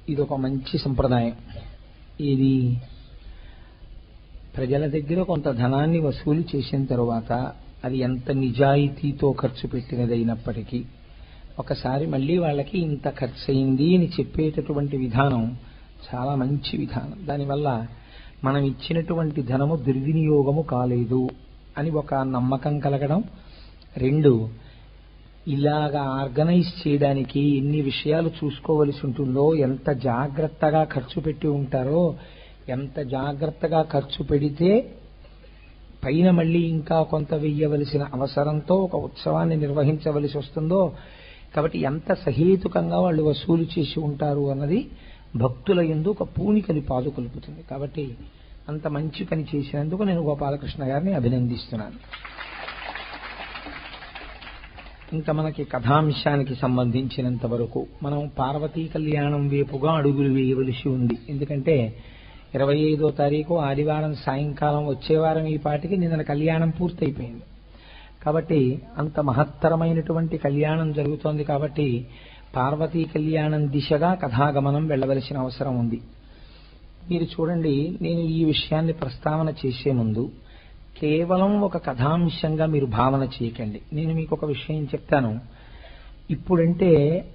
ఇది ఒక మంచి సంప్రదాయం. ఇది ప్రజల దగ్గర కొంత ధనాన్ని వసూలు చేసిన తరువాత అది ఎంత నిజాయితీతో ఖర్చు పెట్టినదైనప్పటికీ ఒకసారి మళ్ళీ వాళ్ళకి ఇంత ఖర్చు అయింది అని చెప్పేటటువంటి విధానం చాలా మంచి విధానం. దానివల్ల మనం ఇచ్చినటువంటి ధనము దుర్వినియోగము కాలేదు అని ఒక నమ్మకం కలగడం. రెండు, ఇలాగా ఆర్గనైజ్ చేయడానికి ఎన్ని విషయాలు చూసుకోవలసి ఉంటుందో, ఎంత జాగ్రత్తగా ఖర్చు పెట్టి ఉంటారో, ఎంత జాగ్రత్తగా ఖర్చు పెడితే పైన మళ్ళీ ఇంకా కొంత వెయ్యవలసిన అవసరంతో ఒక ఉత్సవాన్ని నిర్వహించవలసి వస్తుందో, కాబట్టి ఎంత సహేతుకంగా వాళ్ళు వసూలు చేసి ఉంటారు అన్నది భక్తుల యందు ఒక పూనికని పాదుకొల్పుతుంది. కాబట్టి అంత మంచి పని చేసినందుకు నేను గోపాలకృష్ణ గారిని అభినందిస్తున్నాను. ఇంకా మనకి కథాంశానికి సంబంధించినంత వరకు మనం పార్వతీ కళ్యాణం వైపుగా అడుగులు వేయవలసి ఉంది. ఎందుకంటే 25వ తారీఖు ఆదివారం సాయంకాలం, వచ్చే వారం ఈ పాటికి నిన్న కళ్యాణం పూర్తయిపోయింది. కాబట్టి అంత మహత్తరమైనటువంటి కళ్యాణం జరుగుతోంది. కాబట్టి పార్వతీ కళ్యాణం దిశగా కథాగమనం వెళ్ళవలసిన అవసరం ఉంది. మీరు చూడండి, నేను ఈ విషయాన్ని ప్రస్తావన చేసే ముందు కేవలం ఒక కథాంశంగా మీరు భావన చేయకండి. నేను మీకు ఒక విషయం చెప్తాను. ఇప్పుడంటే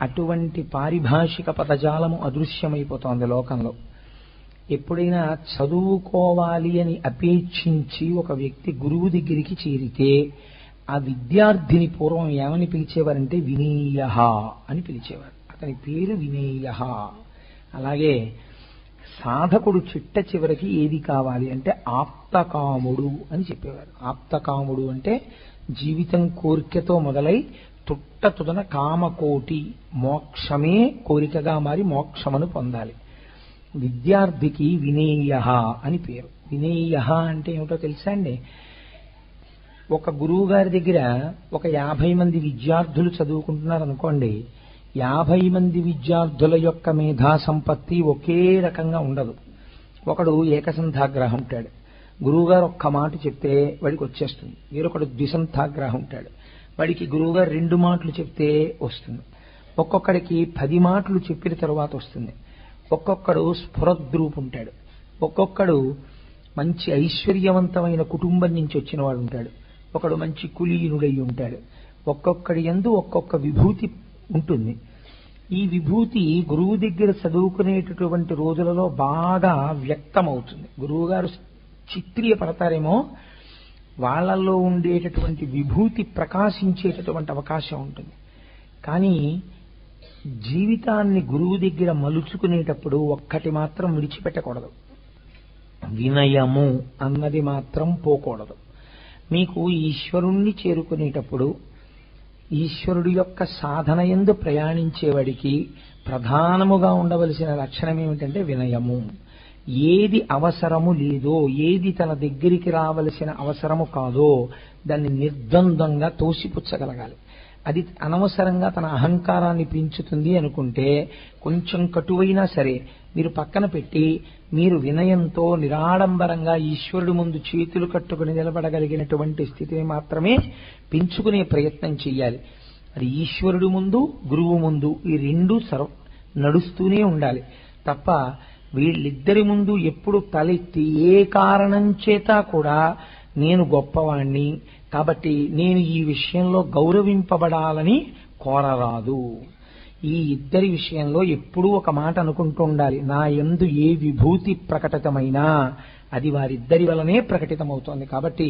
అటువంటి పారిభాషిక పదజాలము అదృశ్యమైపోతోంది లోకంలో. ఎప్పుడైనా చదువుకోవాలి అని అపేక్షించి ఒక వ్యక్తి గురువు దగ్గరికి చేరితే ఆ విద్యార్థిని పూర్వం ఏమని పిలిచేవారంటే వినేయ అని పిలిచేవారు. అతని పేరు వినేయ. అలాగే సాధకుడు చిట్ట చివరికి ఏది కావాలి అంటే ఆప్తకాముడు అని చెప్పేవారు. ఆప్తకాముడు అంటే జీవితం కోరికతో మొదలై తుదన కామకోటి, మోక్షమే కోరికగా మారి మోక్షమును పొందాలి. విద్యార్థికి వినేయ అని పేరు. వినేయ అంటే ఏమిటో తెలుసా అండి? ఒక గురువు గారి దగ్గర ఒక 50 మంది విద్యార్థులు చదువుకుంటున్నారు అనుకోండి. 50 మంది విద్యార్థుల యొక్క మేధా సంపత్తి ఒకే రకంగా ఉండదు. ఒకడు ఏకసంధాగ్రహం ఉంటాడు, గురువుగారు ఒక్క మాట చెప్తే వాడికి వచ్చేస్తుంది. వేరొకడు ద్విసంధాగ్రహం ఉంటాడు, వాడికి గురువుగారు 2 మాటలు చెప్తే వస్తుంది. ఒక్కొక్కడికి 10 మాటలు చెప్పిన తరువాత వస్తుంది. ఒక్కొక్కడు స్ఫురద్రూపు ఉంటాడు, ఒక్కొక్కడు మంచి ఐశ్వర్యవంతమైన కుటుంబం నుంచి వచ్చిన వాడు ఉంటాడు, ఒకడు మంచి కులీనుడై ఉంటాడు. ఒక్కొక్కడి యందు ఒక్కొక్క విభూతి ఉంటుంది. ఈ విభూతి గురువు దగ్గర చదువుకునేటటువంటి రోజులలో బాగా వ్యక్తమవుతుంది. గురువు గారు చిత్రీయపడతారేమో, వాళ్ళల్లో ఉండేటటువంటి విభూతి ప్రకాశించేటటువంటి అవకాశం ఉంటుంది. కానీ జీవితాన్ని గురువు దగ్గర మలుచుకునేటప్పుడు ఒక్కటి మాత్రం విడిచిపెట్టకూడదు, వినయము అన్నది మాత్రం పోకూడదు. మీకు ఈశ్వరుణ్ణి చేరుకునేటప్పుడు ఈశ్వరుడి యొక్క సాధన యందు ప్రయాణించేవాడికి ప్రధానముగా ఉండవలసిన లక్షణం ఏమిటంటే వినయము. ఏది అవసరము లేదో, ఏది తన దగ్గరికి రావలసిన అవసరము కాదో దాన్ని నిర్ద్వంద్వంగా తోసిపుచ్చగలగాలి. అది అనవసరంగా తన అహంకారాన్ని పెంచుతుంది అనుకుంటే కొంచెం కటువైనా సరే మీరు పక్కన పెట్టి మీరు వినయంతో నిరాడంబరంగా ఈశ్వరుడి ముందు చేతులు కట్టుకుని నిలబడగలిగినటువంటి స్థితిని మాత్రమే పెంచుకునే ప్రయత్నం చెయ్యాలి. అది ఈశ్వరుడి ముందు, గురువు ముందు ఈ రెండూ నడుస్తూనే ఉండాలి తప్ప వీళ్ళిద్దరి ముందు ఎప్పుడు తలెత్తి ఏ కారణం చేత కూడా నేను గొప్పవాణ్ణి కాబట్టి నేను ఈ విషయంలో గౌరవింపబడాలని కోరరాదు. ఈ ఇద్దరి విషయంలో ఎప్పుడూ ఒక మాట అనుకుంటూ ఉండాలి, నా యందు ఏ విభూతి ప్రకటితమైనా అది వారిద్దరి వలనే ప్రకటితమవుతోంది. కాబట్టి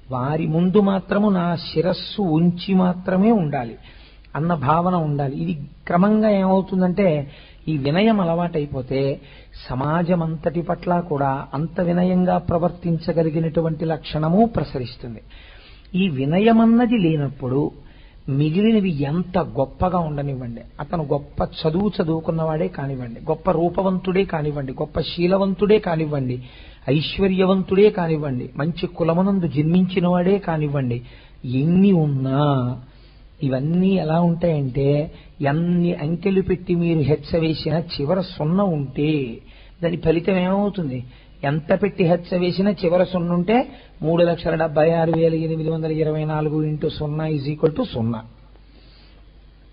వారి ముందు మాత్రము నా శిరస్సు ఉంచి మాత్రమే ఉండాలి అన్న భావన ఉండాలి. ఇది క్రమంగా ఏమవుతుందంటే ఈ వినయం అలవాటైపోతే సమాజం అంతటి పట్ల కూడా అంత వినయంగా ప్రవర్తించగలిగినటువంటి లక్షణము ప్రసరిస్తుంది. ఈ వినయమన్నది లేనప్పుడు మిగిలినవి ఎంత గొప్పగా ఉండనివ్వండి, అతను గొప్ప చదువుకున్నవాడే కానివ్వండి, గొప్ప రూపవంతుడే కానివ్వండి, గొప్ప శీలవంతుడే కానివ్వండి, ఐశ్వర్యవంతుడే కానివ్వండి, మంచి కులమునందు జన్మించిన వాడే కానివ్వండి, ఎన్ని ఉన్నా ఇవన్నీ ఎలా ఉంటాయంటే ఎన్ని అంకెలు పెట్టి మీరు హెచ్చ వేసినా చివర 0 ఉంటే దాని ఫలితం ఏమవుతుంది? ఎంత పెట్టి హెచ్చ వేసినా చివర 0 ఉంటే 3,76,824 ఇంటూ 0 = 0.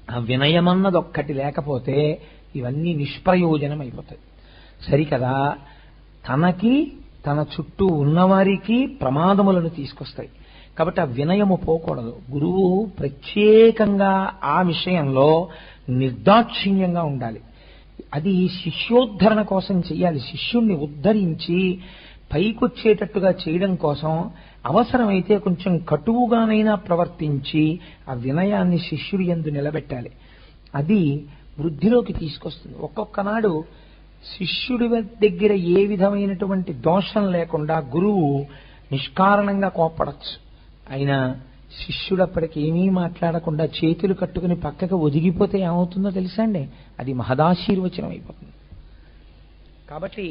ఆ వినయమన్నది ఒక్కటి లేకపోతే ఇవన్నీ నిష్ప్రయోజనం అయిపోతాయి. సరికదా, తనకి తన చుట్టూ ఉన్నవారికి ప్రమాదములను తీసుకొస్తాయి. కాబట్టి ఆ వినయము పోకూడదు. గురువు ప్రత్యేకంగా ఆ విషయంలో నిర్దాక్షిణ్యంగా ఉండాలి. అది శిష్యోద్ధరణ కోసం చెయ్యాలి. శిష్యుణ్ణి ఉద్ధరించి పైకొచ్చేటట్టుగా చేయడం కోసం అవసరమైతే కొంచెం కటువుగానైనా ప్రవర్తించి ఆ వినయాన్ని శిష్యుడి యందు నిలబెట్టాలి. అది వృద్ధిలోకి తీసుకొస్తుంది. ఒక్కొక్కనాడు శిష్యుడి దగ్గర ఏ విధమైనటువంటి దోషం లేకుండా గురువు నిష్కారణంగా కోప్పడచ్చు. అయినా శిష్యుడప్పటికి ఏమీ మాట్లాడకుండా చేతులు కట్టుకుని పక్కకు ఒదిగిపోతే ఏమవుతుందో తెలుసా అండి? అది మహదాశీర్వచనం అయిపోతుంది. కాబట్టి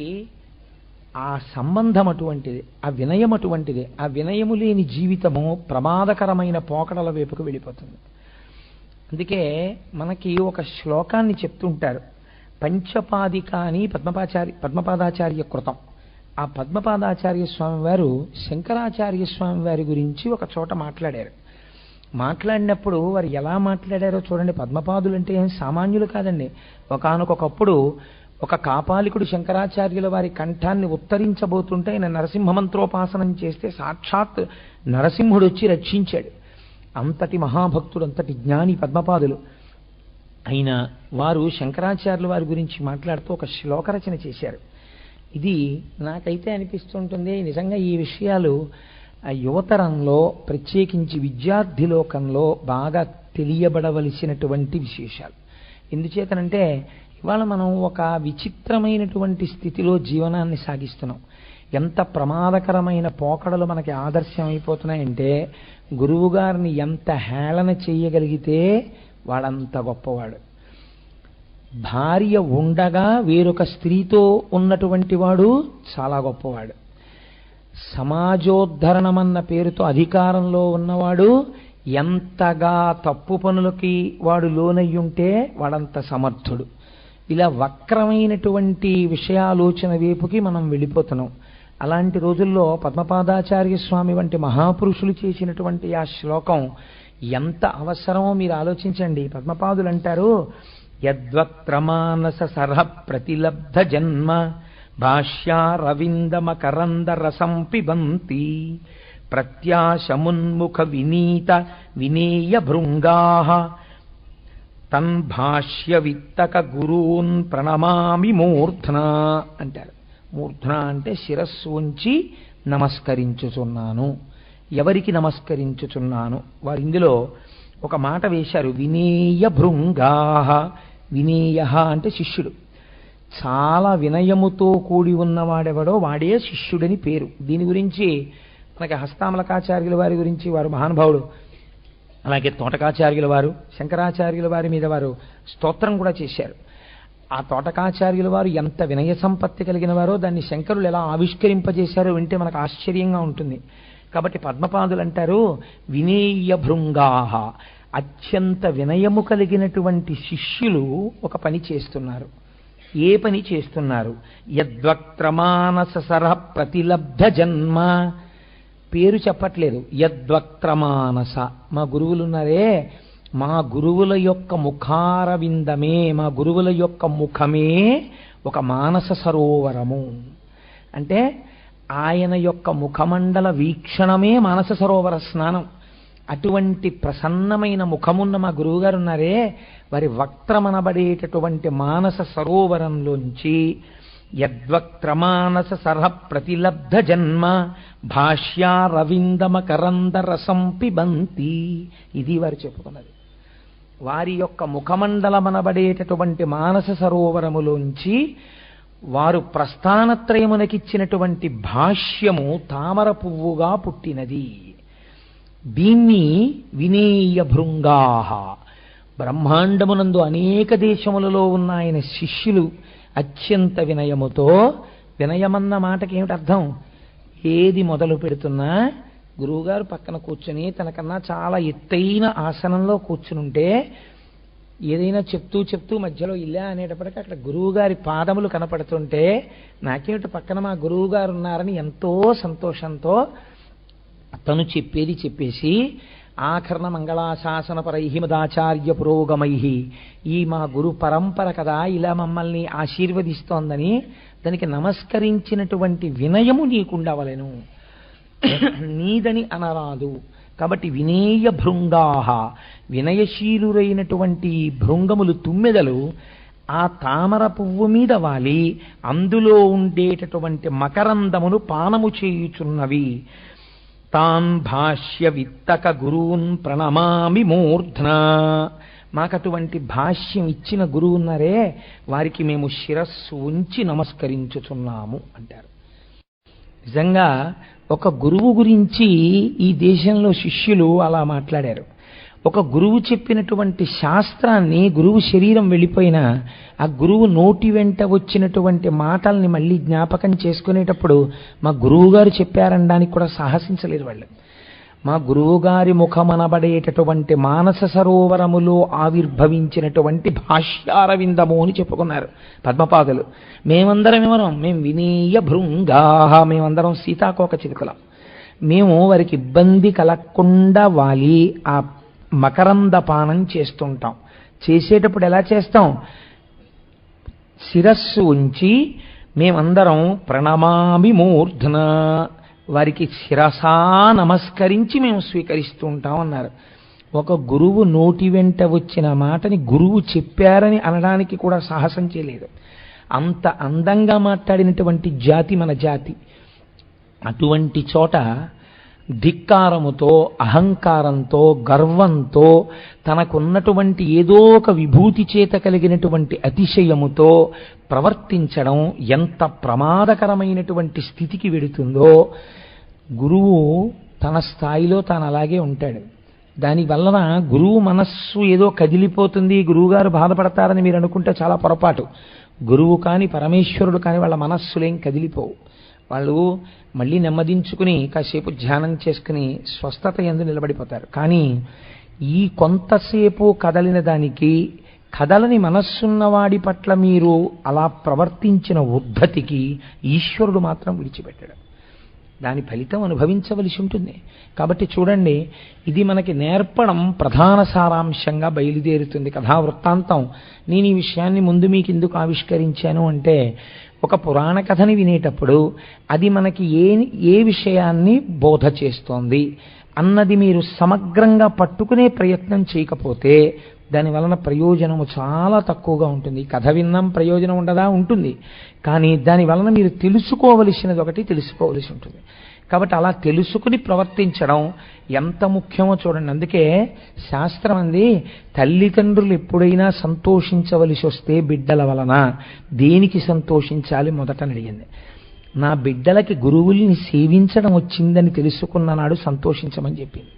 ఆ సంబంధం అటువంటిది, ఆ వినయం అటువంటిది. ఆ వినయము లేని జీవితము ప్రమాదకరమైన పోకడల వైపుకు వెళ్ళిపోతుంది. అందుకే మనకి ఒక శ్లోకాన్ని చెప్తుంటారు, పంచపాదిక అని పద్మపాదాచార్య కృతం. ఆ పద్మపాదాచార్య స్వామి వారు శంకరాచార్య స్వామి వారి గురించి ఒక చోట మాట్లాడారు. మాట్లాడినప్పుడు వారు ఎలా మాట్లాడారో చూడండి. పద్మపాదులు అంటే ఏం సామాన్యులు కాదండి. ఒకానొకప్పుడు ఒక కాపాలికుడు శంకరాచార్యుల వారి కంఠాన్ని ఉత్తరించబోతుంటే ఆయన నరసింహమంత్రోపాసనం చేస్తే సాక్షాత్ నరసింహుడు వచ్చి రక్షించాడు. అంతటి మహాభక్తుడు, అంతటి జ్ఞాని పద్మపాదులు. అయినా వారు శంకరాచార్యుల వారి గురించి మాట్లాడుతూ ఒక శ్లోకరచన చేశారు. ఇది నాకైతే అనిపిస్తుంటుంది, నిజంగా ఈ విషయాలు యువతరంలో ప్రత్యేకించి విద్యార్థి లోకంలో బాగా తెలియబడవలసినటువంటి విశేషాలు. ఎందుచేతనంటే ఇవాళ మనం ఒక విచిత్రమైనటువంటి స్థితిలో జీవనాన్ని సాగిస్తున్నాం. ఎంత ప్రమాదకరమైన పోకడలు మనకి ఆదర్శం అయిపోతున్నాయంటే, గురువు గారిని ఎంత హేళన చేయగలిగితే వాడంత గొప్పవాడు. భార్య ఉండగా వేరొక స్త్రీతో ఉన్నటువంటి వాడు చాలా గొప్పవాడు. సమాజోద్ధరణమన్న పేరుతో అధికారంలో ఉన్నవాడు ఎంతగా తప్పు పనులకి వాడు లోనయ్యుంటే వాడంత సమర్థుడు. ఇలా వక్రమైనటువంటి విషయాలోచన వైపుకి మనం వెళ్ళిపోతున్నాం. అలాంటి రోజుల్లో పద్మపాదాచార్య స్వామి వంటి మహాపురుషులు చేసినటువంటి ఆ శ్లోకం ఎంత అవసరమో మీరు ఆలోచించండి. పద్మపాదులు అంటారు, యద్వక్త్రమానస సరః ప్రతిలబ్ధ జన్మ భాష్యారవిందమకరంద రసం పిబంతి ప్రత్యాశమున్ముఖ వినీత వినేయ భృంగాః తన్ భాష్య విత్తక గురూన్ ప్రణమామి మూర్ధ్నా అంటారు. మూర్ధ్నా అంటే శిరస్సు ఉంచి నమస్కరించుచున్నాను. ఎవరికి నమస్కరించుచున్నాను? వారు ఇందులో ఒక మాట వేశారు, వినేయ భృంగాః. వినేయ అంటే శిష్యుడు. చాలా వినయముతో కూడి ఉన్నవాడెవడో వాడే శిష్యుడని పేరు. దీని గురించి మనకి హస్తామలకాచార్యుల వారి గురించి వారు మహానుభావుడు, అలాగే తోటకాచార్యుల వారు శంకరాచార్యుల వారి మీద వారు స్తోత్రం కూడా చేశారు. ఆ తోటకాచార్యుల వారు ఎంత వినయ సంపత్తి కలిగిన వారో దాన్ని శంకరులు ఎలా ఆవిష్కరింపజేశారో వింటే మనకు ఆశ్చర్యంగా ఉంటుంది. కాబట్టి పద్మపాదులు అంటారు, వినేయ భృంగాః. అత్యంత వినయము కలిగినటువంటి శిష్యులు ఒక పని చేస్తున్నారు. ఏ పని చేస్తున్నారు? యద్వక్త్రమానస సరః ప్రతిలబ్ధ జన్మ. పేరు చెప్పట్లేదు, యద్వక్త్రమానస. మా గురువులున్నారే, మా గురువుల యొక్క ముఖారవిందమే, మా గురువుల యొక్క ముఖమే ఒక మానస సరోవరము. అంటే ఆయన యొక్క ముఖమండల వీక్షణమే మానస సరోవర స్నానం. అటువంటి ప్రసన్నమైన ముఖమున్న మా గురువుగారు ఉన్నారే, వారి వక్త్రమనబడేటటువంటి మానస సరోవరంలోంచి యద్వక్త్రమానస సరః ప్రతిలబ్ధ జన్మ భాష్యారవిందమకరంద రసం పిబంతి. ఇది వారు చెప్పుకున్నది. వారి యొక్క ముఖమండలమనబడేటటువంటి మానస సరోవరములోంచి వారు ప్రస్థానత్రయమునకిచ్చినటువంటి భాష్యము తామర పువ్వుగా పుట్టినది. దీన్ని వినేయ భృంగాః. బ్రహ్మాండమునందు అనేక దేశములలో ఉన్న ఆయన శిష్యులు అత్యంత వినయముతో, వినయమన్న మాటకి ఏమిటి అర్థం? ఏది మొదలు పెడుతున్నా గురువుగారు పక్కన కూర్చొని తనకన్నా చాలా ఎత్తైన ఆసనంలో కూర్చునుంటే ఏదైనా చెప్తూ మధ్యలో ఇలా అనేటప్పటికీ అక్కడ గురువుగారి పాదములు కనపడుతుంటే నాకేమిటి పక్కన మా గురువుగారు ఉన్నారని ఎంతో సంతోషంతో తను చెప్పేది చెప్పేసి ఆఖరణ మంగళాశాసనపరై మదాచార్య పురోగమై, ఈ మా గురు పరంపర కదా ఇలా మమ్మల్ని ఆశీర్వదిస్తోందని దానికి నమస్కరించినటువంటి వినయము నీకుండవలెను, నీదని అనరాదు. కాబట్టి వినేయ భృంగాహ, వినయశీలురైనటువంటి భృంగములు, తుమ్మెదలు ఆ తామర పువ్వు మీద వాలి అందులో ఉండేటటువంటి మకరందమును పానము చేయుచున్నవి. తాన్ భాష్య విత్తక గురూన్ ప్రణమామి మూర్ధ్నా, మాకటువంటి భాష్యం ఇచ్చిన గురువు ఉన్నారే వారికి మేము శిరస్సు ఉంచి నమస్కరించుచున్నాము అంటారు. నిజంగా ఒక గురువు గురించి ఈ దేశంలో శిష్యులు అలా మాట్లాడారు. ఒక గురువు చెప్పినటువంటి శాస్త్రాన్ని, గురువు శరీరం వెళ్ళిపోయినా ఆ గురువు నోటి వెంట వచ్చినటువంటి మాటల్ని మళ్ళీ జ్ఞాపకం చేసుకునేటప్పుడు మా గురువు గారు చెప్పారనడానికి కూడా సాహసించలేరు వాళ్ళు. మా గురువుగారి ముఖమనబడేటటువంటి మానస సరోవరములో ఆవిర్భవించినటువంటి భాష్యారవిందము అని చెప్పుకున్నారు పద్మపాదులు. మేమందరం ఎవరం? మేము వినీయ భృంగాహ, మేమందరం సీతాకోక చిలుకలం. మేము వారికి ఇబ్బంది కలగకుండా వాలి ఆ మకరంద పానం చేస్తుంటాం. చేసేటప్పుడు ఎలా చేస్తాం? శిరస్సు ఉంచి మేమందరం ప్రణమామి మూర్ధన, వారికి శిరసా నమస్కరించి మేము స్వీకరిస్తూ ఉంటాం అన్నారు. ఒక గురువు నోటి వెంట వచ్చిన మాటని గురువు చెప్పారని అనడానికి కూడా సాహసం చేయలేదు. అంత అందంగా మాట్లాడినటువంటి జాతి మన జాతి. అటువంటి చోట ధిక్కారముతో, అహంకారంతో, గర్వంతో, తనకున్నటువంటి ఏదో ఒక విభూతి చేత కలిగినటువంటి అతిశయముతో ప్రవర్తించడం ఎంత ప్రమాదకరమైనటువంటి స్థితికి వెడుతుందో. గురువు తన స్థాయిలో తాను అలాగే ఉంటాడు. దానివలన గురువు మనస్సు ఏదో కదిలిపోతుంది, గురువుగారు బాధపడతారని మీరు అనుకుంటే చాలా పొరపాటు. గురువు కాని పరమేశ్వరుడు కాని వాళ్ళ మనస్సులేం కదిలిపోవు. వాళ్ళు మళ్ళీ నెమ్మదించుకుని కాసేపు ధ్యానం చేసుకుని స్వస్థత యందు నిలబడిపోతారు. కానీ ఈ కొంతసేపు కదలిన దానికి, కదలని మనస్సున్నవాడి పట్ల మీరు అలా ప్రవర్తించిన ఉద్ధతికి ఈశ్వరుడు మాత్రం విడిచిపెట్టాడు. దాని ఫలితం అనుభవించవలసి ఉంటుంది. కాబట్టి చూడండి, ఇది మనకి నేర్పడం ప్రధాన సారాంశంగా బయలుదేరుతుంది కథా వృత్తాంతం. నేను ఈ విషయాన్ని ముందు మీకు ఎందుకు ఆవిష్కరించాను అంటే, ఒక పురాణ కథని వినేటప్పుడు అది మనకి ఏ విషయాన్ని బోధ చేస్తోంది అన్నది మీరు సమగ్రంగా పట్టుకునే ప్రయత్నం చేయకపోతే దాని వలన ప్రయోజనము చాలా తక్కువగా ఉంటుంది. కథ విన్నాం ప్రయోజనం ఉండదా? ఉంటుంది. కానీ దాని వలన మీరు తెలుసుకోవలసినది ఒకటి తెలుసుకోవలసి ఉంటుంది. కాబట్టి అలా తెలుసుకుని ప్రవర్తించడం ఎంత ముఖ్యమో చూడండి. అందుకే శాస్త్రం అంది, తల్లిదండ్రులు ఎప్పుడైనా సంతోషించవలసి వస్తే బిడ్డల వలన దేనికి సంతోషించాలి మొదట అడిగింది. నా బిడ్డలకి గురువుల్ని సేవించడం వచ్చిందని తెలుసుకున్న నాడు సంతోషించమని చెప్పింది.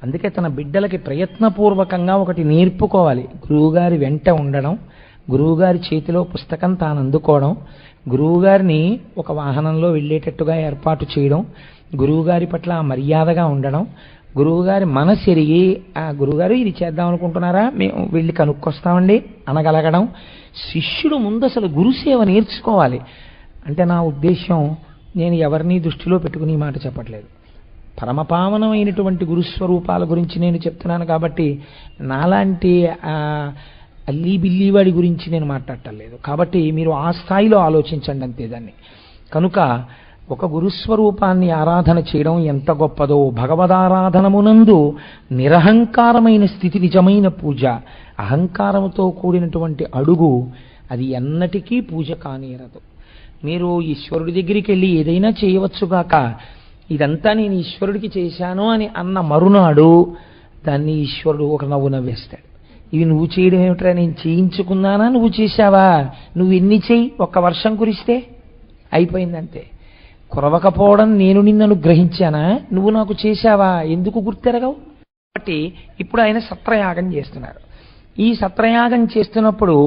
అందుకే తన బిడ్డలకి ప్రయత్నపూర్వకంగా ఒకటి నేర్పుకోవాలి. గురువుగారి వెంట ఉండడం, గురువుగారి చేతిలో పుస్తకం తాను అందుకోవడం, గురువుగారిని ఒక వాహనంలో వెళ్ళేటట్టుగా ఏర్పాటు చేయడం, గురువుగారి పట్ల మర్యాదగా ఉండడం, గురువుగారి మనసు ఎరిగి ఆ గురువుగారు ఇది చేద్దాం అనుకుంటున్నారా, మేము వెళ్ళి కనుక్కొస్తామండి అనగలగడం. శిష్యుడు ముందు అసలు గురుసేవ నేర్చుకోవాలి. అంటే నా ఉద్దేశం, నేను ఎవరిని దృష్టిలో పెట్టుకుని మాట చెప్పట్లేదు. పరమపావనమైనటువంటి గురుస్వరూపాల గురించి నేను చెప్తున్నాను. కాబట్టి నాలాంటి అల్లీ బిల్లీ వాడి గురించి నేను మాట్లాడటం లేదు. కాబట్టి మీరు ఆ స్థాయిలో ఆలోచించండి అంతే దాన్ని. కనుక ఒక గురుస్వరూపాన్ని ఆరాధన చేయడం ఎంత గొప్పదో, భగవదారాధనమునందు నిరహంకారమైన స్థితి నిజమైన పూజ. అహంకారముతో కూడినటువంటి అడుగు అది ఎన్నటికీ పూజ కానేరదు. మీరు ఈశ్వరుడి దగ్గరికి వెళ్ళి ఏదైనా చేయవచ్చుగాక, ఇదంతా నేను ఈశ్వరుడికి చేశాను అని అన్న మరునాడు దాన్ని ఈశ్వరుడు ఒక నవ్వు నవ్వేస్తాడు. ఇవి నువ్వు చేయడం ఏమిట్రా, నేను చేయించుకున్నానా, నువ్వు చేశావా, నువ్వు ఎన్ని చెయ్యి, ఒక్క వర్షం కురిస్తే అయిపోయిందంతే. కురవకపోవడం నేను నిన్ను అనుగ్రహించానా, నువ్వు నాకు చేశావా, ఎందుకు గుర్తెరగవు? కాబట్టి ఇప్పుడు ఆయన సత్రయాగం చేస్తున్నారు. ఈ సత్రయాగం చేస్తున్నప్పుడు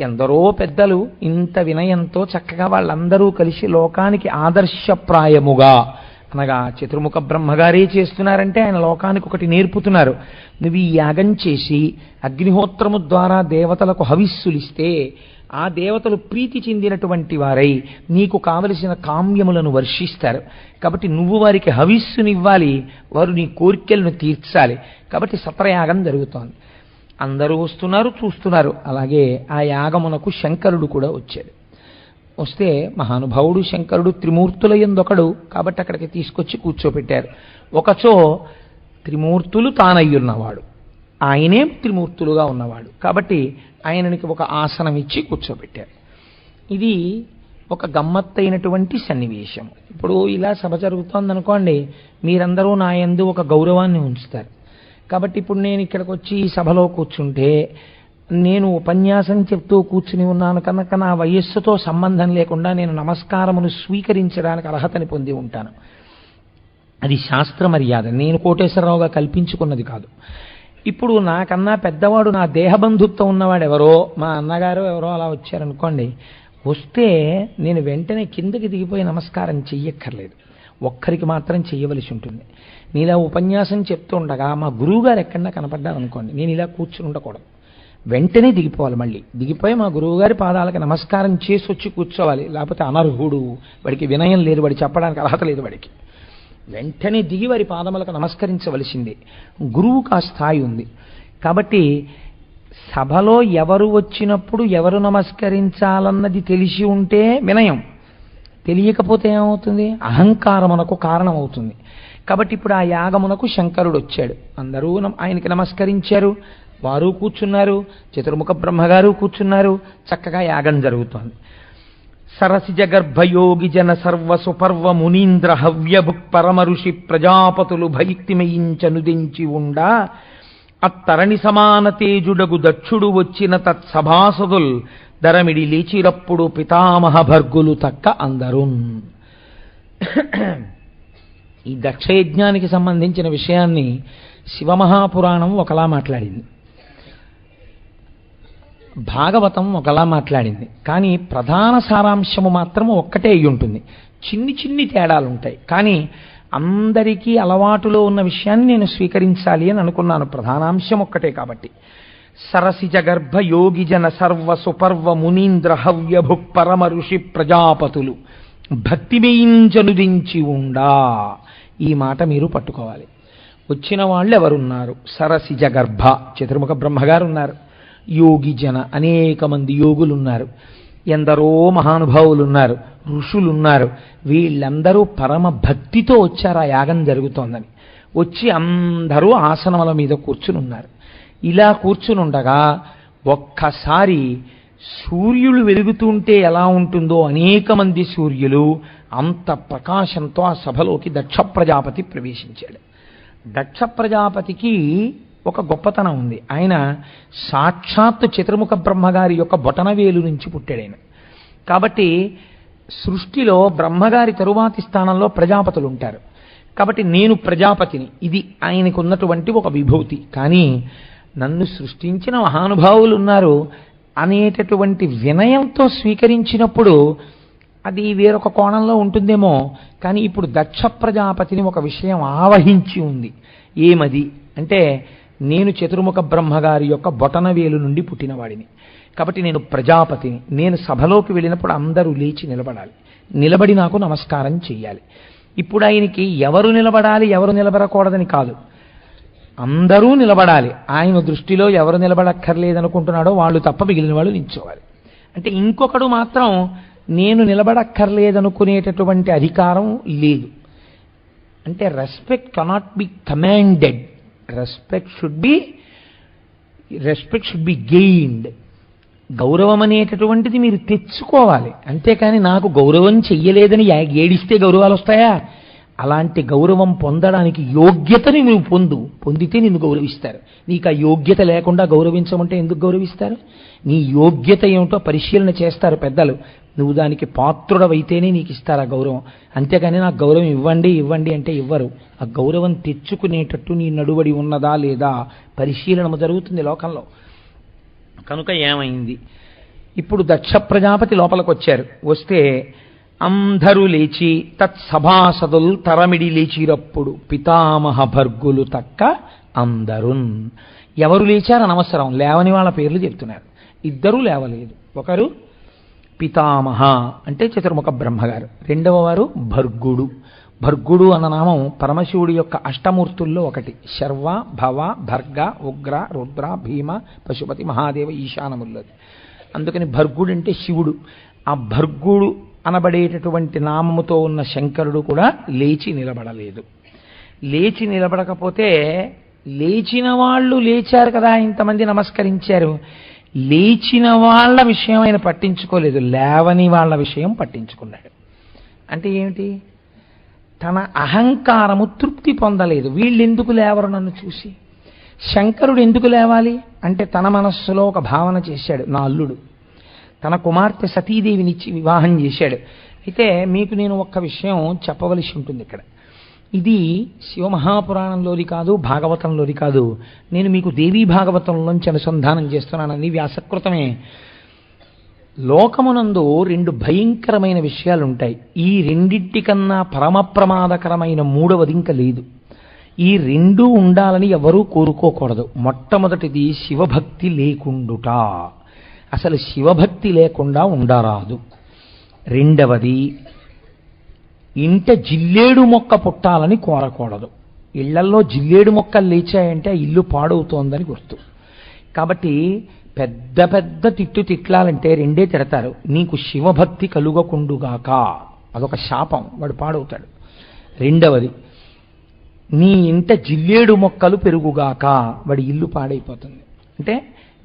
ఎందరో పెద్దలు ఇంత వినయంతో చక్కగా వాళ్ళందరూ కలిసి లోకానికి ఆదర్శప్రాయముగా అనగా చతుర్ముఖ బ్రహ్మగారే చేస్తున్నారంటే ఆయన లోకానికి ఒకటి నేర్పుతున్నారు. నువ్వు ఈ యాగం చేసి అగ్నిహోత్రము ద్వారా దేవతలకు హవిస్సులిస్తే ఆ దేవతలు ప్రీతి చెందినటువంటి వారై నీకు కావలసిన కామ్యములను వర్షిస్తారు. కాబట్టి నువ్వు వారికి హవిస్సునివ్వాలి, వారు నీ కోరికలను తీర్చాలి. కాబట్టి సత్రయాగం జరుగుతోంది. అందరూ వస్తున్నారు, చూస్తున్నారు. అలాగే ఆ యాగమునకు శంకరుడు కూడా వచ్చాడు. వస్తే మహానుభావుడు శంకరుడు త్రిమూర్తుల యందొకడు కాబట్టి అక్కడికి తీసుకొచ్చి కూర్చోపెట్టారు. ఒకచో త్రిమూర్తులు తానయ్యున్నవాడు, ఆయనే త్రిమూర్తులుగా ఉన్నవాడు కాబట్టి ఆయననికి ఒక ఆసనం ఇచ్చి కూర్చోబెట్టారు. ఇది ఒక గమ్మత్తైనటువంటి సన్నివేశం. ఇప్పుడు ఇలా సభ జరుగుతోందనుకోండి, మీరందరూ నా యందు ఒక గౌరవాన్ని ఉంచుతారు. కాబట్టి ఇప్పుడు నేను ఇక్కడికి వచ్చి ఈ సభలో కూర్చుంటే నేను ఉపన్యాసం చెప్తూ కూర్చుని ఉన్నాను కనుక నా వయస్సుతో సంబంధం లేకుండా నేను నమస్కారమును స్వీకరించడానికి అర్హతని పొంది ఉంటాను. అది శాస్త్ర మర్యాద, నేను కోటేశ్వరరావుగా కల్పించుకున్నది కాదు. ఇప్పుడు నాకన్నా పెద్దవాడు నా దేహబంధుత్వం ఉన్నవాడు ఎవరో, మా అన్నగారు ఎవరో అలా వచ్చారనుకోండి, వస్తే నేను వెంటనే కిందకి దిగిపోయి నమస్కారం చెయ్యక్కర్లేదు, ఒక్కరికి మాత్రం చెయ్యవలసి ఉంటుంది. నేను ఇలా ఉపన్యాసం చెప్తూ ఉండగా మా గురువుగారు ఎక్కడన్నా కనపడ్డారనుకోండి, నేను ఇలా కూర్చుని ఉండకూడదు, వెంటనే దిగిపోవాలి. మళ్ళీ దిగిపోయి మా గురువుగారి పాదాలకు నమస్కారం చేసి వచ్చి కూర్చోవాలి. లేకపోతే అనర్హుడు, వాడికి వినయం లేదు, వాడి చెప్పడానికి అర్హత లేదు, వాడికి వెంటనే దిగి వారి పాదములకు నమస్కరించవలసిందే. గురువుకు ఆ స్థాయి ఉంది. కాబట్టి సభలో ఎవరు వచ్చినప్పుడు ఎవరు నమస్కరించాలన్నది తెలిసి ఉంటే వినయం, తెలియకపోతే ఏమవుతుంది, అహంకారమునకు కారణమవుతుంది. కాబట్టి ఇప్పుడు ఆ యాగమునకు శంకరుడు వచ్చాడు. అందరూ ఆయనకి నమస్కరించారు, వారు కూర్చున్నారు, చతుర్ముఖ బ్రహ్మగారు కూర్చున్నారు. చక్కగా యాగం జరుగుతోంది. సరసిజ గర్భయోగి జన సర్వ సుపర్వ మునీంద్ర హవ్యభుక్ పరమ ఋషి ప్రజాపతులు భైక్తిమయించనుదించి ఉండా అత్తరణి సమాన తేజుడగు దక్షుడు వచ్చిన తత్సభాసదుల్ ధరమిడి లేచిరప్పుడు పితామహ భర్గులు తక్క అందరూ. ఈ దక్షయజ్ఞానికి సంబంధించిన విషయాన్ని శివమహాపురాణం ఒకలా మాట్లాడింది, భాగవతం ఒకలా మాట్లాడింది. కానీ ప్రధాన సారాంశము మాత్రము ఒక్కటే అయి ఉంటుంది. చిన్ని చిన్ని తేడాలు ఉంటాయి. కానీ అందరికీ అలవాటులో ఉన్న విషయాన్ని నేను స్వీకరించాలి అని అనుకున్నాను. ప్రధానాంశం ఒక్కటే కాబట్టి. సరసిజ గర్భ యోగి జన సర్వ సుపర్వ మునీంద్ర హవ్యభుక్ పరమ ఋషి ప్రజాపతులు భక్తిమేయించనుదించి ఉండా. ఈ మాట మీరు పట్టుకోవాలి. వచ్చిన వాళ్ళు ఎవరున్నారు? సరసిజ గర్భ చతుర్ముఖ బ్రహ్మగారు ఉన్నారు, యోగి జన అనేక మంది యోగులున్నారు, ఎందరో మహానుభావులు ఉన్నారు, ఋషులున్నారు. వీళ్ళందరూ పరమ భక్తితో వచ్చారు ఆ యాగం జరుగుతోందని. వచ్చి అందరూ ఆసనముల మీద కూర్చుని ఉన్నారు. ఇలా కూర్చుని ఉండగా ఒక్కసారి సూర్యులు వెలుగుతుంటే ఎలా ఉంటుందో అనేక మంది సూర్యులు అంత ప్రకాశంతో ఆ సభలోకి దక్ష ప్రజాపతి ప్రవేశించాడు. దక్ష ప్రజాపతికి ఒక గొప్పతనం ఉంది. ఆయన సాక్షాత్తు చతుర్ముఖ బ్రహ్మగారి యొక్క బొటనవేలు నుంచి పుట్టాడు ఆయన. కాబట్టి సృష్టిలో బ్రహ్మగారి తరువాతి స్థానంలో ప్రజాపతులు ఉంటారు. కాబట్టి నేను ప్రజాపతిని, ఇది ఆయనకు ఉన్నటువంటి ఒక విభూతి. కానీ నన్ను సృష్టించిన మహానుభావులు ఉన్నారు అనేటటువంటి వినయంతో స్వీకరించినప్పుడు అది వేరొక కోణంలో ఉంటుందేమో. కానీ ఇప్పుడు దక్ష ప్రజాపతిని ఒక విషయం ఆవహించి ఉంది. ఏమది అంటే, నేను చతుర్ముఖ బ్రహ్మగారి యొక్క బొటనవేలు నుండి పుట్టినవాడిని, కాబట్టి నేను ప్రజాపతిని. నేను సభలోకి వెళ్ళినప్పుడు అందరూ లేచి నిలబడాలి, నిలబడి నాకు నమస్కారం చెయ్యాలి. ఇప్పుడు ఆయనకి ఎవరు నిలబడాలి ఎవరు నిలబడకూడదని కాదు, అందరూ నిలబడాలి. ఆయన దృష్టిలో ఎవరు నిలబడక్కర్లేదనుకుంటున్నాడో వాళ్ళు తప్ప మిగిలిన వాళ్ళు నిల్చోవాలి. అంటే ఇంకొకడు మాత్రం నేను నిలబడక్కర్లేదనుకునేటటువంటి అధికారం లేదు. అంటే respect cannot be commanded, respect should be gained. గౌరవం అనేటటువంటిది మీరు తెచ్చుకోవాలి. అంతేకాని నాకు గౌరవం చెయ్యలేదని ఏడిస్తే గౌరవాలు వస్తాయా? అలాంటి గౌరవం పొందడానికి యోగ్యతని నువ్వు పొందితే నిన్ను గౌరవిస్తారు. నీకు ఆ యోగ్యత లేకుండా గౌరవించమంటే ఎందుకు గౌరవిస్తారు? నీ యోగ్యత ఏమిటో పరిశీలన చేస్తారు పెద్దలు. నువ్వు దానికి పాత్రుడవైతేనే నీకు ఇస్తారు ఆ గౌరవం. అంతేకాని నాకు గౌరవం ఇవ్వండి అంటే ఇవ్వరు. ఆ గౌరవం తెచ్చుకునేటట్టు నీ నడువడి ఉన్నదా లేదా పరిశీలన జరుగుతుంది లోకంలో. కనుక ఏమైంది, ఇప్పుడు దక్ష ప్రజాపతి లోపలికి వచ్చారు. వస్తే అందరూ లేచి తత్సభాసదుల్ తరమిడి లేచిరప్పుడు పితామహ భర్గులు తక్క అందరున్. ఎవరు లేచారు అనవసరం, లేవని వాళ్ళ పేర్లు చెప్తున్నారు. ఇద్దరూ లేవలేదు. ఒకరు పితామహ అంటే చతుర్ముఖ బ్రహ్మగారు, రెండవ వారు భర్గుడు. భర్గుడు అన్న నామం పరమశివుడి యొక్క అష్టమూర్తుల్లో ఒకటి. శర్వ, భవ, భర్గ, ఉగ్ర, రుద్ర, భీమ, పశుపతి, మహాదేవ ఈశానముల్లది. అందుకని భర్గుడు అంటే శివుడు. ఆ భర్గుడు అనబడేటటువంటి నామముతో ఉన్న శంకరుడు కూడా లేచి నిలబడలేదు. లేచి నిలబడకపోతే లేచిన వాళ్ళు లేచారు కదా, ఇంతమంది నమస్కరించారు, లేచిన వాళ్ళ విషయం ఆయన పట్టించుకోలేదు, లేవని వాళ్ళ విషయం పట్టించుకున్నాడు. అంటే ఏమిటి? తన అహంకారము తృప్తి పొందలేదు. వీళ్ళు ఎందుకు లేవరు నన్ను చూసి? శంకరుడు ఎందుకు లేవాలి అంటే తన మనస్సులో ఒక భావన చేశాడు. నా అల్లుడు తన కుమార్తె సతీదేవినిచ్చి వివాహం చేశాడు. అయితే మీకు నేను ఒక్క విషయం చెప్పవలసి ఉంటుంది ఇక్కడ. ఇది శివమహాపురాణంలోది కాదు, భాగవతంలోది కాదు. నేను మీకు దేవీ భాగవతంలోంచి అనుసంధానం చేస్తున్నానని వ్యాసకృతమే. లోకమునందు రెండు భయంకరమైన విషయాలు ఉంటాయి. ఈ రెండింటికన్నా పరమ ప్రమాదకరమైన మూడవది ఇంకా లేదు. ఈ రెండూ ఉండాలని ఎవరూ కోరుకోకూడదు. మొట్టమొదటిది శివభక్తి లేకుండుట. అసలు శివభక్తి లేకుండా ఉండరాదు. రెండవది ఇంట జిల్లేడు మొక్క పుట్టాలని కోరకూడదు. ఇళ్లల్లో జిల్లేడు మొక్కలు లేచాయంటే ఆ ఇల్లు పాడవుతోందని గుర్తు. కాబట్టి పెద్ద పెద్ద తిట్లాలంటే రెండే తిడతారు. నీకు శివభక్తి కలుగకుండుగాక, అదొక శాపం, వాడు పాడవుతాడు. రెండవది నీ ఇంట జిల్లేడు మొక్కలు పెరుగుగాక, వాడి ఇల్లు పాడైపోతుంది. అంటే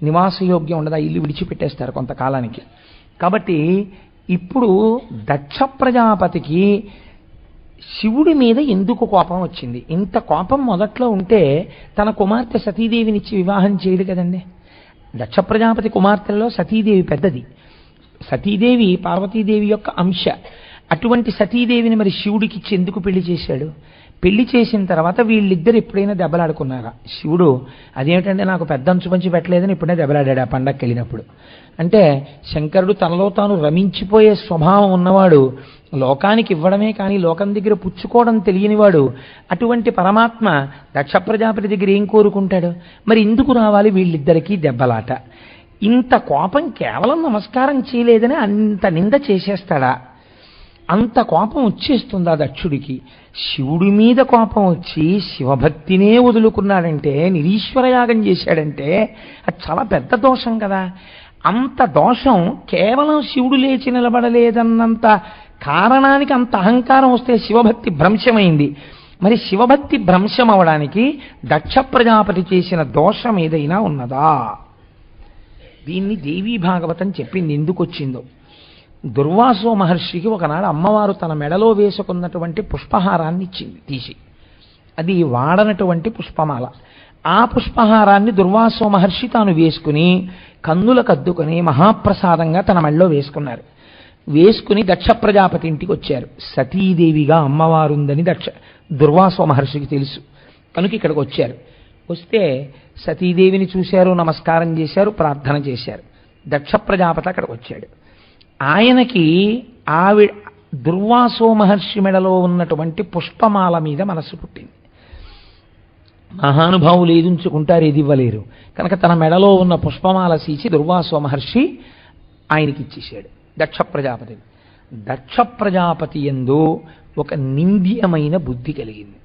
నివాసయోగ్యం ఉండదు, ఆ ఇల్లు విడిచిపెట్టేస్తారు కొంతకాలానికి. కాబట్టి ఇప్పుడు దక్ష ప్రజాపతికి శివుడి మీద ఎందుకు కోపం వచ్చింది? ఇంత కోపం మొదట్లో ఉంటే తన కుమార్తె సతీదేవినిచ్చి వివాహం చేయడు కదండి. దక్ష ప్రజాపతి కుమార్తెల్లో సతీదేవి పెద్దది. సతీదేవి పార్వతీదేవి యొక్క అంశ. అటువంటి సతీదేవిని మరి శివుడికి ఇచ్చి ఎందుకు పెళ్లి చేశాడు? పెళ్లి చేసిన తర్వాత వీళ్ళిద్దరు ఎప్పుడైనా దెబ్బలాడుకున్నారా? శివుడు అదేమిటంటే నాకు పెద్ద అంచు పంచి పెట్టలేదని ఇప్పుడే దెబ్బలాడాడు ఆ పండగకి వెళ్ళినప్పుడు. అంటే శంకరుడు తనలో తాను రమించిపోయే స్వభావం ఉన్నవాడు, లోకానికి ఇవ్వడమే కానీ లోకం దగ్గర పుచ్చుకోవడం తెలియనివాడు. అటువంటి పరమాత్మ దక్ష ప్రజాపతి దగ్గర ఏం కోరుకుంటాడు? మరి ఎందుకు రావాలి వీళ్ళిద్దరికీ దెబ్బలాట? ఇంత కోపం కేవలం నమస్కారం చేయలేదని అంత నింద చేసేస్తాడా? అంత కోపం వచ్చేస్తుందా దక్షుడికి? శివుడి మీద కోపం వచ్చి శివభక్తినే వదులుకున్నాడంటే, నిరీశ్వరయాగం చేశాడంటే అది చాలా పెద్ద దోషం కదా. అంత దోషం కేవలం శివుడు లేచి నిలబడలేదన్నంత కారణానికి అంత అహంకారం వస్తే శివభక్తి భ్రంశమైంది. మరి శివభక్తి భ్రంశం అవడానికి దక్ష ప్రజాపతి చేసిన దోషం ఏదైనా ఉన్నదా? దీన్ని దేవీ భాగవతం చెప్పింది ఎందుకు వచ్చిందో. దుర్వాసో మహర్షికి ఒకనాడు అమ్మవారు తన మెడలో వేసుకున్నటువంటి పుష్పహారాన్ని ఇచ్చింది తీసి. అది వాడనటువంటి పుష్పమాల. ఆ పుష్పహారాన్ని దుర్వాసో మహర్షి తాను వేసుకుని కన్నులకు అద్దుకొని మహాప్రసాదంగా తన మెడలో వేసుకున్నారు. వేసుకుని దక్ష ప్రజాపతి ఇంటికి వచ్చారు. సతీదేవిగా అమ్మవారుందని దుర్వాసో మహర్షికి తెలుసు కనుక ఇక్కడికి వచ్చారు. వస్తే సతీదేవిని చూశారు, నమస్కారం చేశారు, ప్రార్థన చేశారు. దక్ష ప్రజాపతి అక్కడికి వచ్చాడు. ఆయనకి దుర్వాసో మహర్షి మెడలో ఉన్నటువంటి పుష్పమాల మీద మనస్సు పుట్టింది. మహానుభావులు ఏది ఉంచుకుంటారు, ఏది ఇవ్వలేరు కనుక తన మెడలో ఉన్న పుష్పమాల తీసి దుర్వాసో మహర్షి ఆయనకి ఇచ్చేశాడు దక్ష ప్రజాపతి. దక్ష ప్రజాపతి యందు ఒక నింద్యమైన బుద్ధి కలిగింది.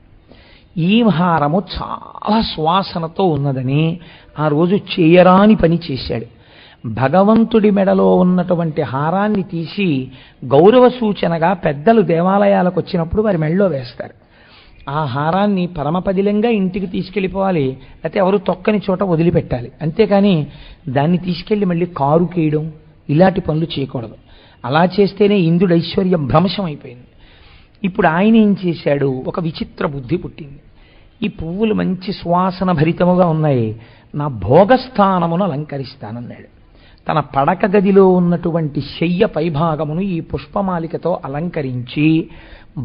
ఈ హారము చాలా సువాసనతో ఉన్నదని ఆ రోజు చేయరాని పని చేశాడు. భగవంతుడి మెడలో ఉన్నటువంటి హారాన్ని తీసి గౌరవ సూచనగా పెద్దలు దేవాలయాలకు వచ్చినప్పుడు వారి మెడలో వేస్తారు. ఆ హారాన్ని పరమపదిలంగా ఇంటికి తీసుకెళ్ళిపోవాలి, లేకపోతే ఎవరు తొక్కని చోట వదిలిపెట్టాలి. అంతేకాని దాన్ని తీసుకెళ్ళి మళ్ళీ కారు కేయడం ఇలాంటి పనులు చేయకూడదు. అలా చేస్తేనే ఇంద్రుడి ఐశ్వర్యం భ్రంశం అయిపోయింది. ఇప్పుడు ఆయన ఏం చేశాడు? ఒక విచిత్ర బుద్ధి పుట్టింది. ఈ పువ్వులు మంచి సువాసన భరితముగా ఉన్నాయి, నా భోగస్థానమును అలంకరిస్తానన్నాడు. తన పడక గదిలో ఉన్నటువంటి శయ్య పైభాగమును ఈ పుష్పమాలికతో అలంకరించి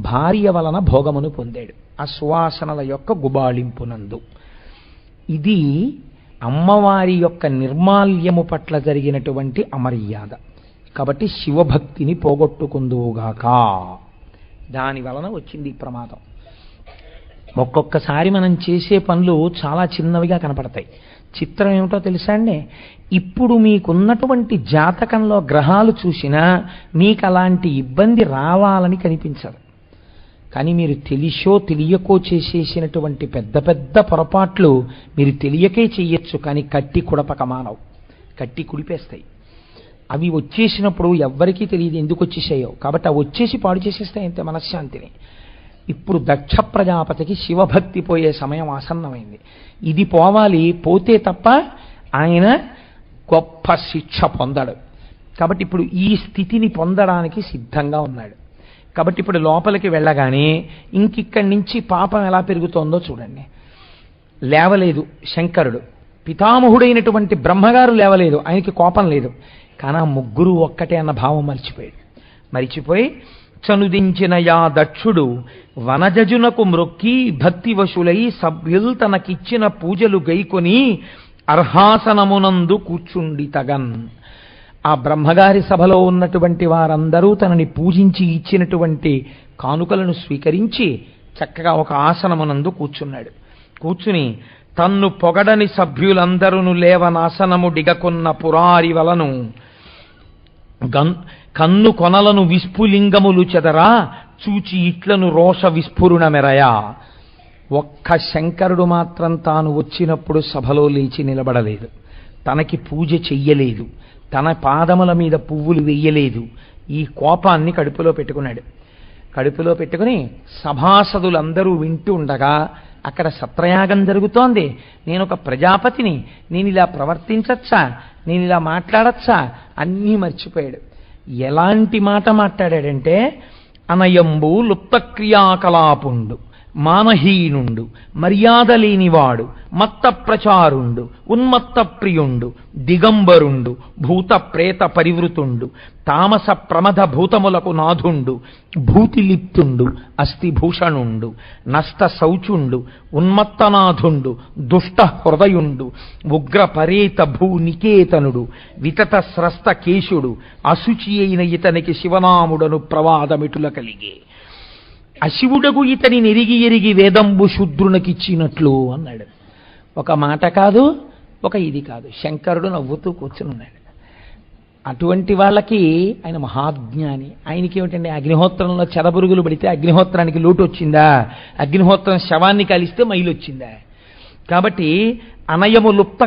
భార్య వలన భోగమును పొందాడు ఆ సువాసనల యొక్క గుబాళింపునందు. ఇది అమ్మవారి యొక్క నిర్మాల్యము పట్ల జరిగినటువంటి అమర్యాద. కాబట్టి శివభక్తిని పోగొట్టుకుందువుగాక. దాని వలన వచ్చింది ఈ ప్రమాదం. ఒక్కొక్కసారి మనం చేసే పనులు చాలా చిన్నవిగా కనపడతాయి. చిత్రం ఏమిటో తెలుసా అండి? ఇప్పుడు మీకున్నటువంటి జాతకంలో గ్రహాలు చూసినా మీకు అలాంటి ఇబ్బంది రావాలని కనిపించదు. కానీ మీరు తెలిసో తెలియకో చేసేసినటువంటి పెద్ద పెద్ద పొరపాట్లు మీరు తెలియకే చెయ్యొచ్చు, కానీ కట్టి కుడపక మానవు. కట్టి కుడిపేస్తాయి. అవి వచ్చేసినప్పుడు ఎవ్వరికీ తెలియదు ఎందుకు వచ్చేసాయో. కాబట్టి అవి వచ్చేసి పాడు చేసేస్తాయి అంతే మనశ్శాంతిని. ఇప్పుడు దక్ష ప్రజాపతికి శివభక్తి పోయే సమయం ఆసన్నమైంది. ఇది పోవాలి, పోతే తప్ప ఆయన గొప్ప శిక్ష పొందడు. కాబట్టి ఇప్పుడు ఈ స్థితిని పొందడానికి సిద్ధంగా ఉన్నాడు. కాబట్టి ఇప్పుడు లోపలికి వెళ్ళగానే ఇంకిక్కడి నుంచి పాపం ఎలా పెరుగుతోందో చూడండి. లేవలేదు శంకరుడు, పితామహుడైనటువంటి బ్రహ్మగారు లేవలేదు, ఆయనకి కోపం లేదు. కానీ ఆ ముగ్గురు ఒక్కటే అన్న భావం మరిచిపోయి చనుదించిన యా దక్షుడు వనజజునకు మ్రొక్కి భక్తివశులై సభ్యులు తనకిచ్చిన పూజలు గైకొని అర్హాసనమునందు కూర్చుండి తగన్. ఆ బ్రహ్మగారి సభలో ఉన్నటువంటి వారందరూ తనని పూజించి ఇచ్చినటువంటి కానుకలను స్వీకరించి చక్కగా ఒక ఆసనమునందు కూర్చున్నాడు. కూర్చుని తన్ను పొగడని సభ్యులందరూ లేవనాసనము డిగకొన్న పురారి వలను కన్ను కొనలను విస్ఫులింగములు చెదరా చూచి ఇట్లను రోష విస్ఫురుణ మెరయా. ఒక్క శంకరుడు మాత్రం తాను వచ్చినప్పుడు సభలో లేచి నిలబడలేదు, తనకి పూజ చెయ్యలేదు, తన పాదముల మీద పువ్వులు వెయ్యలేదు. ఈ కోపాన్ని కడుపులో పెట్టుకున్నాడు. కడుపులో పెట్టుకుని సభాసదులందరూ వింటూ ఉండగా అక్కడ సత్రయాగం జరుగుతోంది, నేను ఒక ప్రజాపతిని, నేను ఇలా ప్రవర్తించచ్చా, నేను ఇలా మాట్లాడచ్చా, అన్నీ మర్చిపోయాడు. ఎలాంటి మాట మాట్లాడాడంటే, అనయంబు లుప్తక్రియాకలాపుండు, మానహీనుండు, మర్యాద లేనివాడు, మత్త ప్రచారుండు, ఉన్మత్త ప్రియుండు, దిగంబరుండు, భూత ప్రేత పరివృతుండు, తామస ప్రమద భూతములకు నాథుండు, భూతిలిప్తుండు, అస్థిభూషణుండు, నష్ట శౌచుండు, ఉన్మత్తనాథుండు, దుష్ట హృదయుండు, ఉగ్ర పరేత భూనికేతనుడు, వితత స్రస్త కేశుడు, అశుచి అయిన ఇతనికి శివనాముడను ప్రవాదమిటుల కలిగే. అశివుడగు ఇతని నెరిగి ఎరిగి వేదంబు శూద్రునకిచ్చినట్లు అన్నాడు. ఒక మాట కాదు, ఒక ఇది కాదు. శంకరుడు నవ్వుతూ కూర్చున్నాడు. అటువంటి వాళ్ళకి ఆయన మహాజ్ఞాని. ఆయనకి ఏమిటండి, అగ్నిహోత్రంలో చెదబురుగులు పడితే అగ్నిహోత్రానికి లోటు వచ్చిందా? అగ్నిహోత్రం శవాన్ని కలిస్తే మైలు వచ్చిందా? కాబట్టి అనయము లుప్త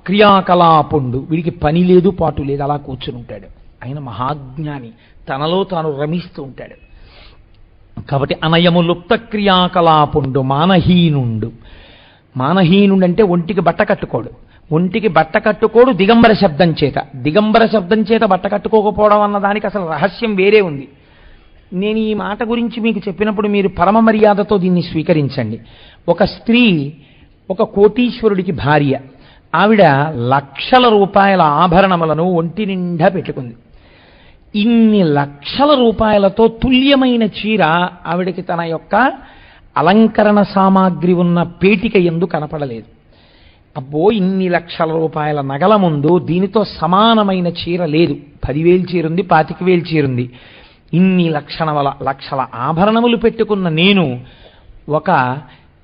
క్రియాకలాపుండు, వీడికి పని లేదు పాటు లేదు, అలా కూర్చుని ఉంటాడు. ఆయన మహాజ్ఞాని, తనలో తాను రమిస్తూ ఉంటాడు. కాబట్టి అనయము లుప్త క్రియాకలాపుండు, మానహీనుండు. మానహీనుడు అంటే ఒంటికి బట్ట కట్టుకోడు, ఒంటికి బట్ట కట్టుకోడు దిగంబర శబ్దం చేత. దిగంబర శబ్దం చేత బట్ట కట్టుకోకపోవడం అన్నదానికి అసలు రహస్యం వేరే ఉంది. నేను ఈ మాట గురించి మీకు చెప్పినప్పుడు మీరు పరమ మర్యాదతో దీన్ని స్వీకరించండి. ఒక స్త్రీ ఒక కోటీశ్వరుడికి భార్య, ఆవిడ లక్షల రూపాయల ఆభరణములను ఒంటి నిండా పెట్టుకుంది. ఇన్ని లక్షల రూపాయలతో తుల్యమైన చీర ఆవిడకి తన యొక్క అలంకరణ సామాగ్రి ఉన్న పేటిక యందు కనపడలేదు. అబ్బో, ఇన్ని లక్షల రూపాయల నగల ముందు దీనితో సమానమైన చీర లేదు. 10,000 చీరుంది, 25,000 చీరుంది. ఇన్ని లక్షల ఆభరణములు పెట్టుకున్న నేను ఒక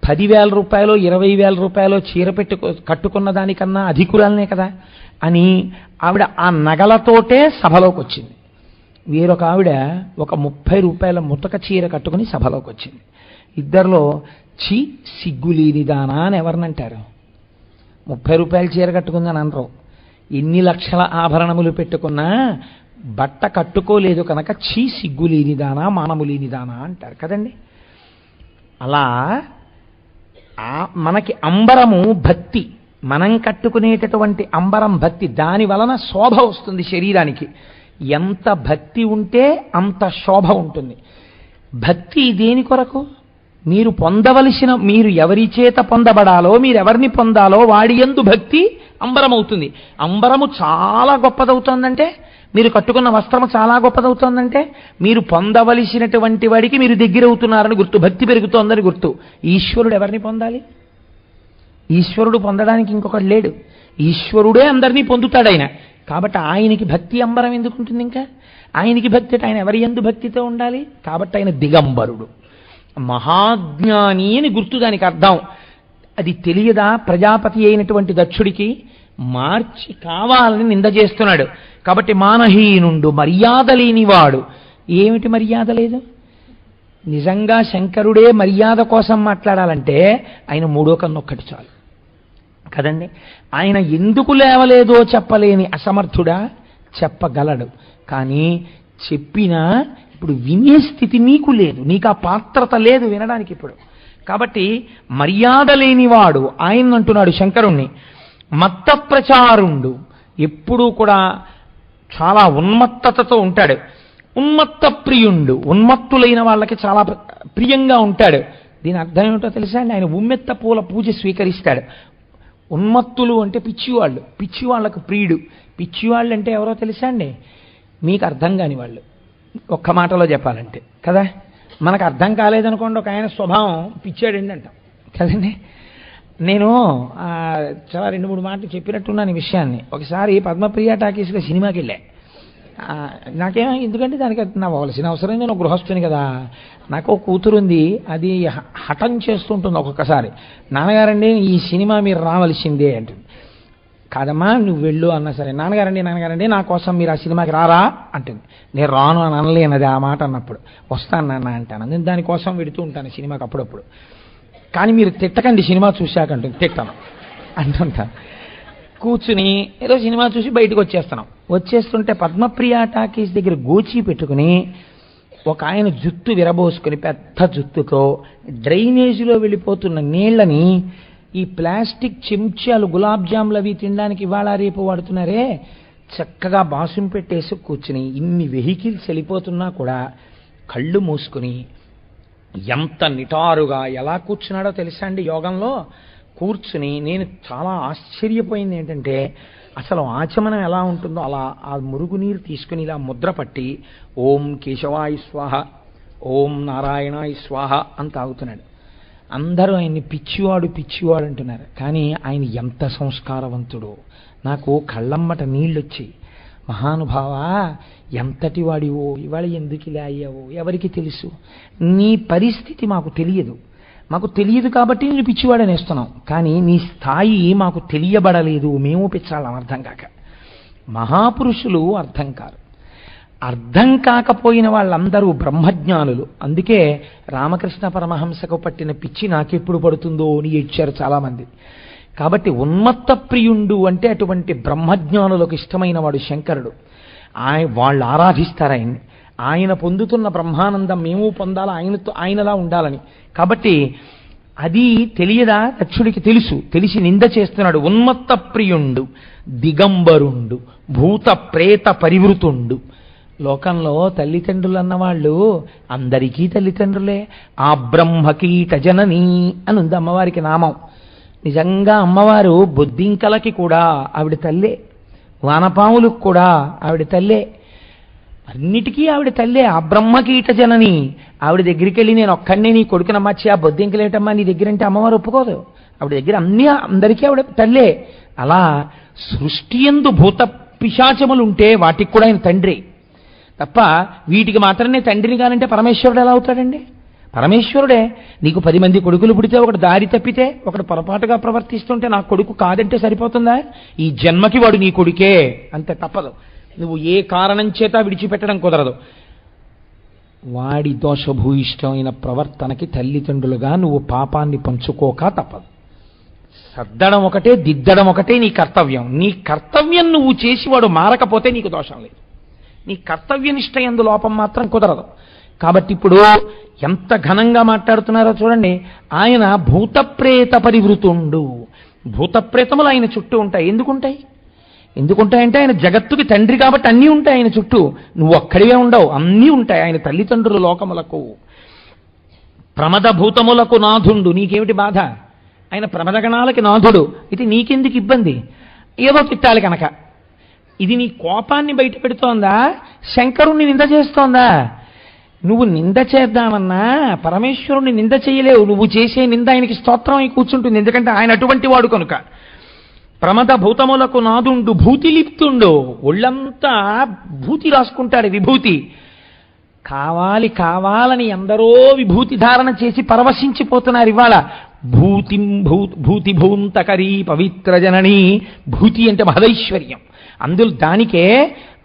10,000 రూపాయలు 20,000 రూపాయలు చీర కట్టుకున్న దానికన్నా అధికురాలనే కదా అని ఆవిడ ఆ నగలతోటే సభలోకి వచ్చింది. వేరొక ఆవిడ ఒక 30 రూపాయల ముతక చీర కట్టుకుని సభలోకి వచ్చింది. ఇద్దరిలో చి సిగ్గులేనిదానా అని ఎవరినంటారు? 30 రూపాయల చీర కట్టుకుందని అనరు. ఎన్ని లక్షల ఆభరణములు పెట్టుకున్నా బట్ట కట్టుకోలేదు కనుక చి సిగ్గులేనిదానా మానములేనిదానా అంటారు కదండి. అలా మనకి అంబరము భక్తి, మనం కట్టుకునేటటువంటి అంబరం భక్తి, దాని వలన శోభ వస్తుంది శరీరానికి. ఎంత భక్తి ఉంటే అంత శోభ ఉంటుంది. భక్తి దేని కొరకు? మీరు పొందవలసిన, మీరు ఎవరి చేత పొందబడాలో, మీరెవరిని పొందాలో వాడి యందు భక్తి అంబరం అవుతుంది. అంబరము చాలా గొప్పదవుతోందంటే, మీరు కట్టుకున్న వస్త్రము చాలా గొప్పదవుతోందంటే, మీరు పొందవలసినటువంటి వాడికి మీరు దగ్గరవుతున్నారని గుర్తు, భక్తి పెరుగుతోందని గుర్తు. ఈశ్వరుడు ఎవరిని పొందాలి? ఈశ్వరుడు పొందడానికి ఇంకొకడు లేడు. ఈశ్వరుడే అందరినీ పొందుతాడు. ఆయన కాబట్టి ఆయనకి భక్తి అంబరం ఎందుకు ఉంటుంది? ఇంకా ఆయనకి భక్తి అంటే ఆయన ఎవరి యందు భక్తితో ఉండాలి? కాబట్టి ఆయన దిగంబరుడు, మహాజ్ఞాని అని గుర్తు. దానికి అర్థం అది తెలియదా ప్రజాపతి అయినటువంటి దక్షుడికి? మార్చి కావాలని నింద చేస్తున్నాడు. కాబట్టి మానహీనుండు, మర్యాద లేనివాడు. ఏమిటి మర్యాద లేదు? నిజంగా శంకరుడే మర్యాద కోసం మాట్లాడాలంటే ఆయన మూడో కన్ను ఒక్కటి చాలు కదండి. ఆయన ఎందుకు లేవలేదో చెప్పలేని అసమర్థుడా? చెప్పగలడు. కానీ చెప్పినా ఇప్పుడు వినే స్థితి నీకు లేదు, నీకు ఆ పాత్రత లేదు వినడానికి ఇప్పుడు. కాబట్టి మర్యాద లేనివాడు ఆయన అంటున్నాడు శంకరుణ్ణి. మత్త ప్రచారుండు, ఎప్పుడూ కూడా చాలా ఉన్మత్తతతో ఉంటాడు. ఉన్మత్త ప్రియుండు, ఉన్మత్తులైన వాళ్ళకి చాలా ప్రియంగా ఉంటాడు. దీని అర్థం ఏమిటో తెలుసా అండి? ఆయన ఉమ్మెత్త పూల పూజ స్వీకరిస్తాడు. ఉన్మత్తులు అంటే పిచ్చివాళ్ళు, పిచ్చివాళ్లకు ప్రియుడు. పిచ్చివాళ్ళు అంటే ఎవరో తెలుసా అండి? మీకు అర్థం కాని వాళ్ళు, ఒక్క మాటలో చెప్పాలంటే కదా. మనకు అర్థం కాలేదనుకోండి, ఒక ఆయన స్వభావం పిచ్చాడండి అంటాం కదండి. నేను చాలా 2-3 మాటలు చెప్పినట్టున్నాను ఈ విషయాన్ని. ఒకసారి పద్మప్రియ టాకీస్లో సినిమాకి వెళ్ళా. నాకేమో ఎందుకంటే దానికి నవ్వవలసిన అవసరం, నేను గృహస్థుని కదా. నాకు ఒక కూతురు ఉంది, అది హఠం చేస్తుంటుంది ఒక్కొక్కసారి. నాన్నగారండి ఈ సినిమా మీరు రావలసిందే అంటుంది. కాదమ్మా నువ్వు వెళ్ళు అన్నా సరే, నాన్నగారండి నా కోసం మీరు ఆ సినిమాకి రారా అంటుంది. నేను రాను అని అనలేనది ఆ మాట అన్నప్పుడు. వస్తాను నాన్న అంటాను. నేను దానికోసం వెడుతూ ఉంటాను సినిమాకి అప్పుడప్పుడు. కానీ మీరు తిట్టకండి సినిమా చూశాకంటుంది. తిట్టను అంటుంటాను. కూర్చుని ఏదో సినిమా చూసి బయటకు వచ్చేస్తుంటే పద్మప్రియ టాకీస్ దగ్గర గోచి పెట్టుకుని ఒక ఆయన జుట్టు విరబోసుకుని పెద్ద జుట్టుతో డ్రైనేజీలో వెళ్ళిపోతున్న నీళ్లని ఈ ప్లాస్టిక్ చెంచాలు గులాబ్ జాములు అవి తినడానికి ఇవాళ రేపు వాడుతున్నారే, చక్కగా బాసుం పెట్టేసి కూర్చుని ఇన్ని వెహికల్స్ వెళ్ళిపోతున్నా కూడా కళ్ళు మూసుకుని ఎంత నిటారుగా ఎలా కూర్చున్నాడో తెలుసా అండి. యోగంలో కూర్చుని నేను చాలా ఆశ్చర్యపోయింది ఏంటంటే, అసలు ఆచమనం ఎలా ఉంటుందో అలా ఆ మురుగునీరు తీసుకుని ఇలా ముద్ర పట్టి ఓం కేశవాయ స్వాహ, ఓం నారాయణాయ స్వాహ అని తాగుతున్నాడు. అందరూ ఆయన్ని పిచ్చివాడు అంటున్నారు. కానీ ఆయన ఎంత సంస్కారవంతుడో నాకు కళ్ళమ్మట నీళ్ళొచ్చి, మహానుభావా ఎంతటి వాడివో, ఇవాళ ఎందుకు ఇలా అయ్యావో ఎవరికి తెలుసు, నీ పరిస్థితి మాకు తెలియదు కాబట్టి నేను పిచ్చివాడని వేస్తున్నాం. కానీ నీ స్థాయి మాకు తెలియబడలేదు, మేము పిచ్చాళ్ళం అర్థం కాక. మహాపురుషులు అర్థం కారు. అర్థం కాకపోయిన వాళ్ళందరూ బ్రహ్మజ్ఞానులు. అందుకే రామకృష్ణ పరమహంసకు పట్టిన పిచ్చి నాకెప్పుడు పడుతుందో అని ఏడ్చారు చాలామంది. కాబట్టి ఉన్మత్త ప్రియుండు అంటే అటువంటి బ్రహ్మజ్ఞానులకు ఇష్టమైన వాడు శంకరుడు. వాళ్ళు ఆరాధిస్తారు ఆయన్ని. ఆయన పొందుతున్న బ్రహ్మానందం మేము పొందాలా, ఆయనలా ఉండాలని. కాబట్టి అది తెలియదా దక్షుడికి? తెలిసి నింద చేస్తున్నాడు. ఉన్మత్త ప్రియుండు, దిగంబరుండు, భూత ప్రేత పరివృతుండు. లోకంలో తల్లిదండ్రులు అన్నవాళ్ళు అందరికీ తల్లిదండ్రులే. ఆ బ్రహ్మకీట జనని అని ఉంది అమ్మవారికి నామం. నిజంగా అమ్మవారు బొద్దింకలకి కూడా ఆవిడ తల్లే, వానపాములకు కూడా ఆవిడ తల్లే, అన్నిటికీ ఆవిడ తల్లే. ఆ బ్రహ్మకీట జనని. ఆవిడ దగ్గరికి వెళ్ళి నేను ఒక్కడినే నీ కొడుకునమ్మచ్చి ఆ బొద్దింకలేటమ్మా నీ దగ్గర అంటే అమ్మవారు ఒప్పుకోదు. ఆవిడ దగ్గర అందరికీ ఆవిడ తల్లే. అలా సృష్టి యందు భూత పిశాచములు ఉంటే వాటికి కూడా ఆయన తండ్రి తప్ప వీటికి మాత్రమే తండ్రిని కానంటే పరమేశ్వరుడు ఎలా అవుతాడండి? పరమేశ్వరుడే. నీకు 10 మంది కొడుకులు పుడితే ఒకడు దారి తప్పితే, ఒకడు పొరపాటుగా ప్రవర్తిస్తుంటే నా కొడుకు కాదంటే సరిపోతుందా? ఈ జన్మకి వాడు నీ కొడుకే, అంతే, తప్పదు. నువ్వు ఏ కారణం చేత విడిచిపెట్టడం కుదరదు. వాడి దోషభూయిష్టమైన ప్రవర్తనకి తల్లిదండ్రులుగా నువ్వు పాపాన్ని పంచుకోక తప్పదు. సర్దడం ఒకటే, దిద్దడం ఒకటే నీ కర్తవ్యం. నీ కర్తవ్యం నువ్వు చేసి వాడు మారకపోతే నీకు దోషం లేదు. నీ కర్తవ్యనిష్ట యందు లోపం మాత్రం కుదరదు. కాబట్టి ఇప్పుడు ఎంత ఘనంగా మాట్లాడుతున్నారో చూడండి. ఆయన భూతప్రేత పరివృతుండు. భూతప్రేతములు ఆయన చుట్టూ ఉంటాయి. ఎందుకుంటాయంటే ఆయన జగత్తుకి తండ్రి కాబట్టి అన్నీ ఉంటాయి ఆయన చుట్టూ. నువ్వు ఒక్కడివే ఉండవు, అన్నీ ఉంటాయి. ఆయన తల్లిదండ్రులు లోకములకు. ప్రమద భూతములకు నాథుండు. నీకేమిటి బాధ? ఆయన ప్రమదగణాలకి నాథుడు. ఇది నీకెందుకు ఇబ్బంది? ఏదో తిట్టాలి కనుక. ఇది నీ కోపాన్ని బయట పెడుతోందా? శంకరుణ్ణి నింద చేస్తోందా? నువ్వు నింద చేద్దామన్నా పరమేశ్వరుణ్ణి నింద చేయలేవు. నువ్వు చేసే నింద ఆయనకి స్తోత్రం అయి కూర్చుంటుంది. ఎందుకంటే ఆయన అటువంటి వాడు కనుక. ప్రమద భూతములకు నాదుండు భూతిలిప్తుండు, ఒళ్ళంతా భూతి రాసుకుంటాడు, విభూతి. కావాలి కావాలని ఎందరో విభూతి ధారణ చేసి పరవశించిపోతున్నారు ఇవాళ. భూతి భూంతకరీ పవిత్ర జనని. భూతి అంటే మహదైశ్వర్యం. దానికే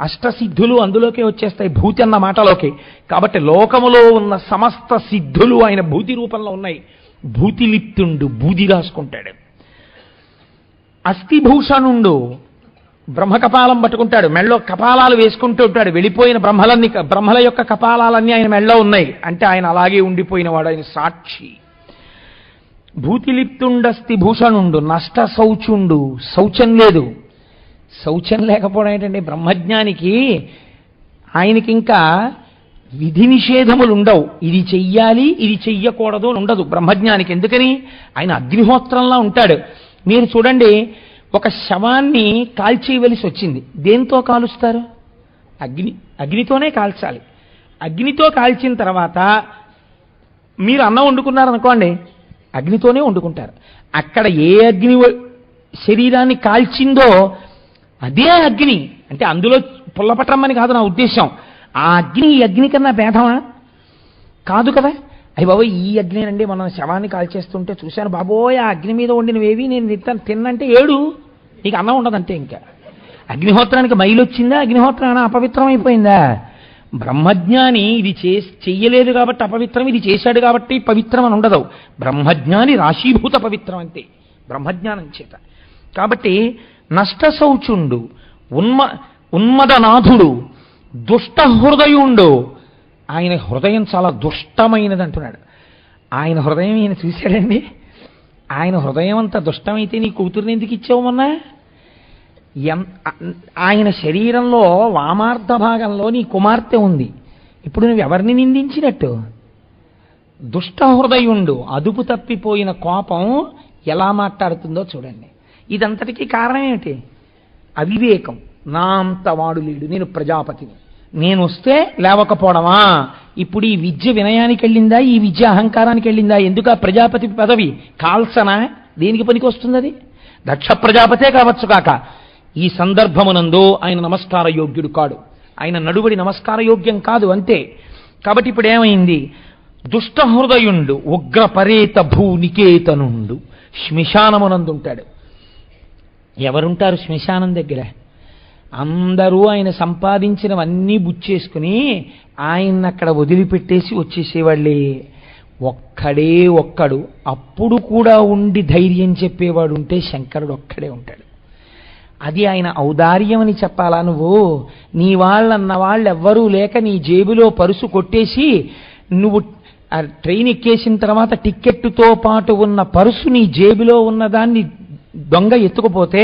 అష్టసిద్ధులు అందులోకే వచ్చేస్తాయి, భూతి అన్న మాటలోకి. కాబట్టి లోకములో ఉన్న సమస్త సిద్ధులు ఆయన భూతి రూపంలో ఉన్నాయి. భూతిలిప్తుండు, బూది రాసుకుంటాడు. అస్థిభూషణుండు, బ్రహ్మకపాలం పట్టుకుంటాడు, మెళ్ళో కపాలాలు వేసుకుంటూ ఉంటాడు. వెళ్ళిపోయిన బ్రహ్మల యొక్క కపాలాలన్నీ ఆయన మెళ్ళో ఉన్నాయి అంటే ఆయన అలాగే ఉండిపోయిన వాడు, ఆయన సాక్షి. భూతిలిప్తుండస్తి భూషణుండు, నష్ట శౌచుండు, శౌచం లేదు. శౌచం లేకపోవడం ఏంటంటే బ్రహ్మజ్ఞానికి ఆయనకి ఇంకా విధి నిషేధములు ఉండవు. ఇది చెయ్యాలి ఇది చెయ్యకూడదు అని ఉండదు బ్రహ్మజ్ఞానికి. ఎందుకని? ఆయన అగ్నిహోత్రంలా ఉంటాడు. మీరు చూడండి, ఒక శవాన్ని కాల్చేయవలసి వచ్చింది. దేంతో కాలుస్తారు? అగ్నితోనే కాల్చాలి. అగ్నితో కాల్చిన తర్వాత మీరు అన్నం వండుకున్నారనుకోండి, అగ్నితోనే వండుకుంటారు. అక్కడ ఏ అగ్ని శరీరాన్ని కాల్చిందో అదే అగ్ని. అంటే అందులో పుల్లపట్రమ్మని కాదు నా ఉద్దేశం. ఆ అగ్ని ఈ అగ్ని కన్నా భేదమా? కాదు కదా. అయ్యి బాబోయ్, ఈ అగ్నేనండి మనం శవాన్ని కాల్చేస్తుంటే చూశాను బాబోయ్, ఆ అగ్ని మీద వండినవేవి నేను తిన్నంటే ఏడు, నీకు అన్నం ఉండదంటే. ఇంకా అగ్నిహోత్రానికి మైలు వచ్చిందా? అగ్నిహోత్రం అపవిత్రం అయిపోయిందా? బ్రహ్మజ్ఞాని ఇది చెయ్యలేదు కాబట్టి అపవిత్రం, ఇది చేశాడు కాబట్టి పవిత్రం అని ఉండదు. బ్రహ్మజ్ఞాని రాశీభూత పవిత్రం అంతే బ్రహ్మజ్ఞానం చేత. కాబట్టి నష్ట శౌచుండు, ఉన్మదనాథుడు, దుష్ట హృదయుండు. ఆయన హృదయం చాలా దుష్టమైనది అంటున్నాడు. ఆయన హృదయం ఈయన చూశాడండి. ఆయన హృదయం అంత దుష్టమైతే నీ కూతుర్ని ఎందుకు ఇచ్చావు మొన్న? ఆయన శరీరంలో వామార్ధ భాగంలో నీ కుమార్తె ఉంది. ఇప్పుడు నువ్వు ఎవరిని నిందించినట్టు? దుష్ట హృదయుండు, అదుపు తప్పిపోయిన కోపం ఎలా మాట్లాడుతుందో చూడండి. ఇదంతటికీ కారణం ఏమిటి? అవివేకం. నా అంత వాడు లేడు, నేను ప్రజాపతిని, నేను వస్తే లేవకపోవడమా? ఇప్పుడు ఈ విద్య వినయానికి వెళ్ళిందా? ఈ విద్య అహంకారానికి వెళ్ళిందా? ఎందుకు ఆ ప్రజాపతి పదవి? కాల్సనా? దేనికి పనికి వస్తుంది అది? దక్ష ప్రజాపతే కావచ్చు కాక. ఈ సందర్భమునందు ఆయన నమస్కార యోగ్యుడు కాడు, ఆయన నడుబడి నమస్కార యోగ్యం కాదు, అంతే. కాబట్టి ఇప్పుడు ఏమైంది? దుష్ట హృదయుండు, ఉగ్ర పరేత భూనికేతనుండు, శ్మశానమునందుంటాడు. ఎవరుంటారు శ్మశానం దగ్గర? అందరూ ఆయన సంపాదించినవన్నీ బుచ్చేసుకుని ఆయన్ని అక్కడ వదిలిపెట్టేసి వచ్చేసేవాళ్ళే. ఒక్కడే ఒక్కడు అప్పుడు కూడా ఉండి ధైర్యం చెప్పేవాడు ఉంటే శంకరుడు ఒక్కడే ఉంటాడు. అది ఆయన ఔదార్యం అని చెప్పాలా నువ్వు? నీ వాళ్ళన్న వాళ్ళు ఎవ్వరూ లేక నీ జేబులో పరుసు కొట్టేసి నువ్వు ట్రైన్ ఎక్కేసిన తర్వాత టిక్కెట్టుతో పాటు ఉన్న పరుసు నీ జేబులో ఉన్నదాన్ని దొంగ ఎత్తుకుపోతే,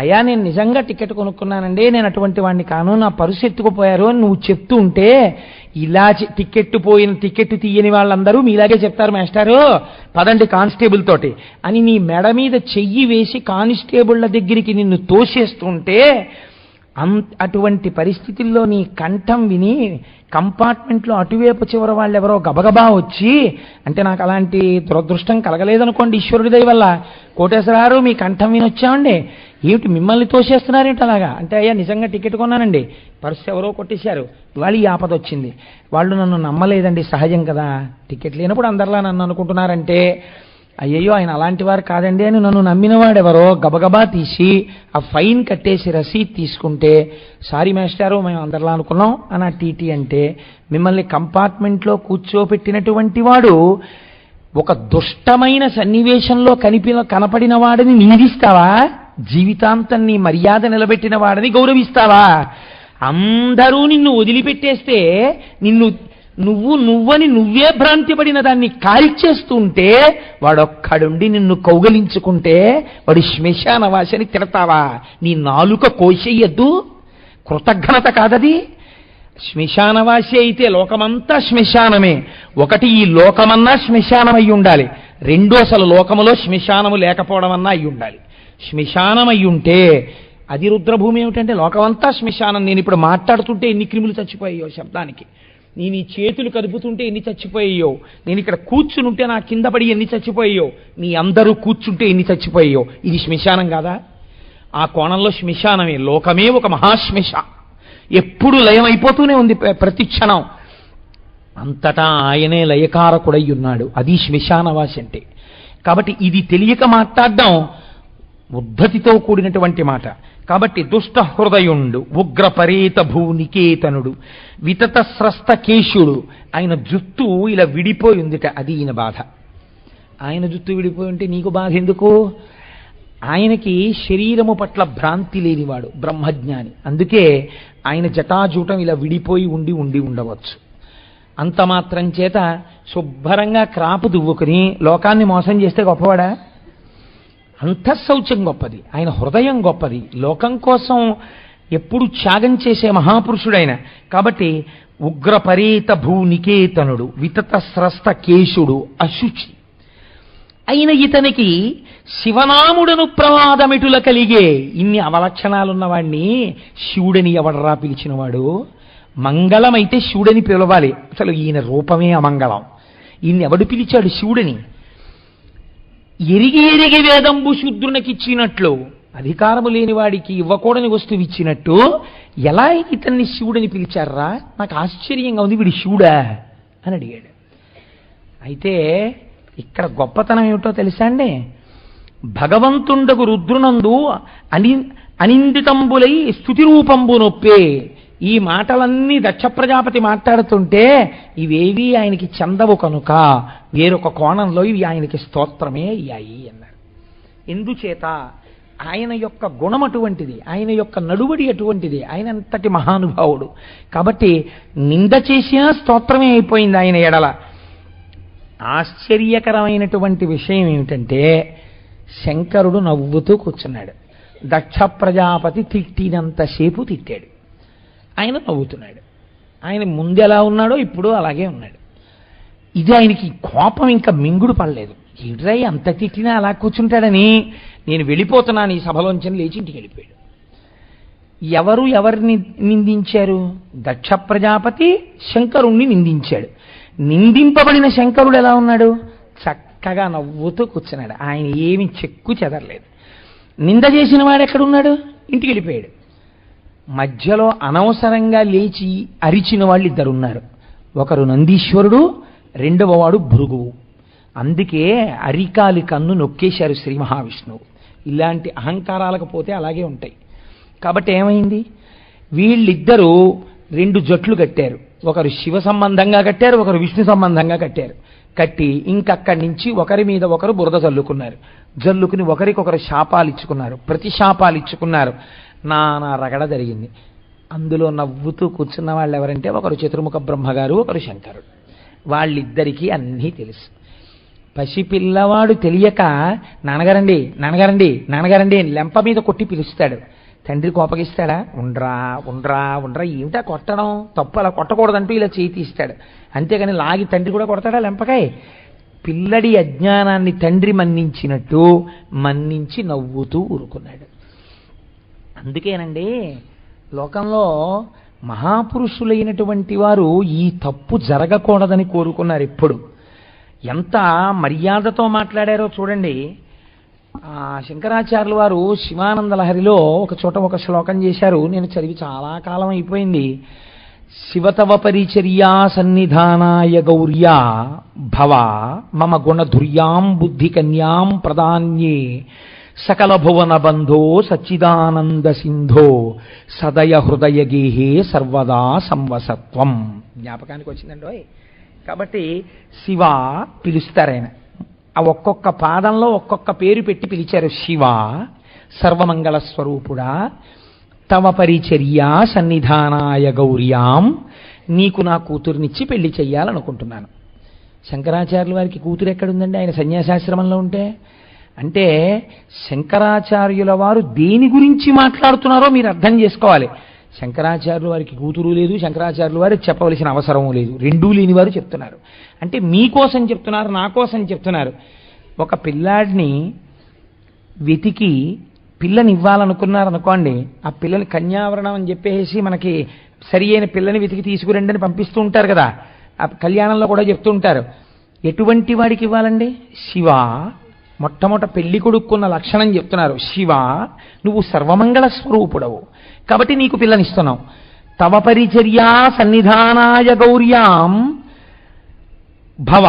అయ్యా నేను నిజంగా టికెట్ కొనుక్కున్నానండి, నేను అటువంటి వాడిని కాను, నా పరుసు ఎత్తుకుపోయారు అని నువ్వు చెప్తూ ఉంటే, ఇలా టికెట్ తీయని వాళ్ళందరూ మీలాగే చెప్తారు, మాస్టారు పదండి కానిస్టేబుల్ తోటి అని నీ మెడ మీద చెయ్యి వేసి కానిస్టేబుళ్ల దగ్గరికి నిన్ను తోసేస్తుంటే, అటువంటి పరిస్థితుల్లో నీ కంఠం విని కంపార్ట్మెంట్లో అటువైపు చివరి వాళ్ళు ఎవరో గబగబా వచ్చి, అంటే నాకు అలాంటి దురదృష్టం కలగలేదనుకోండి ఈశ్వరుడి దయ వల్ల, కోటేశ్వరారు మీ కంఠం విని వచ్చామండి, ఏమిటి మిమ్మల్ని తోసేస్తున్నారేంటి అలాగా అంటే, అయ్యా నిజంగా టికెట్ కొన్నానండి, పర్సు ఎవరో కొట్టేశారు, ఇవాళ ఈ ఆపద వచ్చింది, వాళ్ళు నన్ను నమ్మలేదండి, సహజం కదా, టికెట్ లేనప్పుడు అందరిలా నన్ను అనుకుంటున్నారంటే, అయ్యయ్యో ఆయన అలాంటి వారు కాదండి అని నన్ను నమ్మినవాడెవరో గబగబా తీసి ఆ ఫైన్ కట్టేసి రసీద్ తీసుకుంటే, సారీ మాస్టారు మేము అందరిలా అనుకున్నాం అని టీటీ అంటే, మిమ్మల్ని కంపార్ట్మెంట్లో కూర్చోపెట్టినటువంటి వాడు ఒక దుష్టమైన సన్నివేశంలో కనపడిన వాడిని నిందిస్తావా? జీవితాంతం నీ మర్యాద నిలబెట్టిన వాడిని గౌరవిస్తావా? అందరూ నిన్ను వదిలిపెట్టేస్తే నువ్వని నువ్వే భ్రాంతి పడిన దాన్ని కాల్చేస్తుంటే వాడొక్కడుండి నిన్ను కౌగలించుకుంటే వాడు శ్మశానవాసిని తిడతావా? నీ నాలుక కోసేయద్దు, కృతజ్ఞత కాదది. శ్మశానవాసి అయితే లోకమంతా శ్మశానమే. ఒకటి ఈ లోకమన్నా శ్మశానం అయి ఉండాలి, రెండు అసలు లోకములో శ్మశానము లేకపోవడం అన్నా అయి ఉండాలి. శ్మశానం అయి ఉంటే అది రుద్రభూమి ఏమిటంటే లోకమంతా శ్మశానం. నేను ఇప్పుడు మాట్లాడుతుంటే ఎన్ని క్రిములు చచ్చిపోయాయో శబ్దానికి, నేను ఈ చేతులు కదుపుతుంటే ఎన్ని చచ్చిపోయాయో, నేను ఇక్కడ కూర్చుని ఉంటే నా కింద పడి ఎన్ని చచ్చిపోయాయో, మీ అందరూ కూర్చుంటే ఎన్ని చచ్చిపోయాయో. ఇది శ్మశానం కాదా? ఆ కోణంలో శ్మశానమే, లోకమే ఒక మహాశ్మశ, ఎప్పుడు లయమైపోతూనే ఉంది ప్రతి క్షణం. అంతటా ఆయనే లయకారకుడై ఉన్నాడు. అది శ్మశానవాసి అంటే. కాబట్టి ఇది తెలియక మాట్లాడడం ఉద్ధతితో కూడినటువంటి మాట. కాబట్టి దుష్ట హృదయుండు, ఉగ్రపరేత భూనికేతనుడు, వితత స్రస్త కేశుడు. ఆయన జుత్తు ఇలా విడిపోయి ఉందిట, అది ఈయన బాధ. ఆయన జుత్తు విడిపోయి ఉంటే నీకు బాధ ఎందుకు? ఆయనకి శరీరము పట్ల భ్రాంతి లేనివాడు, బ్రహ్మజ్ఞాని. అందుకే ఆయన జటాజూటం ఇలా విడిపోయి ఉండి ఉండవచ్చు. అంత మాత్రం చేత శుభ్రంగా క్రాపు దువ్వుకుని లోకాన్ని మోసం చేస్తే గొప్పవాడా? అంతఃశౌచం గొప్పది, ఆయన హృదయం గొప్పది, లోకం కోసం ఎప్పుడు త్యాగం చేసే మహాపురుషుడైన. కాబట్టి ఉగ్రపరేత భూనికేతనుడు, వితత స్రస్త కేశుడు, అశుచి అయిన ఇతనికి శివనాముడను ప్రమాదమిటుల కలిగే. ఇన్ని అవలక్షణాలున్నవాణ్ణి శివుడని ఎవడరా పిలిచినవాడు? మంగళమైతే శివుడని పిలవాలి. అసలు ఈయన రూపమే అమంగళం. ఈయన ఎవడు పిలిచాడు శివుడని? ఎరిగి ఎరిగి వేదంబు శూద్రునికిచ్చినట్లు, అధికారము లేని వాడికి ఇవ్వకూడని వస్తువు ఇచ్చినట్టు ఎలా ఇతన్ని శివుడని పిలిచారా? నాకు ఆశ్చర్యంగా ఉంది, వీడి శివుడా అని అడిగాడు. అయితే ఇక్కడ గొప్పతనం ఏమిటో తెలుసా అండి? భగవంతుండకు రుద్రునందు అనిందితంబులై స్తుతి రూపంబు నొప్పే. ఈ మాటలన్నీ దక్ష ప్రజాపతి మాట్లాడుతుంటే ఇవేవి ఆయనకి చెందవు కనుక వేరొక కోణంలో ఇవి ఆయనకి స్తోత్రమే అయ్యాయి అన్నారు. ఎందుచేత ఆయన యొక్క గుణం అటువంటిది, ఆయన యొక్క నడువడి అటువంటిది, ఆయన అంతటి మహానుభావుడు. కాబట్టి నింద చేసినా స్తోత్రమే అయిపోయింది ఆయన ఎడల. ఆశ్చర్యకరమైనటువంటి విషయం ఏమిటంటే శంకరుడు నవ్వుతూ కూర్చున్నాడు. దక్ష ప్రజాపతి తిట్టినంతసేపు తిట్టాడు, ఆయన నవ్వుతున్నాడు. ఆయన ముందు ఎలా ఉన్నాడో ఇప్పుడు అలాగే ఉన్నాడు. ఇది ఆయనకి కోపం ఇంకా మింగుడు పడలేదు. ఎడ్రై అంత తిట్టినా అలా కూర్చుంటాడని నేను వెళ్ళిపోతున్నాను ఈ సభలోంచి లేచి ఇంటికి వెళ్ళిపోయాడు. ఎవరిని నిందించారు? దక్ష ప్రజాపతి శంకరుణ్ణి నిందించాడు. నిందింపబడిన శంకరుడు ఎలా ఉన్నాడు? చక్కగా నవ్వుతూ కూర్చున్నాడు. ఆయన ఏమి చెక్కు చెదరలేదు. నింద చేసిన వాడు ఎక్కడున్నాడు? ఇంటికి వెళ్ళిపోయాడు. మధ్యలో అనవసరంగా లేచి అరిచిన వాళ్ళు ఇద్దరున్నారు. ఒకరు నందీశ్వరుడు, రెండవ వాడు భృగువు. అందుకే అరికాలి కన్ను నొక్కేశారు శ్రీ మహావిష్ణువు. ఇలాంటి అహంకారాలకు పోతే అలాగే ఉంటాయి. కాబట్టి ఏమైంది? వీళ్ళిద్దరూ రెండు జట్లు కట్టారు. ఒకరు శివ సంబంధంగా కట్టారు, ఒకరు విష్ణు సంబంధంగా కట్టారు. కట్టి ఇంకక్కడి నుంచి ఒకరి మీద ఒకరు బురద జల్లుకున్నారు. జల్లుకుని ఒకరికొకరు శాపాలు ఇచ్చుకున్నారు, ప్రతిశాపాలు ఇచ్చుకున్నారు. నానా రగడ జరిగింది. అందులో నవ్వుతూ కూర్చున్న వాళ్ళు ఎవరంటే ఒకరు చతుర్ముఖ బ్రహ్మగారు, ఒకరు శంకరుడు. వాళ్ళిద్దరికీ అన్నీ తెలుసు. పసిపిల్లవాడు తెలియక నాన్నగారండి నాన్నగారండి నాన్నగారండి లెంప మీద కొట్టి పిలుస్తాడు. తండ్రి కోపగిస్తాడా? ఉండ్రా ఉండ్రా ఉండ్రా, ఏమిటా కొట్టడం, తప్పు, అలా కొట్టకూడదంటూ ఇలా చేయి తీస్తాడు. అంతేగాని లాగి తండ్రి కూడా కొడతాడా లెంపకాయ? పిల్లడి అజ్ఞానాన్ని తండ్రి మన్నించినట్టు మన్నించి నవ్వుతూ ఊరుకున్నాడు. అందుకేనండి లోకంలో మహాపురుషులైనటువంటి వారు ఈ తప్పు జరగకూడదని కోరుకున్నారు. ఎప్పుడు ఎంత మర్యాదతో మాట్లాడారో చూడండి. శంకరాచార్యుల వారు శివానంద లహరిలో ఒక చోట ఒక శ్లోకం చేశారు. నేను చదివి చాలా కాలం అయిపోయింది. శివతవ పరిచర్యా సన్నిధానాయ గౌర్యా భవ మమ గుణధుర్యాం బుద్ధి కన్యాం ప్రదాన్యే సకల భువన బంధో సచ్చిదానంద సింధో సదయ హృదయ గేహే సర్వదా సంవసత్వం. జ్ఞాపకానికి వచ్చిందండి. కాబట్టి శివ పిలుస్తారాయన. ఆ ఒక్కొక్క పాదంలో ఒక్కొక్క పేరు పెట్టి పిలిచారు. శివ సర్వమంగళ స్వరూపుడా, తవ పరిచర్యా సన్నిధానాయ గౌర్యాం, నీకు నా కూతుర్నిచ్చి పెళ్లి చెయ్యాలనుకుంటున్నాను. శంకరాచార్యుల వారికి కూతురు ఎక్కడుందండి ఆయన సన్యాసాశ్రమంలో ఉంటే? అంటే శంకరాచార్యుల వారు దేని గురించి మాట్లాడుతున్నారో మీరు అర్థం చేసుకోవాలి. శంకరాచార్యుల వారికి కూతురు లేదు, శంకరాచార్యుల వారు చెప్పవలసిన అవసరం లేదు, రెండూ లేని వారు చెప్తున్నారు. అంటే మీకోసం చెప్తున్నారు, నా కోసం చెప్తున్నారు. ఒక పిల్లాడిని వెతికి పిల్లని ఇవ్వాలనుకున్నారనుకోండి, ఆ పిల్లని కన్యావరణం అని చెప్పేసి మనకి సరి అయిన పిల్లని వెతికి తీసుకురండి అని పంపిస్తూ ఉంటారు కదా. ఆ కళ్యాణంలో కూడా చెప్తూ ఉంటారు. ఎటువంటి వాడికి ఇవ్వాలండి? శివ మొట్టమొదట పెళ్లి కొడుకున్న లక్షణం చెప్తున్నారు. శివ, నువ్వు సర్వమంగళ స్వరూపుడవు కాబట్టి నీకు పిల్లనిస్తున్నావు. తవ పరిచర్యా సన్నిధానాయ గౌర్యాం భవ.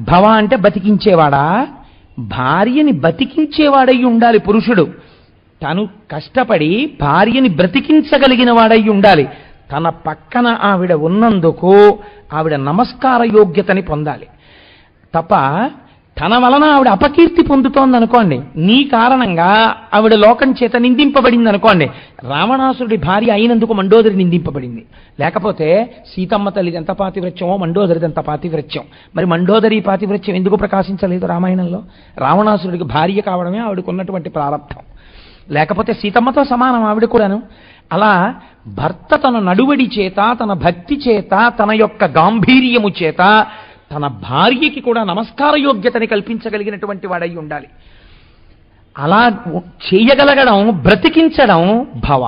భవ అంటే బతికించేవాడా? భార్యని బతికించేవాడై ఉండాలి పురుషుడు. తను కష్టపడి భార్యని బ్రతికించగలిగిన వాడై ఉండాలి. తన పక్కన ఆవిడ ఉన్నందుకు ఆవిడ నమస్కార యోగ్యతని పొందాలి తప్ప తన వలన ఆవిడ అపకీర్తి పొందుతోంది అనుకోండి, నీ కారణంగా ఆవిడ లోకం చేత నిందింపబడింది అనుకోండి. రావణాసురుడి భార్య అయినందుకు మండోదరి నిందింపబడింది. లేకపోతే సీతమ్మ తల్లిది ఎంత పాతివ్రత్యమో మండోదరిది ఎంత పాతివ్రత్యం. మరి మండోదరి పాతివ్రత్యం ఎందుకు ప్రకాశించలేదు రామాయణంలో? రావణాసురుడికి భార్య కావడమే ఆవిడకు ఉన్నటువంటి ప్రారంభం. లేకపోతే సీతమ్మతో సమానం ఆవిడ కూడాను. అలా భర్త తన నడువడి చేత, తన భక్తి చేత, తన యొక్క గాంభీర్యము చేత తన భార్యకి కూడా నమస్కార యోగ్యతని కల్పించగలిగినటువంటి వాడై ఉండాలి. అలా చేయగలగడం, బ్రతికించడం భవ.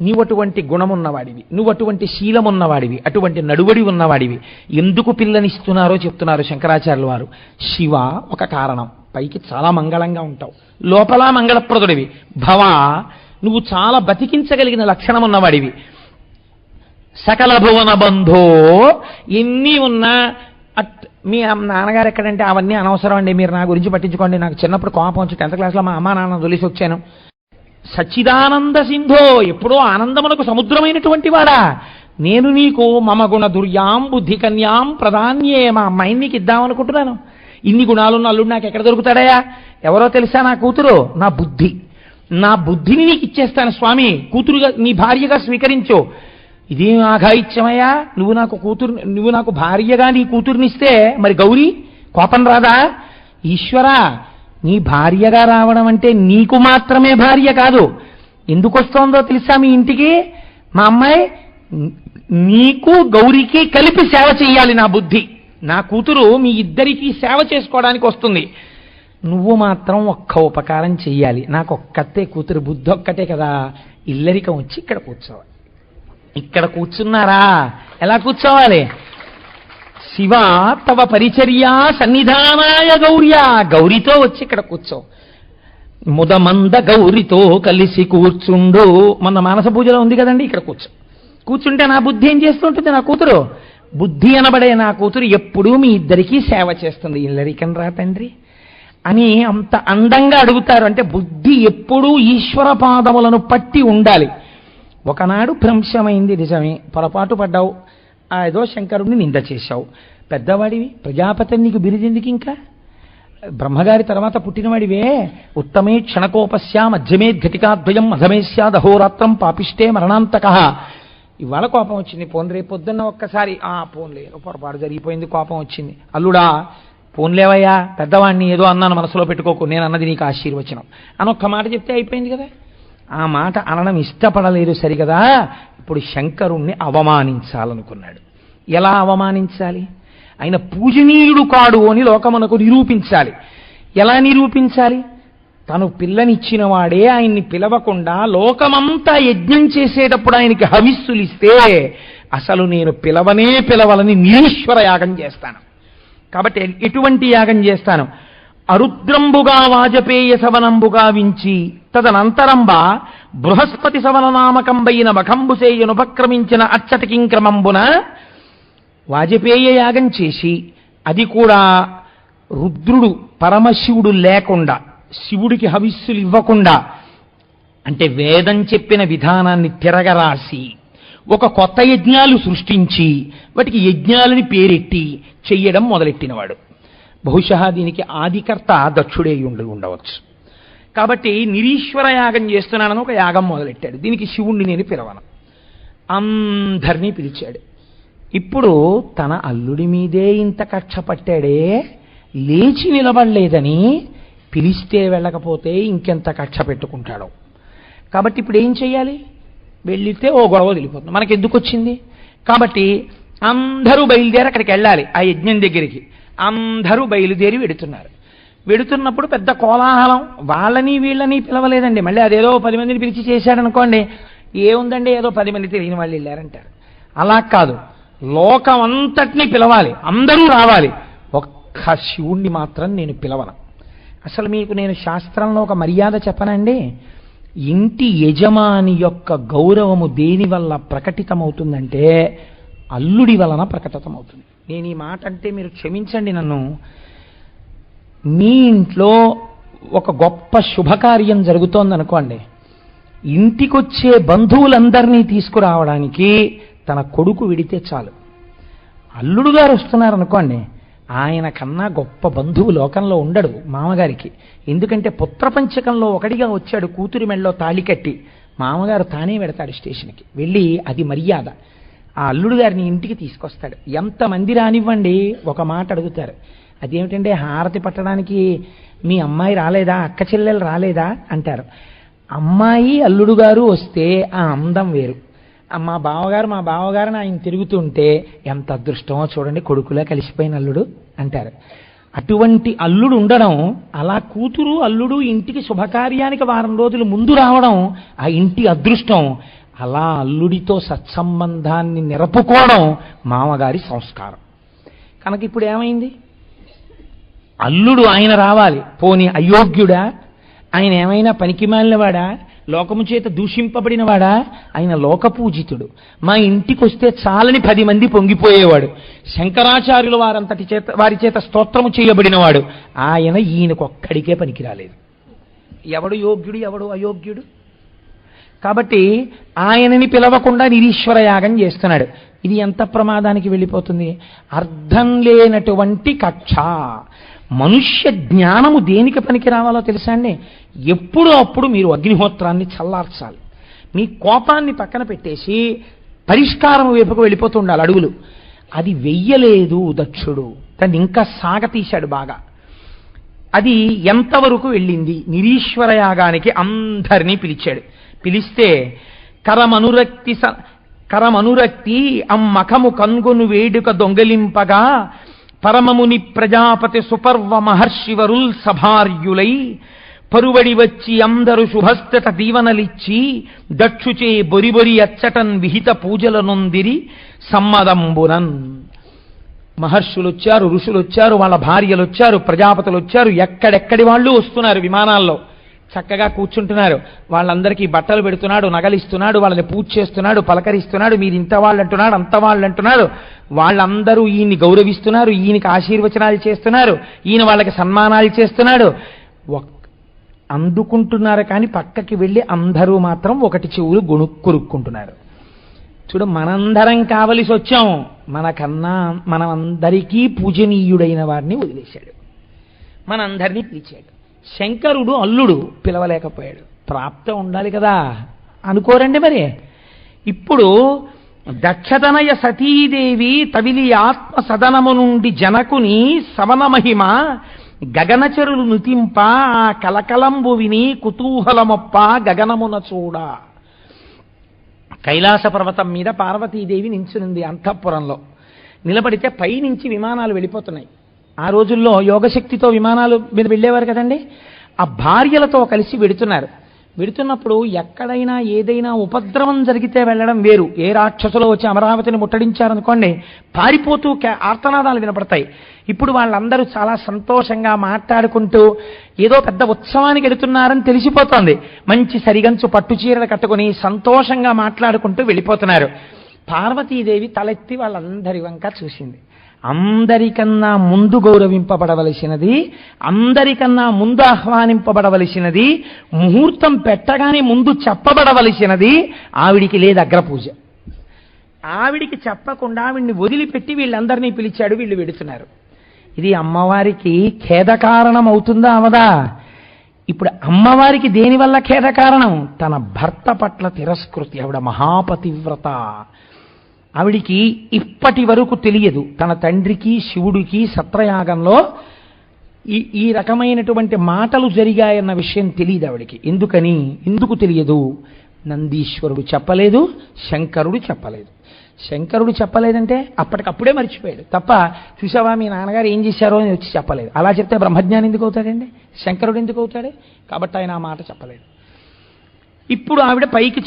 నీవు అటువంటి గుణమున్నవాడివి, నువ్వు అటువంటి శీలమున్నవాడివి, అటువంటి నడువడి ఉన్నవాడివి. ఎందుకు పిల్లనిస్తున్నారో చెప్తున్నారు శంకరాచార్యుల వారు. శివ ఒక కారణం, పైకి చాలా మంగళంగా ఉంటావు, లోపల మంగళప్రదుడివి. భవ, నువ్వు చాలా బతికించగలిగిన లక్షణం ఉన్నవాడివి. సకల భువన బంధో, ఎన్ని ఉన్నా మీ నాన్నగారు ఎక్కడంటే అవన్నీ అనవసరం అండి, మీరు నా గురించి పట్టించుకోండి. నాకు చిన్నప్పుడు కోపం వచ్చి 10th క్లాస్లో మా అమ్మా నాన్న తొలిసి వచ్చాను. సచ్చిదానంద సింధో, ఎప్పుడో ఆనందమునకు సముద్రమైనటువంటి వాడా, నేను నీకు మమ గుణ దుర్యాం బుద్ధి కన్యాం ప్రధాన్యే, మా అమ్మాయిని నీకు ఇద్దామనుకుంటున్నాను. ఇన్ని గుణాలున్న అల్లుడు నాకు ఎక్కడ దొరుకుతాడయా? ఎవరో తెలుసా? నా కూతురు, నా బుద్ధి. నా బుద్ధిని నీకు ఇచ్చేస్తాను స్వామి, కూతురుగా నీ భార్యగా స్వీకరించు. ఇదేం ఆఘాయిత్యమయ్యా? నువ్వు నాకు భార్యగా నీ కూతుర్నిస్తే మరి గౌరీ కోపం రాదా? ఈశ్వరా, నీ భార్యగా రావడం అంటే నీకు మాత్రమే భార్య కాదు. ఎందుకు వస్తోందో తెలుసా మీ ఇంటికి? మా అమ్మాయి నీకు గౌరీకి కలిపి సేవ చెయ్యాలి. నా బుద్ధి, నా కూతురు మీ ఇద్దరికీ సేవ చేసుకోవడానికి వస్తుంది. నువ్వు మాత్రం ఒక్క ఉపకారం చెయ్యాలి. నాకు ఒక్కతే కూతురు, బుద్ధి ఒక్కటే కదా. ఇల్లరికం వచ్చి ఇక్కడ కూర్చోవాలి. ఇక్కడ కూర్చున్నారా? ఎలా కూర్చోవాలి? శివ తవ పరిచర్యా సన్నిధానాయ గౌర్యా, గౌరితో వచ్చి ఇక్కడ కూర్చో. ముదమంద గౌరితో కలిసి కూర్చుండు. మన మానస పూజలో ఉంది కదండి, ఇక్కడ కూర్చుంటే నా బుద్ధి ఏం చేస్తుంటుంది? నా కూతురు, బుద్ధి అనబడే నా కూతురు ఎప్పుడూ మీ ఇద్దరికీ సేవ చేస్తుంది. ఇల్లరికం రా తండ్రి అని అంత అందంగా అడుగుతారు. అంటే బుద్ధి ఎప్పుడూ ఈశ్వర పాదములను పట్టి ఉండాలి. ఒకనాడు భ్రంశమైంది నిజమే, పొరపాటు పడ్డావు, ఏదో శంకరుడిని నింద చేశావు. పెద్దవాడివి, ప్రజాపతి, నీకు బిరుదెందుకు? ఇంకా బ్రహ్మగారి తర్వాత పుట్టినవాడివే. ఉత్తమే క్షణకోపస్య మధ్యమే ఘటికాద్వయం అధమే స్యాదహోరాత్రం పాపిష్టే మరణాంతక. ఇవాళ కోపం వచ్చింది, పోన్ రేపు పొద్దున్న ఒక్కసారి పోన్లే, పొరపాటు జరిగిపోయింది, కోపం వచ్చింది. అల్లుడా పోన్లేవయ్యా, పెద్దవాడిని ఏదో అన్నాను, మనసులో పెట్టుకోకు, నేను అన్నది నీకు ఆశీర్వచనం అని ఒక్క మాట చెప్తే అయిపోయింది కదా. ఆ మాట అనడం ఇష్టపడలేదు సరిగదా. ఇప్పుడు శంకరుణ్ణి అవమానించాలనుకున్నాడు. ఎలా అవమానించాలి? ఆయన పూజనీయుడు కాడు అని లోకమునకు నిరూపించాలి. ఎలా నిరూపించాలి? తను పిల్లనిచ్చిన వాడే ఆయన్ని పిలవకుండా లోకమంతా యజ్ఞం చేసేటప్పుడు ఆయనకి హవిస్సులిస్తే అసలు నేను పిలవలని నిరీశ్వర యాగం చేస్తాను. కాబట్టి ఎటువంటి యాగం చేస్తాను? అరుద్రంబుగా వాజపేయ సవనంబుగా వించి తదనంతరంబ బృహస్పతి సవననామకంబైన మఖంబుసేయనుపక్రమించిన అచ్చటకింక్రమంబున వాజపేయ యాగం చేసి, అది కూడా రుద్రుడు పరమశివుడు లేకుండా, శివుడికి హవిస్సులు ఇవ్వకుండా, అంటే వేదం చెప్పిన విధానాన్ని తిరగరాసి ఒక కొత్త యజ్ఞాలు సృష్టించి వాటికి యజ్ఞాలని పేరెట్టి చెయ్యడం మొదలెట్టినవాడు. బహుశా దీనికి ఆదికర్త దక్షుడే ఉండవచ్చు. కాబట్టి నిరీశ్వర యాగం చేస్తున్నానని ఒక యాగం మొదలెట్టాడు. దీనికి శివుణ్ణి నేను పిలవను, అందరినీ పిలిచాడు. ఇప్పుడు తన అల్లుడి మీదే ఇంత కక్ష పట్టాడే, లేచి నిలబడలేదని పిలిస్తే వెళ్ళకపోతే ఇంకెంత కక్ష పెట్టుకుంటాడో. కాబట్టి ఇప్పుడు ఏం చెయ్యాలి? వెళ్ళితే ఓ గొడవ తెలిపోతుంది, మనకెందుకు వచ్చింది? కాబట్టి అందరూ బయలుదేరి అక్కడికి వెళ్ళాలి, ఆ యజ్ఞం దగ్గరికి. అందరూ బయలుదేరి వెడుతున్నప్పుడు పెద్ద కోలాహలం. వాళ్ళని వీళ్ళని పిలవలేదండి. మళ్ళీ అదేదో 10 మందిని పిలిచి చేశాడనుకోండి, ఏముందండి ఏదో 10 మంది తెలియని వాళ్ళు వెళ్ళారంటారు. అలా కాదు, లోకం అంతటినీ పిలవాలి, అందరూ రావాలి. ఒక్క శివుణ్ణి మాత్రం నేను పిలవను. అసలు మీకు నేను శాస్త్రంలో ఒక మర్యాద చెప్పనండి. ఇంటి యజమాని యొక్క గౌరవము దేనివల్ల ప్రకటితమవుతుందంటే అల్లుడి వలన ప్రకటితమవుతుంది. నేను ఈ మాట అంటే మీరు క్షమించండి నన్ను. మీ ఇంట్లో ఒక గొప్ప శుభకార్యం జరుగుతోందనుకోండి, ఇంటికొచ్చే బంధువులందరినీ తీసుకురావడానికి తన కొడుకు విడితే చాలు. అల్లుడు గారు వస్తున్నారనుకోండి, ఆయన కన్నా గొప్ప బంధువు లోకంలో ఉండడు మామగారికి. ఎందుకంటే పుత్రపంచకంలో ఒకటిగా వచ్చాడు, కూతురి మెళ్ళలో తాళి కట్టి. మామగారు తానే వెడతాడు స్టేషన్కి వెళ్ళి, అది మర్యాద. ఆ అల్లుడు గారిని ఇంటికి తీసుకొస్తాడు. ఎంతమంది రానివ్వండి, ఒక మాట అడుగుతారు, అదేమిటంటే హారతి పట్టడానికి మీ అమ్మాయి రాలేదా, అక్క చెల్లెలు రాలేదా అంటారు. అమ్మాయి అల్లుడు గారు వస్తే ఆ అందం వేరు. మా బావగారిని ఆయన తిరుగుతుంటే ఎంత అదృష్టమో చూడండి, కొడుకులా కలిసిపోయిన అల్లుడు అంటారు. అటువంటి అల్లుడు ఉండడం, అలా కూతురు అల్లుడు ఇంటికి శుభకార్యానికి వారం రోజులు ముందు రావడం ఆ ఇంటి అదృష్టం. అలా అల్లుడితో సత్సంబంధాన్ని నిరపుకోవడం మామగారి సంస్కారం. కనుక ఇప్పుడు ఏమైంది, అల్లుడు ఆయన రావాలి. పోని అయోగ్యుడా, ఆయన ఏమైనా పనికిమాలినవాడా, లోకము చేత దూషింపబడినవాడా? ఆయన లోకపూజితుడు. మా ఇంటికి వస్తే చాలని 10 మంది పొంగిపోయేవాడు. శంకరాచార్యుల వారి చేత స్తోత్రము చేయబడినవాడు. ఆయన ఈయనకొక్కడికే పనికి రాలేదు. ఎవడు యోగ్యుడు, ఎవడు అయోగ్యుడు? కాబట్టి ఆయనని పిలవకుండా నిరీశ్వర యాగం చేస్తున్నాడు. ఇది ఎంత ప్రమాదానికి వెళ్ళిపోతుంది? అర్థం లేనటువంటి కక్ష. మనుష్య జ్ఞానము దేనికి పనికి రావాలో తెలుసా అండి? ఎప్పుడో అప్పుడు మీరు అగ్నిహోత్రాన్ని చల్లార్చాలి. మీ కోపాన్ని పక్కన పెట్టేసి పరిష్కారం వైపుకు వెళ్ళిపోతూ ఉండాలి అడుగులు. అది వెయ్యలేదు దక్షుడు, దాన్ని ఇంకా సాగతీశాడు బాగా. అది ఎంతవరకు వెళ్ళింది? నిరీశ్వర యాగానికి అందరినీ పిలిచాడు. పిలిస్తే కరమనురక్తి అమ్మఖము కన్గొను వేడుక దొంగలింపగా పరమముని ప్రజాపతి సుపర్వ మహర్షివరుల్ సభార్యులై పరువడి వచ్చి అందరు శుభస్థత దీవనలిచ్చి దక్షుచే బొరిబొరి అచ్చటన్ విహిత పూజల నొందిరి సమ్మదంబునన్. మహర్షులు వచ్చారు, ఋషులు వచ్చారు, వాళ్ళ భార్యలు వచ్చారు, ప్రజాపతులు వచ్చారు, ఎక్కడెక్కడి వాళ్ళు వస్తున్నారు. విమానాల్లో చక్కగా కూర్చుంటున్నారు. వాళ్ళందరికీ బట్టలు పెడుతున్నాడు, నగలిస్తున్నాడు, వాళ్ళని పూజ చేస్తున్నాడు, పలకరిస్తున్నాడు. మీరు ఇంత వాళ్ళు అంటున్నాడు, అంత వాళ్ళు అంటున్నాడు. వాళ్ళందరూ ఈయన్ని గౌరవిస్తున్నారు, ఈయనకి ఆశీర్వచనాలు చేస్తున్నారు, ఈయన వాళ్ళకి సన్మానాలు చేస్తున్నాడు. అందుకుంటున్నారు కానీ పక్కకి వెళ్ళి అందరూ మాత్రం ఒకటి చెవులు కొరుక్కుంటున్నారు. చూడు, మనందరం కావలసి వచ్చాం, మనమందరికీ పూజనీయుడైన వారిని వదిలేశాడు, మనందరినీ పిలిచాడు. శంకరుడు అల్లుడు పిలవలేకపోయాడు. ప్రాప్తం ఉండాలి కదా, అనుకోరండి మరి. ఇప్పుడు దక్షతనయ సతీదేవి తవిలి ఆత్మ సదనము నుండి జనకుని సవన మహిమ గగనచరులు నుతింప ఆ కలకలంబు విని కుతూహలమొప్ప గగనమున చూడ. కైలాస పర్వతం మీద పార్వతీదేవి నించునుంది అంతఃపురంలో. నిలబడితే పైనుంచి విమానాలు వెళ్ళిపోతున్నాయి. ఆ రోజుల్లో యోగశక్తితో విమానాలు మీద వెళ్ళేవారు కదండి. ఆ భార్యలతో కలిసి వెడుతున్నప్పుడు ఎక్కడైనా ఏదైనా ఉపద్రవం జరిగితే వెళ్ళడం వేరు. ఏ రాక్షసులు వచ్చి అమరావతిని ముట్టడించారనుకోండి, పారిపోతూ ఆర్తనాదాలు వినపడతాయి. ఇప్పుడు వాళ్ళందరూ చాలా సంతోషంగా మాట్లాడుకుంటూ ఏదో పెద్ద ఉత్సవానికి వెళుతున్నారని తెలిసిపోతోంది. మంచి సరిగంచు పట్టు చీరలు కట్టుకుని సంతోషంగా మాట్లాడుకుంటూ వెళ్ళిపోతున్నారు. పార్వతీదేవి తలెత్తి వాళ్ళందరి వంక చూసింది. అందరికన్నా ముందు గౌరవింపబడవలసినది, అందరికన్నా ముందు ఆహ్వానింపబడవలసినది, ముహూర్తం పెట్టగానే ముందు చెప్పబడవలసినది ఆవిడికి లేదు అగ్రపూజ. ఆవిడికి చెప్పకుండా ఆవిడ్ని వదిలిపెట్టి వీళ్ళందరినీ పిలిచాడు. వీళ్ళు వెడుతున్నారు. ఇది అమ్మవారికి ఖేదకారణం అవుతుందా అవదా? ఇప్పుడు అమ్మవారికి దేనివల్ల ఖేదకారణం? తన భర్త పట్ల తిరస్కృతి. ఆవిడ మహాపతివ్రత. ఆవిడికి ఇప్పటి వరకు తెలియదు తన తండ్రికి శివుడికి సత్రయాగంలో ఈ రకమైనటువంటి మాటలు జరిగాయన్న విషయం తెలియదు ఆవిడికి. ఎందుకు తెలియదు? నందీశ్వరుడు చెప్పలేదు, శంకరుడు చెప్పలేదు. శంకరుడు చెప్పలేదంటే అప్పటికప్పుడే మర్చిపోయాడు తప్ప, చూసావా మీ నాన్నగారు ఏం చేశారో అని వచ్చి చెప్పలేదు. అలా చెప్తే బ్రహ్మజ్ఞాని ఎందుకు అవుతాడండి? శంకరుడు ఎందుకు అవుతాడు? కాబట్టి ఆయన ఆ మాట చెప్పలేదు. ఇప్పుడు ఆవిడ పైకి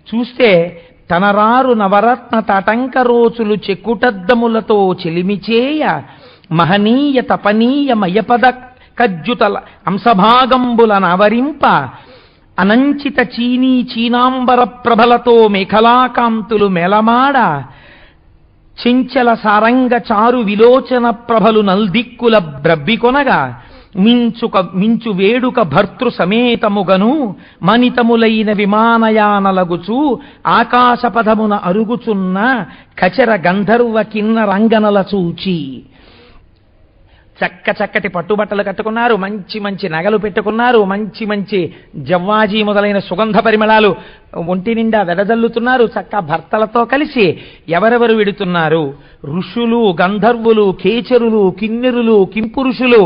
చూస్తే తనరారు నవరత్న తటంక రోచులు చెక్కుటద్దములతో చెలిమిచేయ మహనీయ తపనీయ మయపద కజ్జుతల అంశభాగంబుల నవరింప అనంచిత చీనీ చీనాంబర ప్రభలతో మేఖలాకాంతులు మెలమాడ చెంచల సారంగ చారు విలోచన ప్రభలు నల్దిక్కుల బ్రబ్బికొనగా మించు వేడుక భర్తృ సమేతముగను మనితములైన విమానయానలగుచు ఆకాశపథమున అరుగుచున్న కచర గంధర్వ కిన్న రంగనల చూచి చక్కటి పట్టుబట్టలు కట్టుకున్నారు, మంచి మంచి నగలు పెట్టుకున్నారు, మంచి మంచి జవ్వాజీ మొదలైన సుగంధ పరిమళాలు ఒంటి నిండా వెదజల్లుతున్నారు. భర్తలతో కలిసి ఎవరెవరు వెడుతున్నారు? ఋషులు, గంధర్వులు, కేచరులు, కిన్నెరులు, కింపురుషులు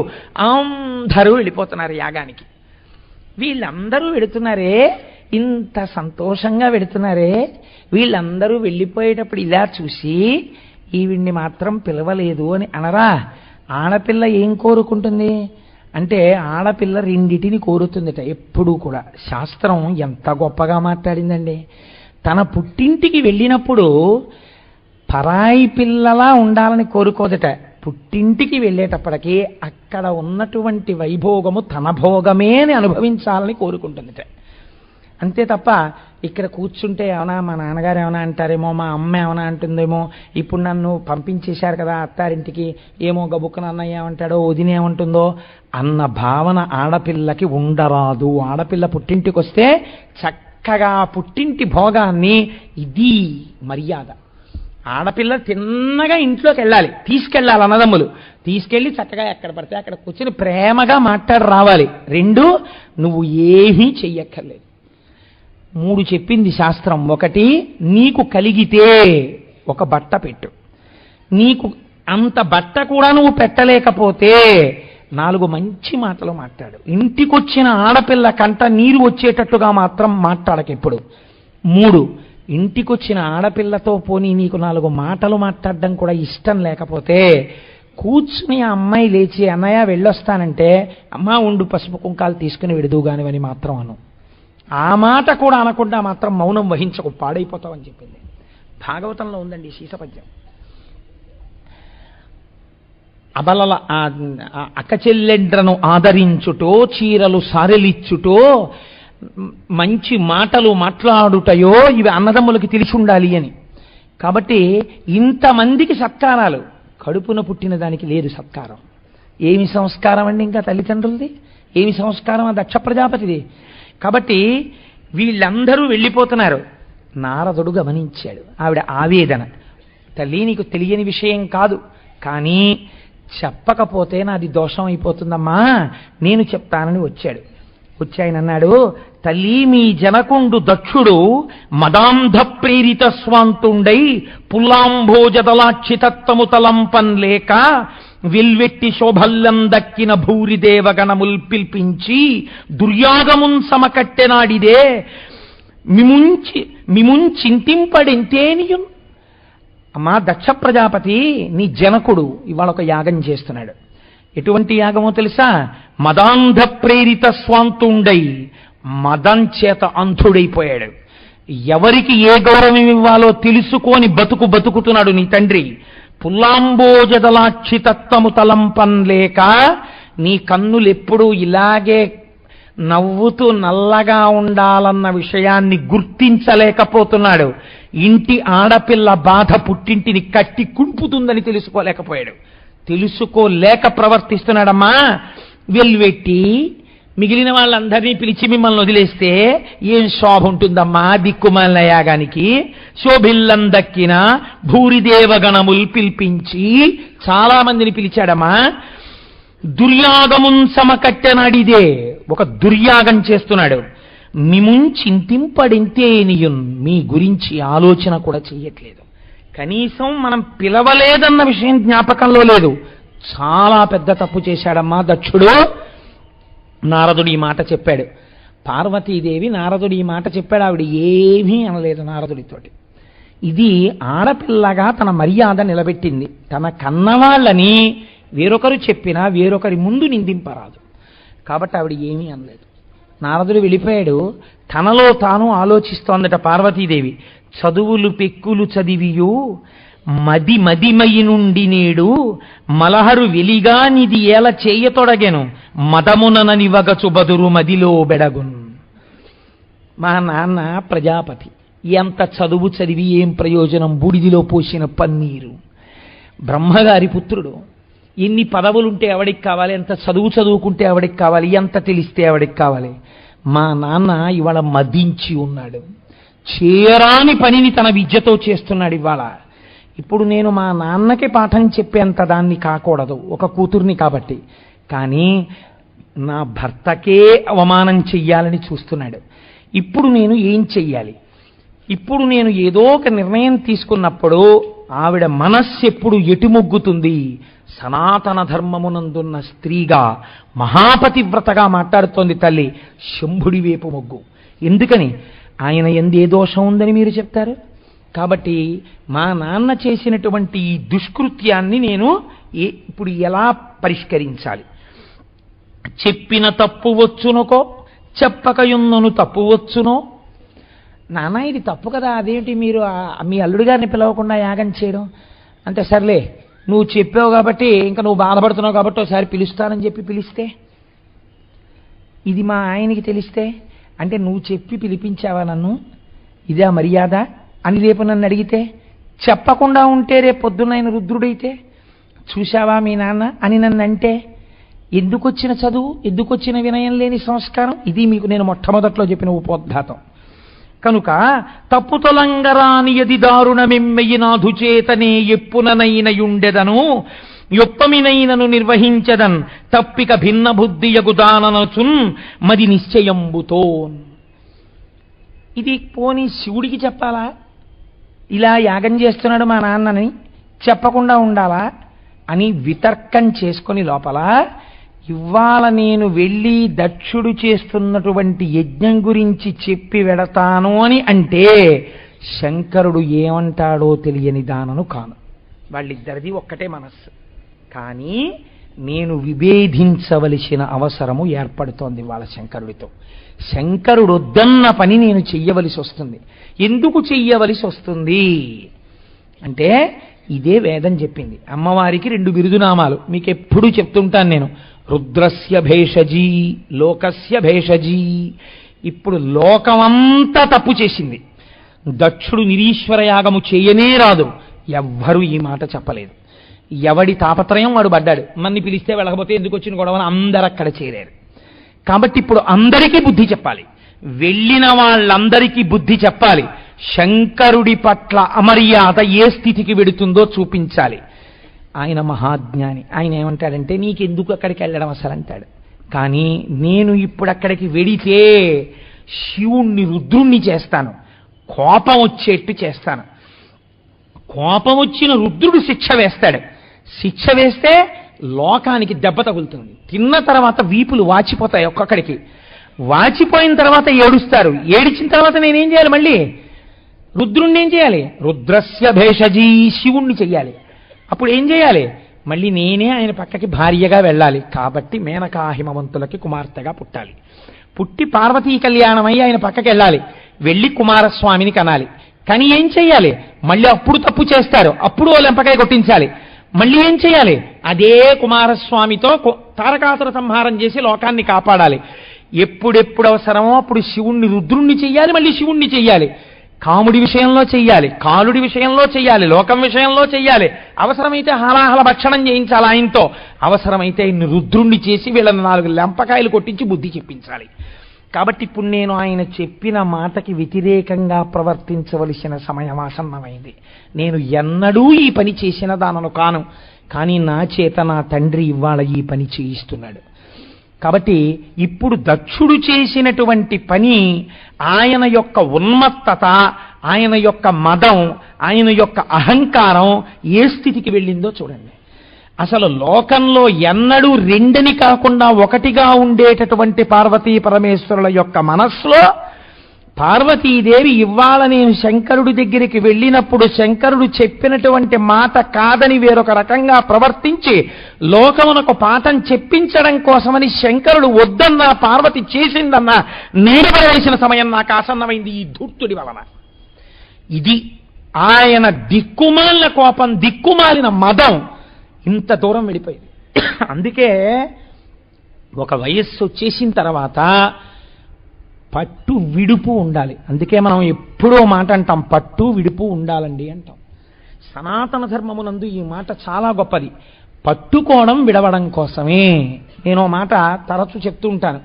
అందరూ వెళ్ళిపోతున్నారు యాగానికి. వీళ్ళందరూ వెడుతున్నారే, ఇంత సంతోషంగా వెడుతున్నారే, వీళ్ళందరూ వెళ్ళిపోయేటప్పుడు ఇలా చూసి ఈవిడ్ని మాత్రం పిలవలేదు అని అనరా? ఆడపిల్ల ఏం కోరుకుంటుంది అంటే ఆడపిల్ల రెండిటిని కోరుతుందిట ఎప్పుడూ కూడా. శాస్త్రం ఎంత గొప్పగా మాట్లాడిందండి. తన పుట్టింటికి వెళ్ళినప్పుడు పరాయి పిల్లలా ఉండాలని కోరుకోదట. పుట్టింటికి వెళ్ళేటప్పటికీ అక్కడ ఉన్నటువంటి వైభోగము తన భోగమే అని అనుభవించాలని కోరుకుంటుందిట. అంతే తప్ప ఇక్కడ కూర్చుంటే ఏమన్నా మా నాన్నగారు ఏమైనా అంటారేమో, మా అమ్మ ఏమైనా అంటుందేమో, ఇప్పుడు నన్ను పంపించేశారు కదా అత్తారింటికి, ఏమో గబుక్కన అన్నయ్య ఏమంటాడో, వదిన ఏమంటుందో అన్న భావన ఆడపిల్లకి ఉండరాదు. ఆడపిల్ల పుట్టింటికి వస్తే చక్కగా పుట్టింటి భోగాన్ని, ఇది మర్యాద. ఆడపిల్ల తిన్నగా ఇంట్లోకి వెళ్ళాలి, తీసుకెళ్ళాలి అన్నదమ్ములు, తీసుకెళ్ళి చక్కగా ఎక్కడ పడితే అక్కడ కూర్చొని ప్రేమగా మాట్లాడి రావాలి. రెండు, నువ్వు ఏమీ చెయ్యక్కర్లేదు. మూడు చెప్పింది శాస్త్రం. ఒకటి, నీకు కలిగితే ఒక బట్ట పెట్టు, నీకు అంత బట్ట కూడా నువ్వు పెట్టలేకపోతే 4 మంచి మాటలు మాట్లాడు. ఇంటికొచ్చిన ఆడపిల్ల కంట నీరు వచ్చేటట్టుగా మాత్రం మాట్లాడకెప్పుడు. 3, ఇంటికొచ్చిన ఆడపిల్లతో పోనీ నీకు 4 మాటలు మాట్లాడడం కూడా ఇష్టం లేకపోతే కూర్చుని ఆ అమ్మాయి లేచి అన్నయ్య వెళ్ళొస్తానంటే అమ్మా ఉండు పసుపు కుంకాలు తీసుకుని విడుదుగానివని మాత్రం అను. ఆ మాట కూడా అనకుండా మాత్రం మౌనం వహించకు, పాడైపోతావని చెప్పింది. భాగవతంలో ఉందండి శీసపద్యం. అబలల అక్క చెల్లెండ్రను ఆదరించుటో, చీరలు సారెలిచ్చుటో, మంచి మాటలు మాట్లాడుటయో ఇవి అన్నదమ్ములకి తెలిసి ఉండాలి అని. కాబట్టి ఇంతమందికి సత్కారాలు, కడుపున పుట్టిన దానికి లేదు సత్కారం. ఏమి సంస్కారం అండి ఇంకా తల్లిదండ్రులది? ఏమి సంస్కారం ఆ దక్ష ప్రజాపతిది? కాబట్టి వీళ్ళందరూ వెళ్ళిపోతున్నారు. నారదుడు గమనించాడు ఆవిడ ఆవేదన. తల్లి, నీకు తెలియని విషయం కాదు, కానీ చెప్పకపోతే నాది దోషం అయిపోతుందమ్మా, నేను చెప్తానని వచ్చాడు. వచ్చి ఆయన అన్నాడు, తల్లి, మీ జనకుండు దక్షుడు మదాంధ ప్రేరిత స్వాంతుండై పుల్లాంభోజదలాక్షితత్వము తలంపన్ లేక విల్వెట్టి శోభల్లం దక్కిన భూరిదేవగణముల్ పిల్పించి దుర్యాగమున్ సమకట్టెనాడిదే మిముంచింతింపడెంతేనియున్. అమ్మా దక్ష ప్రజాపతి, నీ జనకుడు ఇవాళ ఒక యాగం చేస్తున్నాడు. ఎటువంటి యాగమో తెలుసా? మదాంధ ప్రేరిత స్వాంతుండై, మదం చేత అంధుడైపోయాడు. ఎవరికి ఏ గౌరవం ఇవ్వాలో తెలుసుకోని బతుకుతున్నాడు నీ తండ్రి. పుల్లాంబోజదలాక్షితత్వము తలంపన్ లేక, నీ కన్నులెప్పుడూ ఇలాగే నవ్వుతూ నల్లగా ఉండాలన్న విషయాన్ని గుర్తించలేకపోతున్నాడు. ఇంటి ఆడపిల్ల బాధ పుట్టింటిని కట్టి కుంపుతుందని తెలుసుకోలేకపోయాడు. తెలుసుకోలేక ప్రవర్తిస్తున్నాడమ్మా. వెల్వెట్టి మిగిలిన వాళ్ళందరినీ పిలిచి మిమ్మల్ని వదిలేస్తే ఏం శోభ ఉంటుందమ్మా దిక్కుమాలిన యాగానికి? శోభిల్లం దక్కిన భూరిదేవగణముల్ పిలిపించి చాలా మందిని పిలిచాడమ్మా. దుర్యాగమున్ సమకట్టెనాడిదే, ఒక దుర్యాగం చేస్తున్నాడు. మిముంచింతింపడింతేనియున్, మీ గురించి ఆలోచన కూడా చెయ్యట్లేదు. కనీసం మనం పిలవలేదన్న విషయం జ్ఞాపకంలో లేదు. చాలా పెద్ద తప్పు చేశాడమ్మా దక్షుడు. నారదుడు ఈ మాట చెప్పాడు. పార్వతీదేవి నారదుడు ఈ మాట చెప్పాడు, ఆవిడ ఏమీ అనలేదు నారదుడితోటి. ఇది ఆడపిల్లగా తన మర్యాద నిలబెట్టింది. తన కన్నవాళ్ళని వేరొకరు చెప్పినా వేరొకరి ముందు నిందింపరాదు. కాబట్టి ఆవిడ ఏమీ అనలేదు. నారదుడు వెళ్ళిపోయాడు. తనలో తాను ఆలోచిస్తోందట పార్వతీదేవి. చదువులు పెక్కులు చదివియు మది మదిమయి నుండి నేడు మలహరు వెలిగానిది ఏల చేయతొడగెను మదముననివగచు బదురు మదిలో బెడగున్. మా నాన్న ప్రజాపతి, ఎంత చదువు చదివి ఏం ప్రయోజనం, బూడిదిలో పోసిన పన్నీరు. బ్రహ్మగారి పుత్రుడు, ఎన్ని పదవులుంటే ఎవడికి కావాలి, ఎంత చదువుకుంటే ఎవడికి కావాలి, ఎంత తెలిస్తే ఎవడికి కావాలి. మా నాన్న ఇవాళ మదించి ఉన్నాడు, చేరాని పనిని తన విద్యతో చేస్తున్నాడు ఇవాళ. ఇప్పుడు నేను మా నాన్నకి పాఠం చెప్పేంత దాన్ని కాకూడదు, ఒక కూతుర్ని కాబట్టి, కానీ నా భర్తకే అవమానం చెయ్యాలని చూస్తున్నాడు. ఇప్పుడు నేను ఏం చెయ్యాలి? ఇప్పుడు నేను ఏదో ఒక నిర్ణయం తీసుకున్నప్పుడు ఆవిడ మనస్సు ఎప్పుడు ఎటుమొగ్గుతుంది? సనాతన ధర్మమునందున్న స్త్రీగా మహాపతివ్రతగా మాట్లాడుతోంది తల్లి, శంభుడి వైపు మొగ్గు. ఎందుకని? ఆయన ఎందు ఏ దోషం ఉందని మీరు చెప్తారు? కాబట్టి మా నాన్న చేసినటువంటి ఈ దుష్కృత్యాన్ని నేను ఇప్పుడు ఎలా పరిష్కరించాలి? చెప్పిన తప్పు వచ్చునుకో, చెప్పకయున్నను తప్పు వచ్చునో. నాన్న ఇది తప్పు కదా, అదేంటి మీరు మీ అల్లుడి గారిని పిలవకుండా యాగం చేయడం అంటే? సర్లే నువ్వు చెప్పావు కాబట్టి, ఇంకా నువ్వు బాధపడుతున్నావు కాబట్టి ఒకసారి పిలుస్తానని చెప్పి పిలిస్తే, ఇది మా ఆయనకి తెలిస్తే, అంటే నువ్వు చెప్పి పిలిపించావా నన్ను, ఇదే మర్యాద అని రేపు నన్ను అడిగితే, చెప్పకుండా ఉంటే రేపు పొద్దున్న ఆయన రుద్రుడైతే, చూశావా మీ నాన్న అని నన్ను అంటే, ఎందుకు వచ్చిన చదువు, ఎందుకు వచ్చిన వినయం లేని సంస్కారం? ఇది మీకు నేను మొట్టమొదట్లో చెప్పిన ఉపోద్ఘాతం. కనుక తప్పు తొలంగరాని యది దారుణమెమ్మెయినాధు చేతనే ఎప్పుననైనయుండెదను యొప్పమినైనను నిర్వహించదన్ తప్పిక భిన్న బుద్ధియగు దాననచున్ మది నిశ్చయంబుతోన్. ఇది పోనీ శివుడికి చెప్పాలా? ఇలా యాగం చేస్తున్నాడు మా నాన్నని చెప్పకుండా ఉండాలా అని వితర్కం చేసుకొని లోపల, ఇవాళ నేను వెళ్ళి దక్షుడు చేస్తున్నటువంటి యజ్ఞం గురించి చెప్పి వెడతాను అని అంటే శంకరుడు ఏమంటాడో తెలియని దానను కాను. వాళ్ళిద్దరిది ఒక్కటే మనస్సు. కానీ నేను విభేదించవలసిన అవసరము ఏర్పడుతోంది వాళ్ళ శంకరుడితో. శంకరుడు వద్దన్న పని నేను చెయ్యవలసి వస్తుంది. ఎందుకు చెయ్యవలసి వస్తుంది అంటే, ఇదే వేదం చెప్పింది. అమ్మవారికి 2 బిరుదునామాలు మీకు ఎప్పుడూ చెప్తుంటాను నేను. రుద్రస్య భేషజీ, లోకస్య భేషజీ. ఇప్పుడు లోకమంతా తప్పు చేసింది. దక్షుడు నిరీశ్వర యాగము చేయనే రాదు. ఎవ్వరూ ఈ మాట చెప్పలేదు. ఎవడి తాపత్రయం వాడు పడ్డాడు. మన్ని పిలిస్తే వెళ్ళకపోతే ఎందుకు వచ్చిన గొడవని అందరూ అక్కడ చేరారు. కాబట్టి ఇప్పుడు అందరికీ బుద్ధి చెప్పాలి, వెళ్ళిన వాళ్ళందరికీ బుద్ధి చెప్పాలి. శంకరుడి పట్ల అమర్యాద ఏ స్థితికి వెడుతుందో చూపించాలి. ఆయన మహాజ్ఞాని. ఆయన ఏమంటాడంటే, నీకెందుకు అక్కడికి వెళ్ళడం అసలు అంటాడు. కానీ నేను ఇప్పుడు అక్కడికి వెడితే శివుణ్ణి రుద్రుణ్ణి చేస్తాను, కోపం వచ్చేట్టు చేస్తాను. కోపం వచ్చిన రుద్రుడు శిక్ష వేస్తాడు. శిక్ష వేస్తే లోకానికి దెబ్బ తగులుతుంది. తిన్న తర్వాత వీపులు వాచిపోతాయి ఒక్కొక్కడికి. వాచిపోయిన తర్వాత ఏడుస్తారు. ఏడిచిన తర్వాత నేనేం చేయాలి? మళ్ళీ రుద్రుణ్ణి ఏం చేయాలి? రుద్రస్య భేషజీ, శివుణ్ణి చెయ్యాలి. అప్పుడు ఏం చేయాలి? మళ్ళీ నేనే ఆయన పక్కకి భార్యగా వెళ్ళాలి. కాబట్టి మేనకాహిమవంతులకి కుమార్తెగా పుట్టాలి. పుట్టి పార్వతీ కళ్యాణమై ఆయన పక్కకి వెళ్ళాలి. వెళ్ళి కుమారస్వామిని కనాలి. కానీ ఏం చెయ్యాలి? మళ్ళీ అప్పుడు తప్పు చేస్తారు, అప్పుడు లెంపకాయ కొట్టించాలి. మళ్ళీ ఏం చేయాలి? అదే కుమారస్వామితో తారకాసుర సంహారం చేసి లోకాన్ని కాపాడాలి. ఎప్పుడెప్పుడు అవసరమో అప్పుడు శివుణ్ణి రుద్రుణ్ణి చెయ్యాలి, మళ్ళీ శివుణ్ణి చెయ్యాలి. కాముడి విషయంలో చెయ్యాలి, కాలుడి విషయంలో చెయ్యాలి, లోకం విషయంలో చెయ్యాలి. అవసరమైతే హాలాహల భక్షణం చేయించాలి ఆయనతో. అవసరమైతే ఆయన్ని రుద్రుణ్ణి చేసి వీళ్ళని 4 లెంపకాయలు కొట్టించి బుద్ధి చెప్పించాలి. కాబట్టి ఇప్పుడు నేను ఆయన చెప్పిన మాటకి వ్యతిరేకంగా ప్రవర్తించవలసిన సమయం ఆసన్నమైంది. నేను ఎన్నడూ ఈ పని చేసిన దానను కాను. కానీ నా చేత నా తండ్రి ఇవాళ ఈ పని చేయిస్తున్నాడు. కాబట్టి ఇప్పుడు దక్షుడు చేసినటువంటి పని, ఆయన యొక్క ఉన్మత్తత, ఆయన యొక్క మదం, ఆయన యొక్క అహంకారం ఏ స్థితికి వెళ్ళిందో చూడండి. అసలు లోకంలో ఎన్నడూ 2 కాకుండా 1గా ఉండేటటువంటి పార్వతీ పరమేశ్వరుల యొక్క మనస్సులో పార్వతీదేవి ఇవాళ నేను శంకరుడి దగ్గరికి వెళ్ళినప్పుడు శంకరుడు చెప్పినటువంటి మాట కాదని వేరొక రకంగా ప్రవర్తించి లోకమునకు పాఠం చెప్పించడం కోసమని శంకరుడు వద్దన్నా పార్వతి చేసిందన్నా నిలబడవలసిన సమయం నాకు ఆసన్నమైంది ఈ ధూర్తుడి వలన. ఇది ఆయన దిక్కుమాలిన కోపం, దిక్కుమాలిన మదం ఇంత దూరం వెళ్ళిపోయింది. అందుకే ఒక వయస్సు వచ్చేసిన తర్వాత పట్టు విడుపు ఉండాలి. అందుకే మనం ఎప్పుడో మాట అంటాం, పట్టు విడుపు ఉండాలండి అంటాం. సనాతన ధర్మమునందు ఈ మాట చాలా గొప్పది. పట్టుకోవడం విడవడం కోసమే. నేను మాట తరచు చెప్తూ ఉంటాను.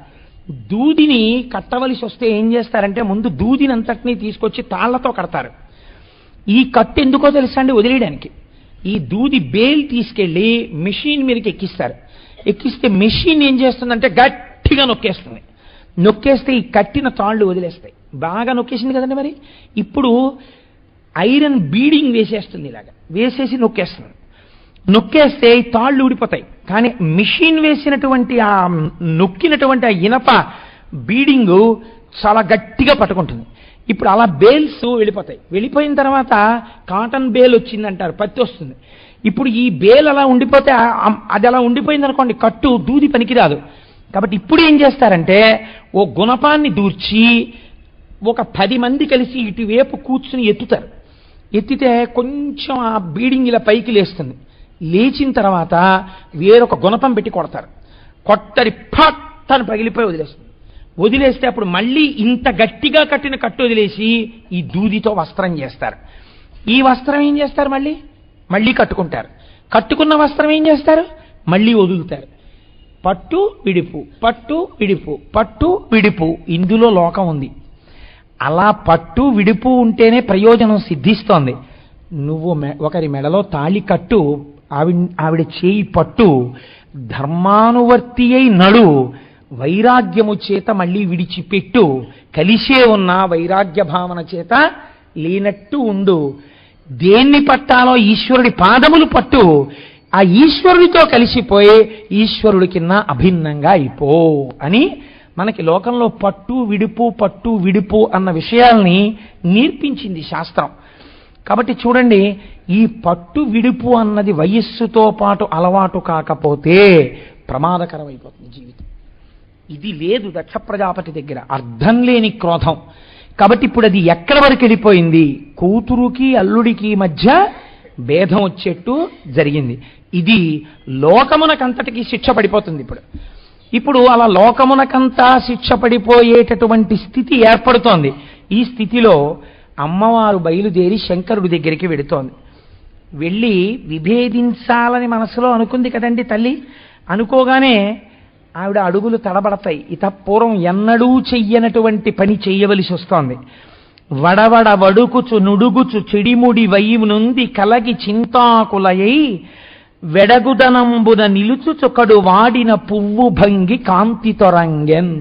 దూదిని కట్టవలసి వస్తే ఏం చేస్తారంటే ముందు దూదిని అంతటినీ తీసుకొచ్చి తాళ్లతో కడతారు. ఈ కట్టు ఎందుకో తెలుసా అండి? వదిలేయడానికి. ఈ దూది బేల్ తీసుకెళ్లి మెషిన్ మీదకి ఎక్కిస్తారు. ఎక్కిస్తే మెషిన్ ఏం చేస్తుందంటే గట్టిగా నొక్కేస్తుంది. నొక్కేస్తే ఈ కట్టిన తాళ్ళు వదిలేస్తాయి. బాగా నొక్కేసింది కదండి. మరి ఇప్పుడు ఐరన్ బీడింగ్ వేసేస్తుంది. ఇలాగా వేసేసి నొక్కేస్తుంది. నొక్కేస్తే ఈ తాళ్ళు ఊడిపోతాయి. కానీ మిషన్ వేసినటువంటి ఆ నొక్కినటువంటి ఆ ఇనప బీడింగు చాలా గట్టిగా పట్టుకుంటుంది. ఇప్పుడు అలా బేల్స్ వెళ్ళిపోతాయి. వెళ్ళిపోయిన తర్వాత కాటన్ బేల్ వచ్చిందంటారు, పత్తి వస్తుంది. ఇప్పుడు ఈ బేల్ అలా ఉండిపోతే అది అలా ఉండిపోయింది అనుకోండి, కట్టు దూది పనికిరాదు. కాబట్టి ఇప్పుడు ఏం చేస్తారంటే ఓ గుణపాన్ని దూర్చి ఒక 10 మంది కలిసి ఇటువైపు కూర్చుని ఎత్తుతారు. ఎత్తితే కొంచెం ఆ బీడింగ్ ఇలా పైకి లేస్తుంది. లేచిన తర్వాత వేరొక గుణపం పెట్టి కొడతారు. కొట్టరి పట్టని పగిలిపోయి వదిలేస్తుంది. వదిలేస్తే అప్పుడు మళ్ళీ ఇంత గట్టిగా కట్టిన కట్టు వదిలేసి ఈ దూదితో వస్త్రం చేస్తారు. ఈ వస్త్రం ఏం చేస్తారు? మళ్ళీ కట్టుకుంటారు. కట్టుకున్న వస్త్రం ఏం చేస్తారు? మళ్ళీ వదులుతారు. పట్టు విడుపు, పట్టు విడుపు, పట్టు విడుపు. ఇందులో లోకం ఉంది. అలా పట్టు విడుపు ఉంటేనే ప్రయోజనం సిద్ధిస్తోంది. నువ్వు ఒకరి మెడలో తాళి కట్టు, ఆవిడ చేయి పట్టు, ధర్మానువర్తి అయి నడు, వైరాగ్యము చేత మళ్ళీ విడిచిపెట్టు, కలిసే ఉన్న వైరాగ్య భావన చేత లేనట్టు ఉండు. దేన్ని పట్టాలో ఈశ్వరుడి పాదములు పట్టు, ఆ ఈశ్వరుడితో కలిసిపోయి ఈశ్వరుడి కింద అభిన్నంగా అయిపో అని మనకి లోకంలో పట్టు విడుపు అన్న విషయాల్ని నేర్పించింది శాస్త్రం. కాబట్టి చూడండి, ఈ పట్టు విడుపు అన్నది వయస్సుతో పాటు అలవాటు కాకపోతే ప్రమాదకరమైపోతుంది జీవితం. ఇది లేదు దక్ష ప్రజాపతి దగ్గర, అర్థం లేని క్రోధం. కాబట్టి ఇప్పుడు అది ఎక్కడి వరకు వెళ్ళిపోయింది? కూతురుకి అల్లుడికి మధ్య భేదం వచ్చేట్టు జరిగింది. ఇది లోకమునకంతటికి శిక్ష పడిపోతుంది. ఇప్పుడు అలా లోకమునకంతా శిక్ష పడిపోయేటటువంటి స్థితి ఏర్పడుతోంది. ఈ స్థితిలో అమ్మవారు బయలుదేరి శంకరుడి దగ్గరికి వెడుతోంది. వెళ్ళి విభేదించాలని మనసులో అనుకుంది కదండి తల్లి. అనుకోగానే ఆవిడ అడుగులు తడబడతాయి. పూర్వం ఎన్నడూ చెయ్యనటువంటి పని చెయ్యవలసి వస్తోంది. వడవడ వడుకుచు నుడుగుచు చెడిముడి వైవు నుండి కలగి చింతాకులయై వెడగుదనంబున నిలుచుచుకడు వాడిన పువ్వు భంగి కాంతి తొరంగెన్.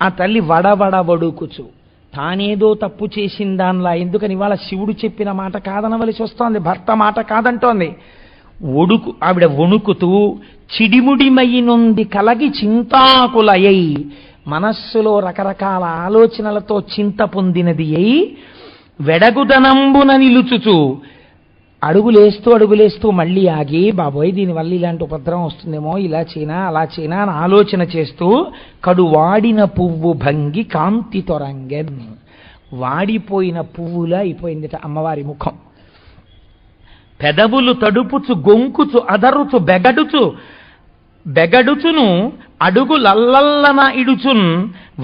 ఆ తల్లి వడవడ వడుకుచు, తానేదో తప్పు చేసిందాన్లా. ఎందుకని ఇవాళ శివుడు చెప్పిన మాట కాదనవలసి వస్తోంది, భర్త మాట కాదంటోంది. ఆవిడ వణుకుతూ చిడిముడిమయి నుండి కలగి చింతాకులయై, మనస్సులో రకరకాల ఆలోచనలతో చింత పొందినది అయి వెడగుదనంబున నిలుచుచు, అడుగులేస్తూ మళ్ళీ ఆగి, బాబోయ్ దీనివల్ల ఇలాంటి ఉపద్రవం వస్తుందేమో, ఇలా చేయనా అలా చేయనా అని ఆలోచన చేస్తూ కడు వాడిన పువ్వు భంగి కాంతి తొరంగెన్. వాడిపోయిన పువ్వులా అయిపోయిందిట అమ్మవారి ముఖం. పెదవులు తడుపుచు గొంకుచు అదరుచు బెగడుచును అడుగు లల్లల్లన ఇడుచున్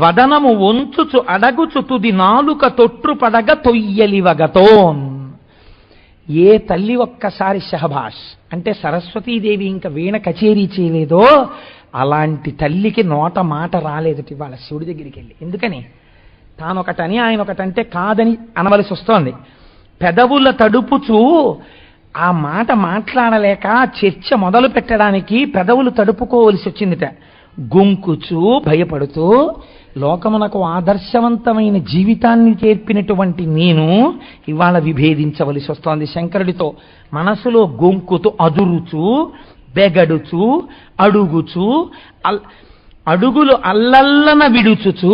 వదనము వంచుచు అడగుచు తుది నాలుక తొట్టు పడగ తొయ్యలివగతోన్. ఏ తల్లి ఒక్కసారి షహబాష్ అంటే సరస్వతీదేవి ఇంకా వీణ కచేరీ చేయలేదో అలాంటి తల్లికి నోట మాట రాలేదట ఇవాళ శివుడి దగ్గరికి వెళ్ళి. ఎందుకని? తానొకటని ఆయన ఒకటంటే కాదని అనవలసి వస్తోంది. పెదవుల తడుపుచు ఆ మాట మాట్లాడలేక చర్చ మొదలు పెట్టడానికి పెదవులు తడుపుకోవలసి వచ్చిందిట. గొంకుచు భయపడుతూ, లోకమునకు ఆదర్శవంతమైన జీవితాన్ని చేర్పినటువంటి నేను ఇవాళ విభేదించవలసి వస్తోంది శంకరుడితో. మనసులో గొంకుతూ అదురుచు బెగడుచు అడుగుచు అడుగులు అల్లల్లన విడుచుచు,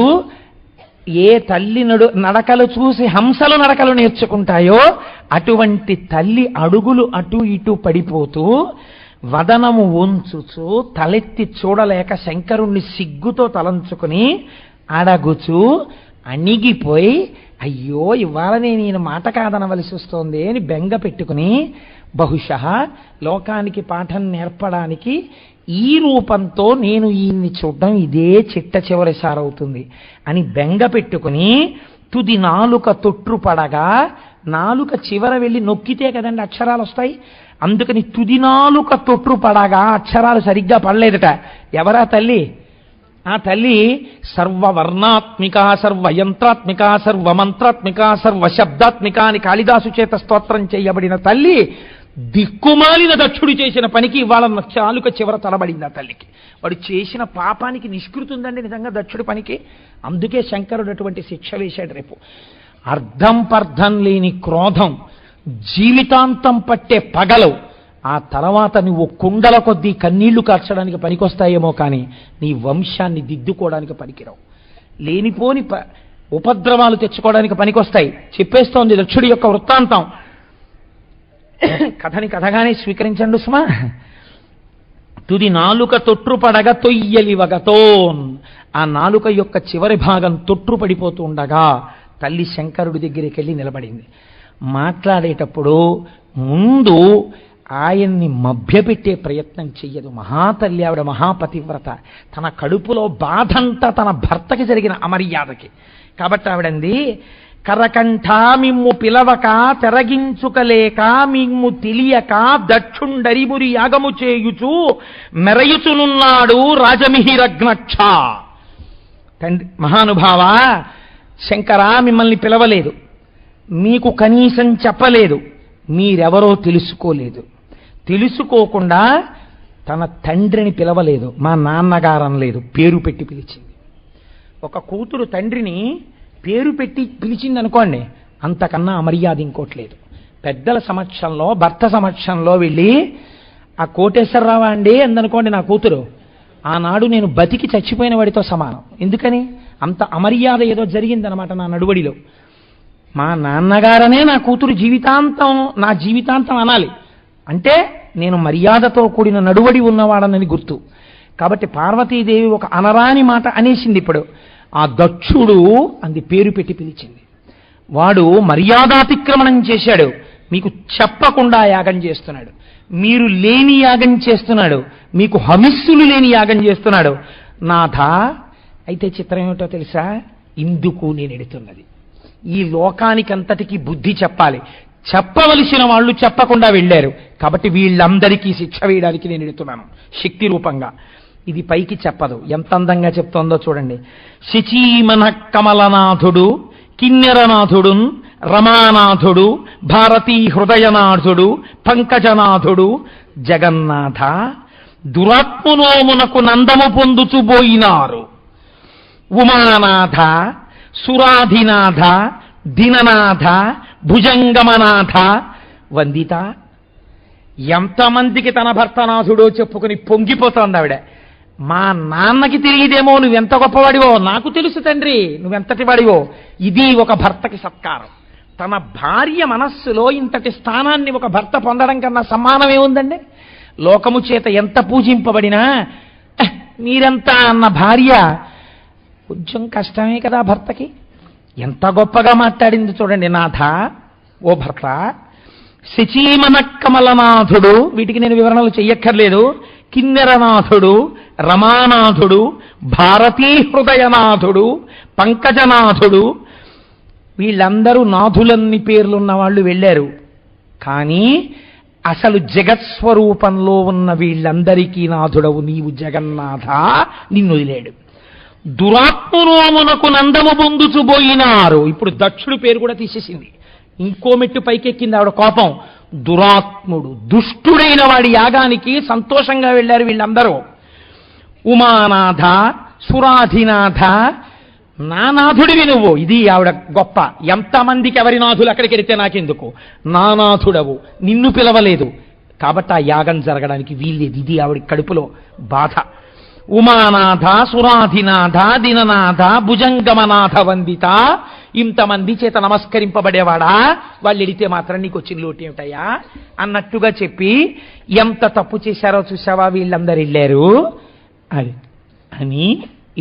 ఏ తల్లి నడకలు చూసి హంసలు నడకలు నేర్చుకుంటాయో అటువంటి తల్లి అడుగులు అటు ఇటు పడిపోతూ వదనము వంచుచు తలెత్తి చూడలేక శంకరుణ్ణి సిగ్గుతో తలంచుకుని అడగుచు అణిగిపోయి అయ్యో ఇవాళ నేను ఈయన మాట కాదనవలసి వస్తోంది అని బెంగ పెట్టుకుని బహుశः లోకానికి పాఠం నేర్పడానికి ఈ రూపంతో నేను ఈయన్ని చూడడం ఇదే చిట్ట చివరిసారవుతుంది అని బెంగ పెట్టుకుని తుది నాలుక తొట్టుపడగా, నాలుక చివర వెళ్ళి నొక్కితే కదండి అక్షరాలు వస్తాయి, అందుకని తుది నాలుక తొట్టుపడగా అక్షరాలు సరిగ్గా పడలేదట. ఎవరా తల్లి? ఆ తల్లి సర్వవర్ణాత్మిక, సర్వయంత్రాత్మిక, సర్వమంత్రాత్మిక, సర్వశబ్దాత్మిక అని కాళిదాసు చేత స్తోత్రం చేయబడిన తల్లి దిక్కుమాలిన దక్షుడు చేసిన పనికి ఇవాళ చాలుక చివర తలబడింది ఆ తల్లికి. వాడు చేసిన పాపానికి నిష్కృతి ఉందండి నిజంగా దక్షుడి పనికి. అందుకే శంకరుడు అటువంటి శిక్ష వేశాడు. రేపు అర్థం పర్థం లేని క్రోధం జీవితాంతం పట్టే పగలు, ఆ తర్వాత నువ్వు కుండల కొద్దీ కన్నీళ్లు కార్చడానికి పనికొస్తాయేమో కానీ నీ వంశాన్ని దిద్దుకోవడానికి పనికిరావు. లేనిపోని ఉపద్రవాలు తెచ్చుకోవడానికి పనికొస్తాయి. చెప్పేస్తోంది దక్షుడి యొక్క వృత్తాంతం. కథని కథగానే స్వీకరించండు సుమా. తుది నాలుక తొట్టుపడగ తొయ్యలివగతోన్, ఆ నాలుక యొక్క చివరి భాగం తొట్టుపడిపోతూ ఉండగా తల్లి శంకరుడి దగ్గరికి వెళ్ళి నిలబడింది. మాట్లాడేటప్పుడు ముందు ఆయన్ని మభ్యపెట్టే ప్రయత్నం చెయ్యదు. మహాతల్లి ఆవిడ మహాపతివ్రత. తన కడుపులో బాధంతా తన భర్తకి జరిగిన అమర్యాదకి. కాబట్టి ఆవిడంది, కరకంఠ మిమ్ము పిలవక తెరగించుకలేక మిమ్ము తెలియక దక్షుండరిబురి యాగము చేయుచు మెరయుచునున్నాడు రాజమిహిరగ్నక్ష. తండ్రి మహానుభావ శంకర, మిమ్మల్ని పిలవలేదు, మీకు కనీసం చెప్పలేదు, మీరెవరో తెలుసుకోలేదు. తెలుసుకోకుండా తన తండ్రిని పిలవలేదు, మా నాన్నగారం లేదు, పేరు పెట్టి పిలిచింది. ఒక కూతురు తండ్రిని పేరు పెట్టి పిలిచింది అనుకోండి, అంతకన్నా అమర్యాద ఇంకోట్లేదు. పెద్దల సమక్షంలో భర్త సమక్షంలో వెళ్ళి ఆ కోటేశ్వరరావు అండి అందనుకోండి నా కూతురు, ఆనాడు నేను బతికి చచ్చిపోయిన వాడితో సమానం. ఎందుకని? అంత అమర్యాద ఏదో జరిగిందనమాట నా నడువడిలో. మా నాన్నగారనే నా కూతురు జీవితాంతం, నా జీవితాంతం అనాలి అంటే నేను మర్యాదతో కూడిన నడువడి ఉన్నవాడనని గుర్తు. కాబట్టి పార్వతీదేవి ఒక అనరాని మాట అనేసింది. ఇప్పుడు ఆ దక్షుడు అంది పేరు పెట్టి పిలిచింది. వాడు మర్యాదాతిక్రమణం చేశాడు, మీకు చెప్పకుండా యాగం చేస్తున్నాడు, మీరు లేని యాగం చేస్తున్నాడు, మీకు హవిస్సులు లేని యాగం చేస్తున్నాడు. నాథ, అయితే చిత్రం ఏమిటో తెలుసా? ఇందుకు నేను ఎడుతున్నది ఈ లోకానికంతటికీ బుద్ధి చెప్పాలి. చెప్పవలసిన వాళ్ళు చెప్పకుండా వెళ్ళారు, కాబట్టి వీళ్ళందరికీ శిక్ష వేయడానికి నేను ఎడుతున్నాను శక్తి రూపంగా. ఇది పైకి చెప్పదు, ఎంత అందంగా చెప్తోందో చూడండి. శచీమన కమలనాథుడు, కిన్నెరనాథుడు, రమానాథుడు, భారతీ హృదయనాథుడు, పంకజనాథుడు, జగన్నాథ దురాత్మనోమునకు నందము పొందుచుబోయినారు. ఉమానాథ, సురాధినాథ, దిననాథ, భుజంగమనాథ వందిత. ఎంతమందికి తన భర్తనాథుడో చెప్పుకుని పొంగిపోతోంది ఆవిడ. మా నాన్నకి తెలియదేమో నువ్వెంత గొప్పవాడివో, నాకు తెలుసు తండ్రి నువ్వెంతటి వాడివో. ఇది ఒక భర్తకి సత్కారం. తన భార్య మనస్సులో ఇంతటి స్థానాన్ని ఒక భర్త పొందడం కన్నా సమ్మానం ఏముందండి? లోకము చేత ఎంత పూజింపబడినా మీరెంత అన్న భార్య కొంచెం కష్టమే కదా భర్తకి. ఎంత గొప్పగా మాట్లాడింది చూడండి. నాథ, ఓ భర్త, శచీమన కమలనాథుడు, వీటికి నేను వివరణలు చెయ్యక్కర్లేదు, కిన్నెరనాథుడు, రమానాథుడు, భారతీ హృదయనాథుడు, పంకజనాథుడు, వీళ్ళందరూ నాథులన్ని పేర్లున్న వాళ్ళు వెళ్ళారు. కానీ అసలు జగత్స్వరూపంలో ఉన్న వీళ్ళందరికీ నాథుడవు నీవు జగన్నాథ, నిన్ను వదిలేడు. దురాత్మనోమునకు నందము పొందుచుబోయినారు. ఇప్పుడు దక్షుడి పేరు కూడా తీసేసింది, ఇంకో మెట్టు పైకెక్కింది ఆవిడ కోపం. దురాత్ముడు, దుష్టుడైన వాడి యాగానికి సంతోషంగా వెళ్ళారు వీళ్ళందరూ. ఉమానాథ, సురాధినాథ, నా నాథుడివి నువ్వు. ఇది ఆవిడ గొప్ప. ఎంతమందికి ఎవరి నాథులు అక్కడికి వెళితే నాకెందుకు, నా నాథుడవు, నిన్ను పిలవలేదు కాబట్టి ఆ యాగం జరగడానికి వీల్లేదు. ఇది ఆవిడ కడుపులో బాధ. ఉమానాథ, సురాధినాథ, దిననాథ, భుజంగమనాథ వందిత. ఇంతమంది చేత నమస్కరింపబడేవాడా, వాళ్ళు ఎడితే మాత్రం నీకు వచ్చిన లోటు ఏమిటయ్యా అన్నట్టుగా చెప్పి, ఎంత తప్పు చేశారో చూసావా వీళ్ళందరూ వెళ్ళారు అని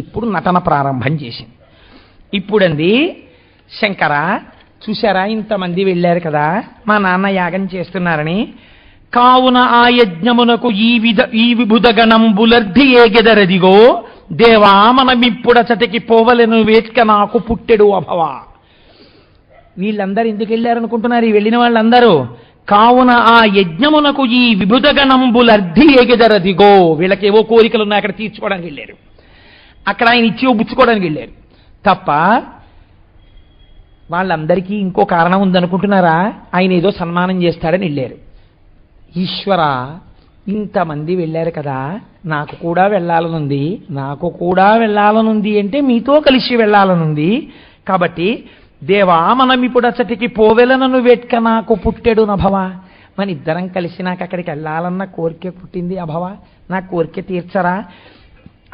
ఇప్పుడు నటన ప్రారంభం చేసింది. ఇప్పుడంది శంకర, చూశారా ఇంతమంది వెళ్ళారు కదా మా నాన్న యాగం చేస్తున్నారని, కావున ఆ యజ్ఞమునకు ఈ విభుదగణంబులర్ధి ఏగెదరదిగో దేవా మనమిప్పుడచటికి పోవలను వేట్క నాకు పుట్టెడు అభవా. వీళ్ళందరూ ఎందుకు వెళ్ళారనుకుంటున్నారు? ఈ వెళ్ళిన వాళ్ళందరూ కావున ఆ యజ్ఞమునకు ఈ విభుదగణంబులర్ధి ఏగెదరదిగో, వీళ్ళకేవో కోరికలు ఉన్నాయి అక్కడ తీర్చుకోవడానికి వెళ్ళారు, అక్కడ ఆయన ఇచ్చి పుచ్చుకోవడానికి వెళ్ళారు తప్ప వాళ్ళందరికీ ఇంకో కారణం ఉందనుకుంటున్నారా? ఆయన ఏదో సన్మానం చేస్తాడని వెళ్ళారు. ఈశ్వర, ఇంతమంది వెళ్ళారు కదా, నాకు కూడా వెళ్ళాలనుంది, నాకు కూడా వెళ్ళాలనుంది అంటే మీతో కలిసి వెళ్ళాలనుంది. కాబట్టి దేవా మనం ఇప్పుడు అసటికి పోవెలనను వేట్క నాకు పుట్టెడు నభవ, మన ఇద్దరం కలిసి నాకు అక్కడికి వెళ్ళాలన్న కోరిక పుట్టింది అభవ, నా కోరిక తీర్చరా.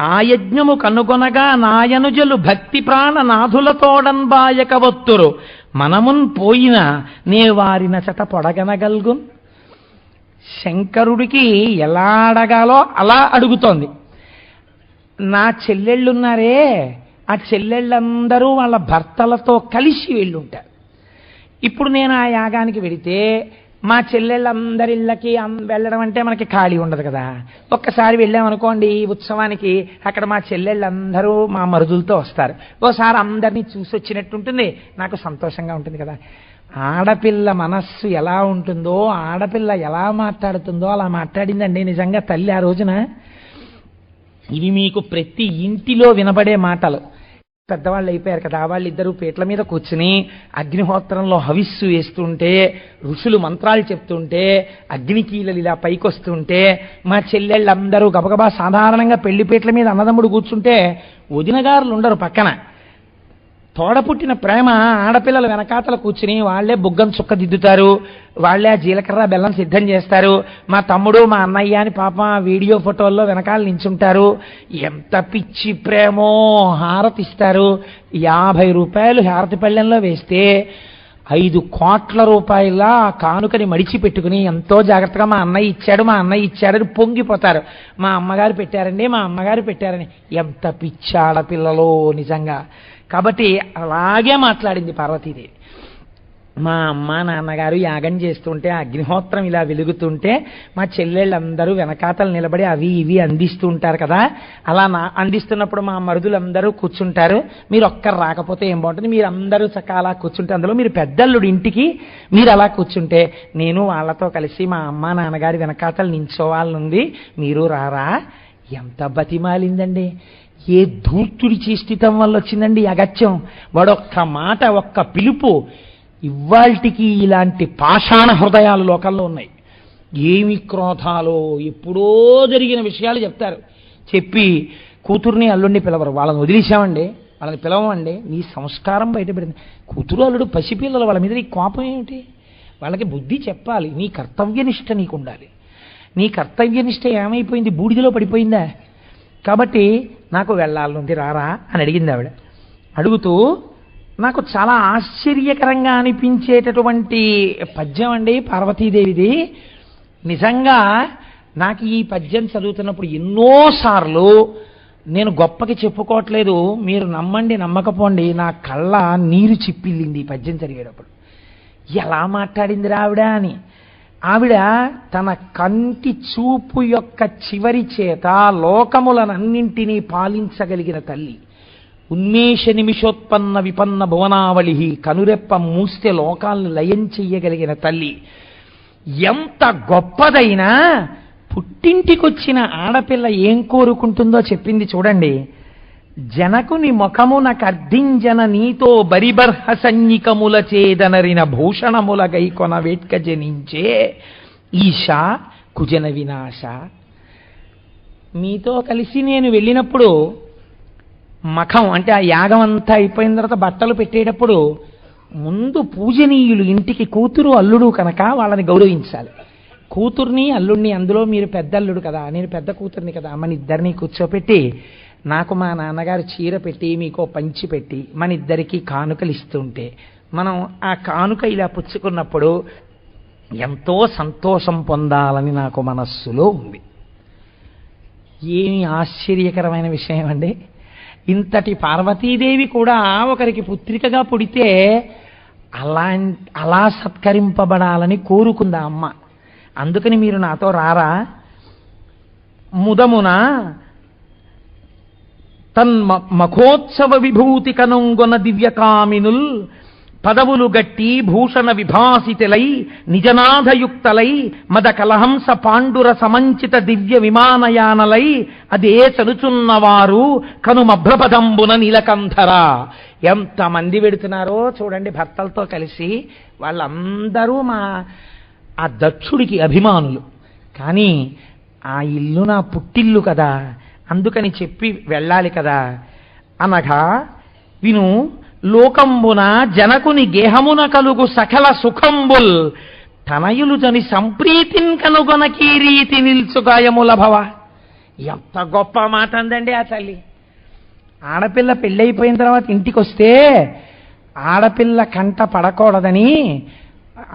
ఆ యజ్ఞము కనుగొనగా నాయనుజలు భక్తి ప్రాణ నాథులతోడన్ బాయక వత్తురు, మనమున్ పోయిన నే వారిన చట పొడగనగల్గున్. శంకరుడికి ఎలా అడగాలో అలా అడుగుతోంది. నా చెల్లెళ్ళున్నారే, ఆ చెల్లెళ్ళందరూ వాళ్ళ భర్తలతో కలిసి వెళ్ళుంటారు. ఇప్పుడు నేను ఆ యాగానికి వెడితే మా చెల్లెళ్ళందరిళ్ళకి వెళ్ళడం అంటే మనకి ఖాళీ ఉండదు కదా. ఒక్కసారి వెళ్ళామనుకోండి ఈ ఉత్సవానికి, అక్కడ మా చెల్లెళ్ళందరూ మా మరుదులతో వస్తారు, ఓసారి అందరినీ చూసి వచ్చినట్టుంటుంది, నాకు సంతోషంగా ఉంటుంది కదా. ఆడపిల్ల మనస్సు ఎలా ఉంటుందో, ఆడపిల్ల ఎలా మాట్లాడుతుందో అలా మాట్లాడిందండి నిజంగా తల్లి ఆ రోజున. ఇవి మీకు ప్రతి ఇంటిలో వినబడే మాటలు. పెద్దవాళ్ళు అయిపోయారు కదా, వాళ్ళిద్దరూ పీటల మీద కూర్చుని అగ్నిహోత్రంలో హవిస్సు వేస్తుంటే, ఋషులు మంత్రాలు చెప్తుంటే, అగ్నికీలలు ఇలా పైకొస్తుంటే, మా చెల్లెళ్ళందరూ గబగబా సాధారణంగా పెళ్లిపీటల మీద అన్నదమ్ముడు కూర్చుంటే వదినగారులు ఉండరు పక్కన. తోడపుట్టిన ప్రేమ ఆడపిల్లలు వెనకాతల కూర్చుని వాళ్లే బుగ్గం చుక్క దిద్దుతారు, వాళ్లే ఆ జీలకర్ర బెల్లం సిద్ధం చేస్తారు. మా తమ్ముడు మా అన్నయ్య అని పాప వీడియో ఫోటోల్లో వెనకాల నించుంటారు. ఎంత పిచ్చి ప్రేమో, హారతిస్తారు. 50 రూపాయలు హారతి పళ్ళెంలో వేస్తే 5 కోట్ల రూపాయల కానుకని మడిచి పెట్టుకుని ఎంతో జాగ్రత్తగా మా అన్నయ్య ఇచ్చాడు, మా అన్నయ్య ఇచ్చాడని పొంగిపోతారు. మా అమ్మగారు పెట్టారండి, మా అమ్మగారు పెట్టారని. ఎంత పిచ్చి ఆడపిల్లలో నిజంగా. కాబట్టి అలాగే మాట్లాడింది పార్వతీదేవి. మా అమ్మ నాన్నగారు యాగం చేస్తుంటే అగ్నిహోత్రం ఇలా వెలుగుతుంటే మా చెల్లెళ్ళందరూ వెనకాతలు నిలబడి అవి ఇవి అందిస్తూ ఉంటారు కదా, అలా అందిస్తున్నప్పుడు మా మరుదులందరూ కూర్చుంటారు. మీరు ఒక్కరు రాకపోతే ఏం బాగుంటుంది, మీరు అందరూ చక్కగా అలా కూర్చుంటే, అందులో మీరు పెద్దల్లుడు ఇంటికి మీరు అలా కూర్చుంటే నేను వాళ్ళతో కలిసి మా అమ్మ నాన్నగారి వెనకాతలు నించోవాలనుంది, మీరు రారా. ఎంత బతిమాలిందండి. ఏ ధూర్తుడి చేష్టితం వల్ల వచ్చిందండి అగత్యం. వాడొక్క మాట, ఒక్క పిలుపు. ఇవాల్టికి ఇలాంటి పాషాణ హృదయాలు లోకంలో ఉన్నాయి. ఏమి క్రోధాలో, ఎప్పుడో జరిగిన విషయాలు చెప్తారు. చెప్పి కూతుర్ని అల్లుడిని పిలవరు, వాళ్ళని వదిలేశామండి, వాళ్ళని పిలవమండి. నీ సంస్కారం బయటపడింది. కూతురు అల్లుడు పసిపిల్లలు, వాళ్ళ మీద నీ కోపం ఏమిటి? వాళ్ళకి బుద్ధి చెప్పాలి. నీ కర్తవ్యనిష్ట నీకు ఉండాలి. నీ కర్తవ్యనిష్ట ఏమైపోయింది? బూడిదలో పడిపోయిందా? కాబట్టి నాకు వెళ్ళాలనుంది రారా అని అడిగింది ఆవిడ. అడుగుతూ నాకు చాలా ఆశ్చర్యకరంగా అనిపించేటటువంటి పద్యం అండి పార్వతీదేవిది. నిజంగా నాకు ఈ పద్యం చదువుతున్నప్పుడు ఎన్నోసార్లు, నేను గొప్పకి చెప్పుకోవట్లేదు, మీరు నమ్మండి నమ్మకపోండి, నా కళ్ళ నీరు చిప్పిల్లింది ఈ పద్యం చదివేటప్పుడు. ఎలా మాట్లాడింది ఆవిడ అని. ఆవిడ తన కంటి చూపు యొక్క చివరి చేత లోకములనన్నింటినీ పాలించగలిగిన తల్లి. ఉన్మేష నిమిషోత్పన్న విపన్న భువనావళి, కనురెప్ప మూస్తే లోకాలను లయం చెయ్యగలిగిన తల్లి. ఎంత గొప్పదైనా పుట్టింటికొచ్చిన ఆడపిల్ల ఏం కోరుకుంటుందో చెప్పింది చూడండి. జనకుని ముఖమున కర్ధింజన నీతో బరిబర్హ సన్నికముల చేదనరిన భూషణముల గైకొన వేట్క జనించే ఈశా కుజన వినాశ. మీతో కలిసి నేను వెళ్ళినప్పుడు మఖం అంటే ఆ యాగం అంతా అయిపోయిన తర్వాత బట్టలు పెట్టేటప్పుడు ముందు పూజనీయులు ఇంటికి కూతురు అల్లుడు కనుక వాళ్ళని గౌరవించాలి. కూతుర్ని అల్లుడిని, అందులో మీరు పెద్ద అల్లుడు కదా, నేను పెద్ద కూతుర్ని కదా, మన ఇద్దరిని కూర్చోపెట్టి నాకు మా నాన్నగారు చీర పెట్టి మీకో పంచి పెట్టి మన ఇద్దరికీ కానుకలు ఇస్తుంటే మనం ఆ కానుక ఇలా పుచ్చుకున్నప్పుడు ఎంతో సంతోషం పొందాలని నాకు మనస్సులో ఉంది. ఏమి ఆశ్చర్యకరమైన విషయం అండి. ఇంతటి పార్వతీదేవి కూడా ఒకరికి పుత్రికగా పుడితే అలా సత్కరింపబడాలని కోరుకుందా అమ్మ. అందుకని మీరు నాతో రారా, ముదమున మఖోత్సవ విభూతి కనుంగొన దివ్యకామినుల్ పదవులు గట్టి భూషణ విభాసితులై నిజనాథయుక్తలై మద కలహంస పాండుర సమంచిత దివ్య విమానయానలై అదే చలుచున్నవారు కనుమభ్రపదంబున నీలకంధర. ఎంతమంది వెడుతున్నారో చూడండి భర్తలతో కలిసి. వాళ్ళందరూ ఆ దక్షుడికి అభిమానులు. కానీ ఆ ఇల్లు నా పుట్టిల్లు కదా, అందుకని చెప్పి వెళ్ళాలి కదా అనగా విను. లోకంబున జనకుని గేహమున కలుగు సకల సుఖంబుల్ తనయులు జని సంప్రీతిన్ కనుగొనకీ రీతి నిల్చుగాయముల భవ. ఎంత గొప్ప మాట అందండి ఆ తల్లి. ఆడపిల్ల పెళ్ళైపోయిన తర్వాత ఇంటికి వస్తే ఆడపిల్ల కంట పడకూడదని,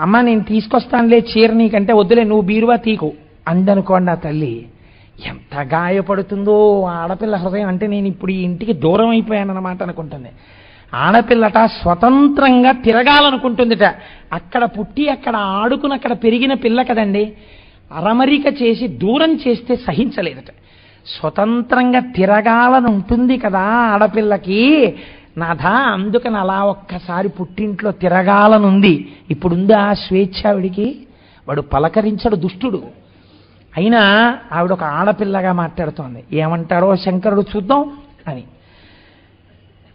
అమ్మ నేను తీసుకొస్తానులే చీర నీకంటే వద్దులే నువ్వు బీరువా తీకు అందనుకోండి ఆ తల్లి. ఎంత గాయపడుతుందో ఆడపిల్ల హృదయం. అంటే నేను ఇప్పుడు ఈ ఇంటికి దూరం అయిపోయానన్నమాట అనుకుంటుంది. ఆడపిల్లట స్వతంత్రంగా తిరగాలనుకుంటుందిట. అక్కడ పుట్టి అక్కడ ఆడుకుని అక్కడ పెరిగిన పిల్ల కదండి, అరమరిక చేసి దూరం చేస్తే సహించలేదట. స్వతంత్రంగా తిరగాలని ఉంటుంది కదా ఆడపిల్లకి. నాథా అందుకని అలా ఒక్కసారి పుట్టింట్లో తిరగాలనుంది. ఇప్పుడుంది ఆ స్వేచ్ఛ ఆవిడికి. వాడు పలకరించడు దుష్టుడు. అయినా ఆవిడ ఒక ఆడపిల్లగా మాట్లాడుతోంది. ఏమంటారో శంకరుడు చూద్దాం అని.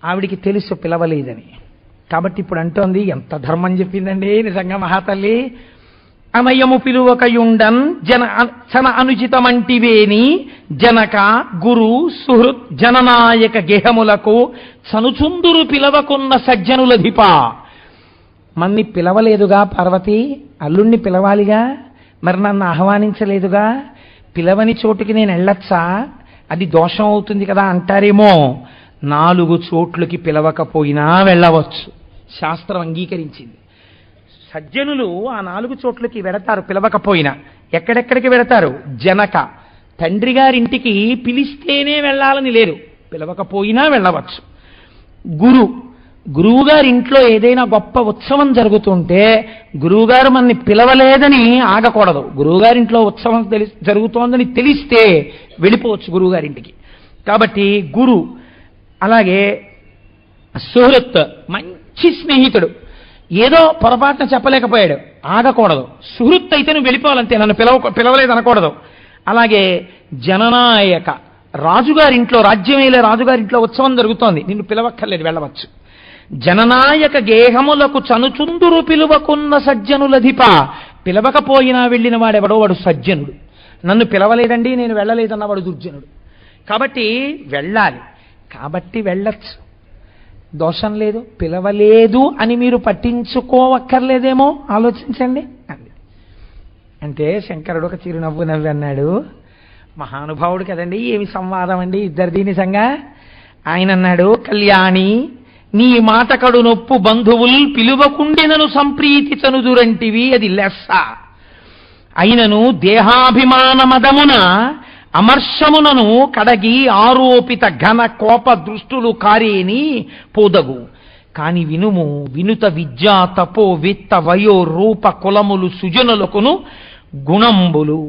ఆవిడికి తెలుసు పిలవలేదని. కాబట్టి ఇప్పుడు అంటోంది, ఎంత ధర్మం చెప్పిందండి నిజంగా మహాతల్లి. అనయము పిలువకయుండన్ చన అనుచితమంటివేని జనక గురు సుహృత్ జననాయక గేహములకు చనుచుందురు పిలవకున్న సజ్జనులధిప. మన్ని పిలవలేదుగా పార్వతి, అల్లుణ్ణి పిలవాలిగా, మరి నన్ను ఆహ్వానించలేదుగా, పిలవని చోటుకి నేను వెళ్ళొచ్చా, అది దోషం అవుతుంది కదా అంటారేమో. 4 చోట్లకి పిలవకపోయినా వెళ్ళవచ్చు, శాస్త్రం అంగీకరించింది. సజ్జనులు ఆ 4 చోట్లకి వెడతారు పిలవకపోయినా. ఎక్కడెక్కడికి వెడతారు? జనక తండ్రి గారింటికి పిలిస్తేనే వెళ్ళాలని లేదు, పిలవకపోయినా వెళ్ళవచ్చు. గురువుగారి ఇంట్లో ఏదైనా గొప్ప ఉత్సవం జరుగుతుంటే గురువుగారు మనని పిలవలేదని ఆగకూడదు. గురువుగారింట్లో ఉత్సవం జరుగుతోందని తెలిస్తే వెళ్ళిపోవచ్చు గురువుగారింటికి. కాబట్టి గురు. అలాగే సుహృత్, మంచి స్నేహితుడు. ఏదో పొరపాటున చెప్పలేకపోయాడు, ఆగకూడదు. సుహృత్ అయితే నువ్వు వెళ్ళిపోవాలంతే, నన్ను పిలవలేదు అనకూడదు. అలాగే జననాయక, రాజుగారింట్లో రాజ్యమేలే రాజుగారింట్లో ఉత్సవం జరుగుతోంది, నిన్ను పిలవక్కర్లేదు, వెళ్ళవచ్చు. జననాయక గేహములకు చనుచుందురు పిలువకున్న సజ్జనులధిప. పిలవకపోయినా వెళ్ళిన వాడెవడో వాడు సజ్జనుడు. నన్ను పిలవలేదండి నేను వెళ్ళలేదన్నవాడు దుర్జనుడు. కాబట్టి వెళ్ళాలి, కాబట్టి వెళ్ళచ్చు, దోషం లేదు. పిలవలేదు అని మీరు పట్టించుకోవక్కర్లేదేమో, ఆలోచించండి అంది. అంటే శంకరుడు ఒక చిరునవ్వు నవ్వి అన్నాడు, మహానుభావుడు కదండి, ఏమి సంవాదం అండి ఇద్దరిది నిజంగా. ఆయన అన్నాడు, కళ్యాణి నీ మాట కడు నొప్పు బంధువుల్ పిలువకుండినను సంప్రీతి చనుదురంటివి, అది లెస్స. అయినను దేహాభిమాన మదమున అమర్షమునను కడగి ఆరోపిత ఘన కోప దృష్టులు కారేని పోదగు. కాని వినుము, వినుత విద్యా తపో విత్త వయో రూప కులములు సుజనులకును గుణంబులు.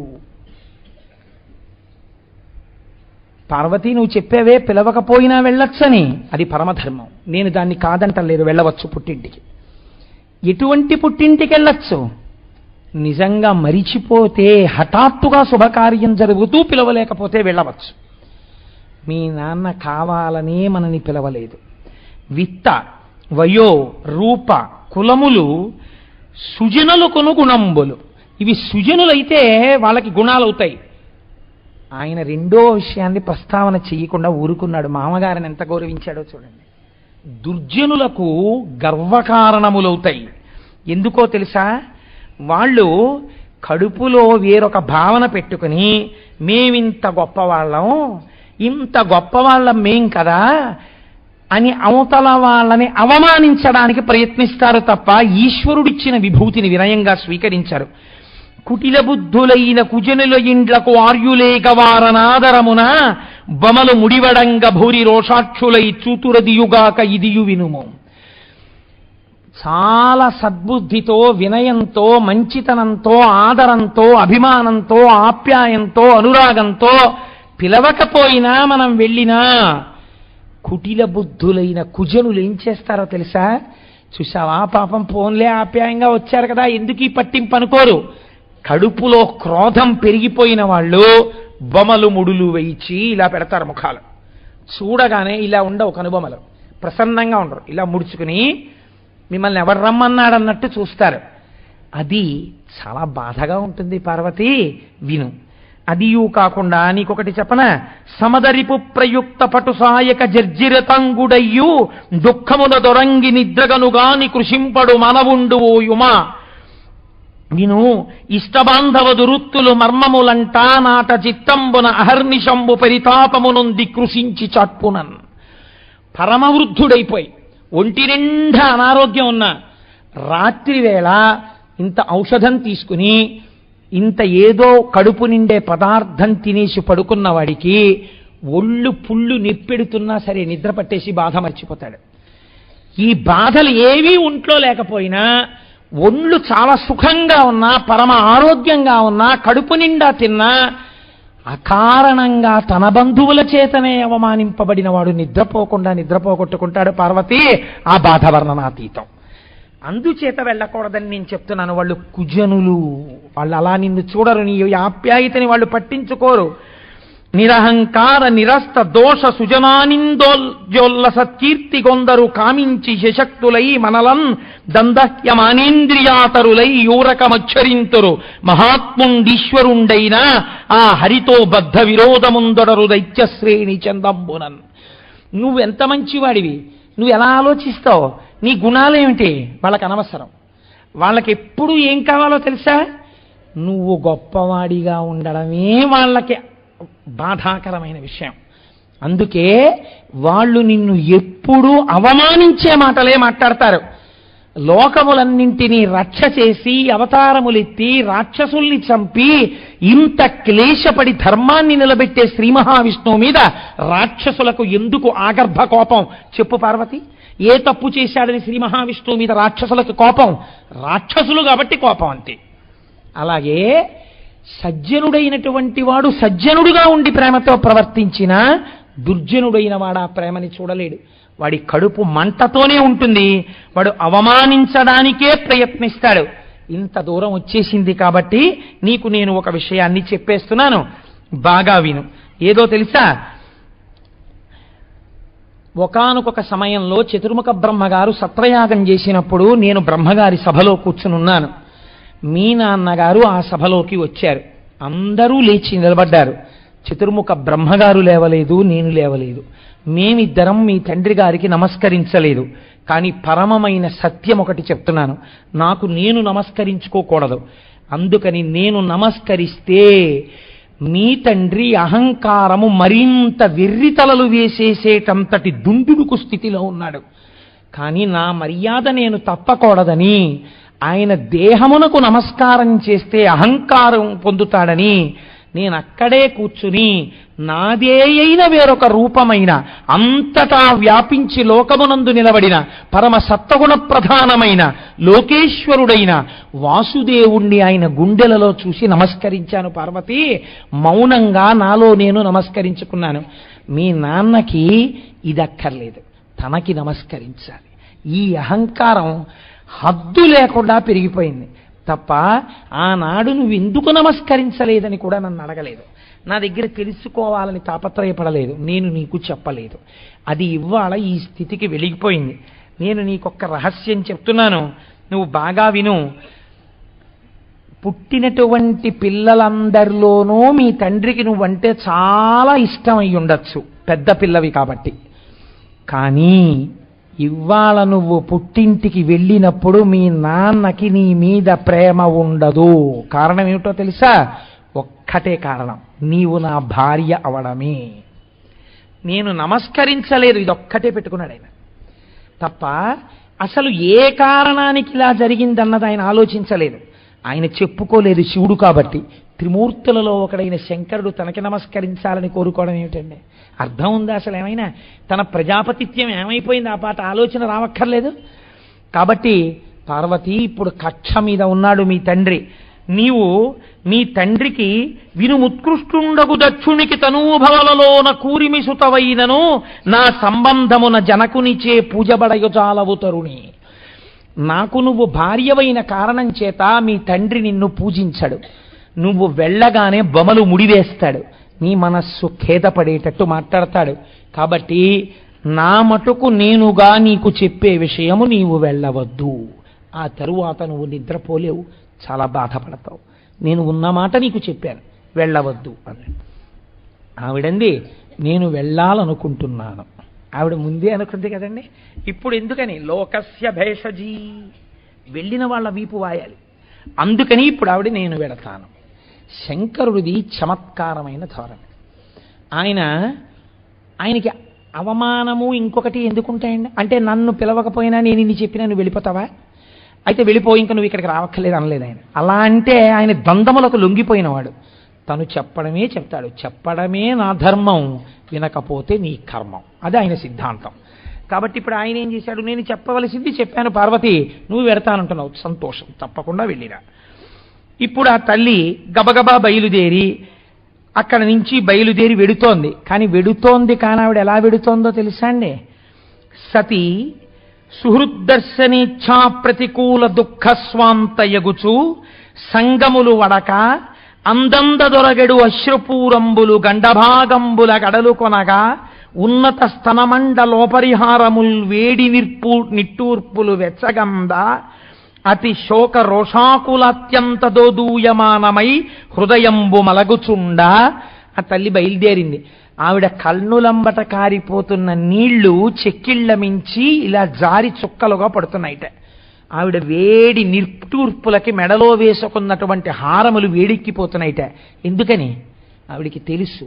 పార్వతి నువ్వు చెప్పేవే పిలవకపోయినా వెళ్ళొచ్చని, అది పరమధర్మం. నేను దాన్ని కాదంటలేదు, వెళ్ళవచ్చు పుట్టింటికి. ఎటువంటి పుట్టింటికి వెళ్ళొచ్చు? నిజంగా మరిచిపోతే, హఠాత్తుగా శుభకార్యం జరుగుతూ పిలవలేకపోతే వెళ్ళవచ్చు. మీ నాన్న కావాలనే మనని పిలవలేదు. విత్త వయో రూప కులములు సుజనులకును గుణంబులు. ఇవి సుజనులైతే వాళ్ళకి గుణాలు అవుతాయి. ఆయన రెండో విషయాన్ని ప్రస్తావన చేయకుండా ఊరుకున్నాడు. మామగారిని ఎంత గౌరవించాడో చూడండి. దుర్జనులకు గర్వకారణములవుతాయి. ఎందుకో తెలుసా? వాళ్ళు కడుపులో వేరొక భావన పెట్టుకుని మేమింత గొప్పవాళ్ళం, ఇంత గొప్పవాళ్ళం మేం కదా అని అవతల వాళ్ళని అవమానించడానికి ప్రయత్నిస్తారు తప్ప ఈశ్వరుడిచ్చిన విభూతిని వినయంగా స్వీకరించారు. కుటిల బుద్ధులైన కుజనుల ఇండ్లకు ఆర్యులేక వారనాదరమున బొమలు ముడివడంగ భూరి రోషాక్షులై చూతురదియుగాక ఇదియు వినుము. చాలా సద్బుద్ధితో, వినయంతో, మంచితనంతో, ఆదరంతో, అభిమానంతో, ఆప్యాయంతో, అనురాగంతో పిలవకపోయినా మనం వెళ్ళినా కుటిల బుద్ధులైన కుజనులు ఏం చేస్తారో తెలుసా? చూసావా, పాపం పోన్లే ఆప్యాయంగా వచ్చారు కదా, ఎందుకు ఈ పట్టింపు అనుకోరు. కడుపులో క్రోధం పెరిగిపోయిన వాళ్ళు బొమలు ముడులు వేయించి ఇలా పెడతారు ముఖాలు. చూడగానే ఇలా ఉండవు కనుబొమలు, ప్రసన్నంగా ఉండరు, ఇలా ముడుచుకుని మిమ్మల్ని ఎవరు రమ్మన్నాడన్నట్టు చూస్తారు. అది చాలా బాధగా ఉంటుంది పార్వతి, విను. అదియూ కాకుండా నీకొకటి చెప్పన, సమదరిపు ప్రయుక్త పటు సాయక జర్జిరతంగుడయ్యు దుఃఖముల దొరంగి నిద్రగనుగాని కృషింపడు మనవుండు ఓయుమా. విను, ఇష్టబాంధవ దురుత్తులు మర్మములంటా నాట చిత్తంబున అహర్నిశంబు పరితాపమునుంది కృషించి చాట్పునన్. పరమవృద్ధుడైపోయి ఒంటి నిండా అనారోగ్యం ఉన్న రాత్రి వేళ ఇంత ఔషధం తీసుకుని ఇంత ఏదో కడుపు నిండే పదార్థం తినేసి పడుకున్న వాడికి ఒళ్ళు పుళ్ళు నిప్పెడుతున్నా సరే నిద్ర పట్టేసి బాధ మర్చిపోతాడు. ఈ బాధలు ఏవీ ఒంట్లో లేకపోయినా, ఒళ్ళు చాలా సుఖంగా ఉన్నా, పరమ ఆరోగ్యంగా ఉన్నా, కడుపు నిండా తిన్నా, అకారణంగా తన బంధువుల చేతనే అవమానింపబడిన వాడు నిద్రపోగొట్టుకుంటాడు పార్వతి. ఆ బాధ వర్ణనాతీతం. అందుచేత వెళ్ళకూడదని నేను చెప్తున్నాను. వాళ్ళు కుజనులు, వాళ్ళు అలా నిన్ను చూడరు, నీ ఆప్యాయతని వాళ్ళు పట్టించుకోరు. నిరహంకార నిరస్త దోష సుజనానిందోల్జోల్ల సత్కీర్తి కొందరు కామించి శశక్తులై మనలన్ దందహ్యమానేంద్రియాతరులై యూరకమచ్చరింతురు మహాత్ముండీశ్వరుండైన ఆ హరితో బద్ధ విరోధముందొడరు దైత్యశ్రేణి చందంబునన్. నువ్వెంత మంచివాడివి, నువ్వు ఎలా ఆలోచిస్తావు, నీ గుణాలేమిటి వాళ్ళకి అనవసరం. వాళ్ళకి ఎప్పుడు ఏం కావాలో తెలుసా? నువ్వు గొప్పవాడిగా ఉండడమే వాళ్ళకి బాధాకరమైన విషయం. అందుకే వాళ్ళు నిన్ను ఎప్పుడూ అవమానించే మాటలే మాట్లాడతారు. లోకములన్నింటినీ రక్ష చేసి అవతారములెత్తి రాక్షసుల్ని చంపి ఇంత క్లేశపడి ధర్మాన్ని నిలబెట్టే శ్రీ మహావిష్ణువు మీద రాక్షసులకు ఎందుకు ఆగర్భ కోపం చెప్పు పార్వతి? ఏ తప్పు చేశాడని శ్రీ మహావిష్ణువు మీద రాక్షసులకు కోపం? రాక్షసులు కాబట్టి కోపం అంతే. అలాగే సజ్జనుడైనటువంటి వాడు సజ్జనుడుగా ఉండి ప్రేమతో ప్రవర్తించినా దుర్జనుడైన వాడు ఆ ప్రేమని చూడలేడు. వాడి కడుపు మంటతోనే ఉంటుంది, వాడు అవమానించడానికే ప్రయత్నిస్తాడు. ఇంత దూరం వచ్చేసింది కాబట్టి నీకు నేను ఒక విషయాన్ని చెప్పేస్తున్నాను, బాగా విను. ఏదో తెలుసా, ఒకానొక సమయంలో చతుర్ముఖ బ్రహ్మగారు సత్రయాగం చేసినప్పుడు నేను బ్రహ్మగారి సభలో కూర్చునున్నాను. మీ నాన్నగారు ఆ సభలోకి వచ్చారు. అందరూ లేచి నిలబడ్డారు. చతుర్ముఖ బ్రహ్మగారు లేవలేదు, నేను లేవలేదు. మేమిద్దరం మీ తండ్రి గారికి నమస్కరించలేదు. కానీ పరమమైన సత్యం ఒకటి చెప్తున్నాను, నాకు నేను నమస్కరించుకోకూడదు. అందుకని నేను నమస్కరిస్తే మీ తండ్రి అహంకారము మరింత వెర్రితలలు వేసేసేటంతటి దుందుడుకు స్థితిలో ఉన్నాడు. కానీ నా మర్యాద నేను తప్పకూడదని, ఆయన దేహమునకు నమస్కారం చేస్తే అహంకారం పొందుతాడని నేను అక్కడే కూర్చుని నాదే అయిన వేరొక రూపమైన అంతటా వ్యాపించి లోకమునందు నిలబడిన పరమ సత్వగుణ ప్రధానమైన లోకేశ్వరుడైన వాసుదేవుణ్ణి ఆయన గుండెలలో చూసి నమస్కరించాను పార్వతి. మౌనంగా నాలో నేను నమస్కరించుకున్నాను. మీ నాన్నకి ఇదక్కర్లేదు, తనకి నమస్కరించాలి. ఈ అహంకారం హద్దు లేకుండా పెరిగిపోయింది తప్ప ఆనాడు నువ్వు ఎందుకు నమస్కరించలేదని కూడా నన్ను అడగలేదు. నా దగ్గర తెలుసుకోవాలని తాపత్రయపడలేదు. నేను నీకు చెప్పలేదు. అది ఇవాళ ఈ స్థితికి వెలిగిపోయింది. నేను నీకొక్క రహస్యం చెప్తున్నాను, నువ్వు బాగా విను. పుట్టినటువంటి పిల్లలందరిలోనూ మీ తండ్రికి నువ్వంటే చాలా ఇష్టం అయి ఉండొచ్చు, పెద్ద పిల్లవి కాబట్టి. కానీ ఇవాళ నువ్వు పుట్టింటికి వెళ్ళినప్పుడు మీ నాన్నకి నీ మీద ప్రేమ ఉండదు. కారణం ఏమిటో తెలుసా? ఒక్కటే కారణం, నీవు నా భార్య అవడమే. నేను నమస్కరించలేదు, ఇదొక్కటే పెట్టుకున్నాడు ఆయన తప్ప అసలు ఏ కారణానికి ఇలా జరిగిందన్నది ఆయన ఆలోచించలేదు. ఆయన చెప్పుకోలేదు శివుడు కాబట్టి. త్రిమూర్తులలో ఒకడైన శంకరుడు తనకి నమస్కరించాలని కోరుకోవడం ఏమిటండి? అర్థం ఉందా అసలు? ఏమైనా తన ప్రజాపతిత్యం ఏమైపోయింది? ఆ పాట ఆలోచన రావక్కర్లేదు. కాబట్టి పార్వతి, ఇప్పుడు కక్ష మీద ఉన్నాడు మీ తండ్రి. నీవు మీ తండ్రికి వినుముత్కృష్టుండగు దక్షునికి తనూభవలలోన కూరిమి సుతవైనను నా సంబంధమున జనకునిచే పూజబడయుచాలవు తరుణి. నాకు నువ్వు భార్యవైన కారణం చేత మీ తండ్రి నిన్ను పూజించడు. నువ్వు వెళ్ళగానే బొమలు ముడివేస్తాడు. నీ మనస్సు ఖేదపడేటట్టు మాట్లాడతాడు. కాబట్టి నా మటుకు నేనుగా నీకు చెప్పే విషయము నీవు వెళ్ళవద్దు. ఆ తరువాత నువ్వు నిద్రపోలేవు, చాలా బాధపడతావు. నేను ఉన్న మాట నీకు చెప్పాను, వెళ్ళవద్దు అన్నాడు. ఆవిడంది, నేను వెళ్ళాలనుకుంటున్నాను. ఆవిడ ముందే అనుకుంది కదండి. ఇప్పుడు ఎందుకని? లోకస్య భేషజీ, వెళ్ళిన వాళ్ళ వీపు వాయాలి. అందుకని ఇప్పుడు ఆవిడ నేను వెళతాను. శంకరుడిది చమత్కారమైన ధోరణి. ఆయనకి అవమానము ఇంకొకటి ఎందుకుంటాయండి? అంటే నన్ను పిలవకపోయినా నేను ఇన్ని చెప్పినా నువ్వు వెళ్ళిపోతావా? అయితే వెళ్ళిపోయి ఇంకా నువ్వు ఇక్కడికి రావక్కర్లేదు అనలేదు ఆయన. అలా అంటే ఆయన ద్వంద్వములకు లొంగిపోయినవాడు. తను చెప్పడమే చెప్తాడు. చెప్పడమే నా ధర్మం, వినకపోతే నీ కర్మం. అది ఆయన సిద్ధాంతం. కాబట్టి ఇప్పుడు ఆయన ఏం చేశాడు? నేను చెప్పవలసింది చెప్పాను పార్వతి, నువ్వు వెడతానంటున్నావు, సంతోషం, తప్పకుండా వెళ్ళిరా. ఇప్పుడు ఆ తల్లి గబగబా బయలుదేరి అక్కడ నుంచి బయలుదేరి వెడుతోంది. కానీ ఆవిడ ఎలా వెడుతోందో తెలుసా అండి? సతీ సుహృద్దర్శనేచ్ఛా ప్రతికూల దుఃఖ స్వాంతయగుచు సంగములు వడక అందంద దొరగడు అశ్రుపూరంబులు గండభాగంబుల గడలు కొనగా ఉన్నత స్తనమండలోపరిహారముల్ వేడి నిట్టూర్పులు వెచ్చగంద అతి శోక రోషాకులత్యంత దోదూయమానమై హృదయంబు మలగుచుండా ఆ తల్లి బయలుదేరింది. ఆవిడ కన్నులంబట కారిపోతున్న నీళ్లు చెక్కిళ్ల మించి ఇలా జారి చుక్కలుగా పడుతున్నాయిట. ఆవిడ వేడి నిట్టూర్పులకి మెడలో వేసుకున్నటువంటి హారములు వేడెక్కిపోతున్నాయిట. ఎందుకని? ఆవిడికి తెలుసు,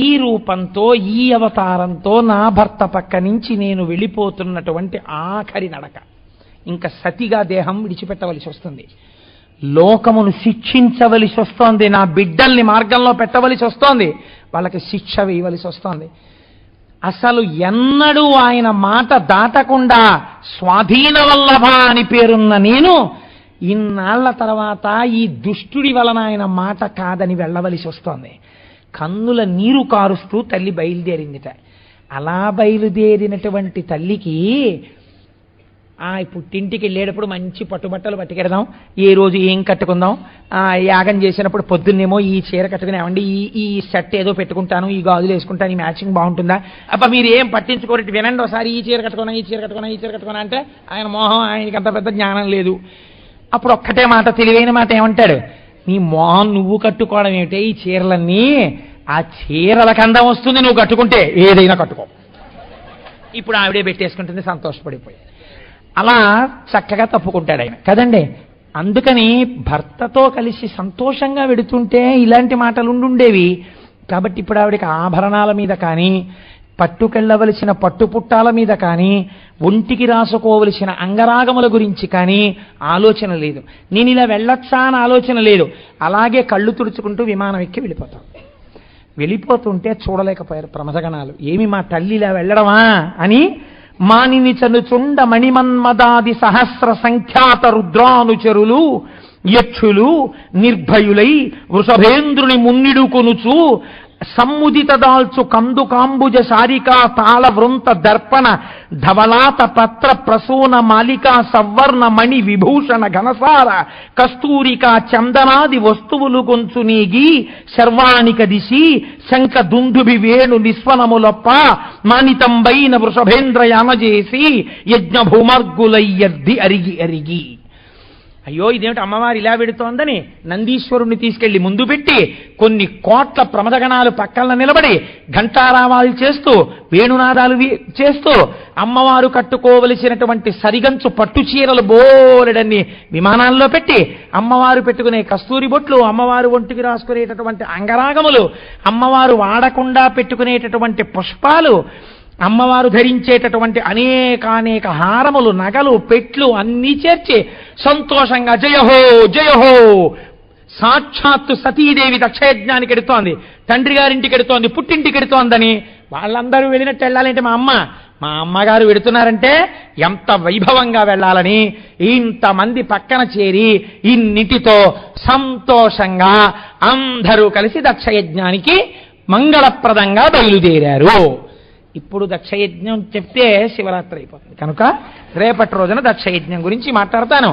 ఈ రూపంతో ఈ అవతారంతో నా భర్త పక్క నుంచి నేను వెళ్ళిపోతున్నటువంటి ఆఖరి నడక. ఇంకా సతిగా దేహం విడిచిపెట్టవలసి వస్తుంది, లోకమును శిక్షించవలసి వస్తోంది, నా బిడ్డల్ని మార్గంలో పెట్టవలసి వస్తోంది, వాళ్ళకి శిక్ష వేయవలసి వస్తోంది. అసలు ఎన్నడూ ఆయన మాట దాటకుండా స్వాధీన వల్లభ అని పేరున్న నేను ఇన్నాళ్ల తర్వాత ఈ దుష్టుడి వలన ఆయన మాట కాదని వెళ్ళవలసి వస్తోంది. కన్నుల నీరు కారుస్తూ తల్లి బయలుదేరిందిట. అలా బయలుదేరినటువంటి తల్లికి పుట్టింటికి వెళ్ళేటప్పుడు మంచి పట్టుబట్టలు పట్టుకెడదాం, ఏ రోజు ఏం కట్టుకుందాం, యాగం చేసినప్పుడు పొద్దున్నేమో ఈ చీర కట్టుకునేవండి, ఈ షర్ట్ ఏదో పెట్టుకుంటాను, ఈ గాజులు వేసుకుంటాను, ఈ మ్యాచింగ్ బాగుంటుందా, అబ్బా మీరు ఏం పట్టించుకోరటి, వినండి ఒకసారి, ఈ చీర కట్టుకున్నా ఈ చీర కట్టుకున్నా ఈ చీర కట్టుకున్నా అంటే ఆయన మోహం, ఆయనకి అంత పెద్ద జ్ఞానం లేదు. అప్పుడు ఒక్కటే మాట, తెలివైన మాట ఏమంటాడు, నీ మోహం నువ్వు కట్టుకోవడం ఏమిటే, ఈ చీరలన్నీ ఆ చీరలకు అందం వస్తుంది, నువ్వు కట్టుకుంటే ఏదైనా కట్టుకో. ఇప్పుడు ఆవిడే పెట్టేసుకుంటుంది సంతోషపడిపోయి. అలా చక్కగా తప్పుకుంటాడు ఆయన కదండి. అందుకని భర్తతో కలిసి సంతోషంగా వెడుతుంటే ఇలాంటి మాటలు ఉండుండేవి. కాబట్టి ఇప్పుడు ఆవిడకి ఆభరణాల మీద కానీ, పట్టుకెళ్ళవలసిన పట్టుపుట్టాల మీద కానీ, ఒంటికి రాసుకోవలసిన అంగరాగముల గురించి కానీ ఆలోచన లేదు. నేను ఇలా వెళ్ళొచ్చా అని ఆలోచన లేదు. అలాగే కళ్ళు తుడుచుకుంటూ విమానం ఎక్కి వెళ్ళిపోతుంటే చూడలేకపోయారు ప్రమథగణాలు. ఏమి మా తల్లి ఇలా వెళ్ళడమా అని మానిని చనుచుండ మణిమన్మదాది సహస్ర సంఖ్యాత రుద్రానుచరులు యక్షులు నిర్భయులై వృషభేంద్రుని మున్నిడుకొనుచు సమ్ముదిత దాల్చు కందు కాంబుజ శారికా తాళ వృంత దర్పణ ధవలాత పత్ర ప్రసూన మాలికా సవర్ణ మణి విభూషణ ఘనసార కస్తూరికా చందనాది వస్తువులు గొంచు నీగి శర్వాణిక దిశి శంఖ దుందుభి వేణు నిస్వనములొప్ప మానితంబైన వృషభేంద్ర యామజేసి యజ్ఞ భూమర్గులయ్యర్ది అరిగి అరిగి. అయ్యో ఇదేమిటి అమ్మవారు ఇలా పెడుతోందని నందీశ్వరుణ్ణి తీసుకెళ్లి ముందు పెట్టి కొన్ని కోట్ల ప్రమథగణాలు పక్కన నిలబడి ఘంటారావాలు చేస్తూ వేణునాదాలు చేస్తూ అమ్మవారు కట్టుకోవలసినటువంటి సరిగంచు పట్టు చీరలు బోలెడన్ని విమానాల్లో పెట్టి, అమ్మవారు పెట్టుకునే కస్తూరి బొట్లు, అమ్మవారు ఒంటికి రాసుకునేటటువంటి అంగరాగములు, అమ్మవారు వాడకుండా పెట్టుకునేటటువంటి పుష్పాలు, అమ్మవారు ధరించేటటువంటి అనేక హారములు, నగలు, పెట్లు అన్నీ చేర్చి సంతోషంగా జయహో జయహో. సాక్షాత్తు సతీదేవి దక్షయజ్ఞానికి ఎడుతోంది, తండ్రి గారింటికి ఎడుతోంది, పుట్టింటికి ఎడుతోందని. వాళ్ళందరూ వెళ్ళినట్టు వెళ్ళాలంటే మా అమ్మగారు వెడుతున్నారంటే ఎంత వైభవంగా వెళ్ళాలని ఇంతమంది పక్కన చేరి ఇన్నిటితో సంతోషంగా అందరూ కలిసి దక్షయజ్ఞానికి మంగళప్రదంగా బయలుదేరారు. ఇప్పుడు దక్షయజ్ఞం చెప్తే శివరాత్రి అయిపోతుంది కనుక రేపటి రోజున దక్షయజ్ఞం గురించి మాట్లాడతాను.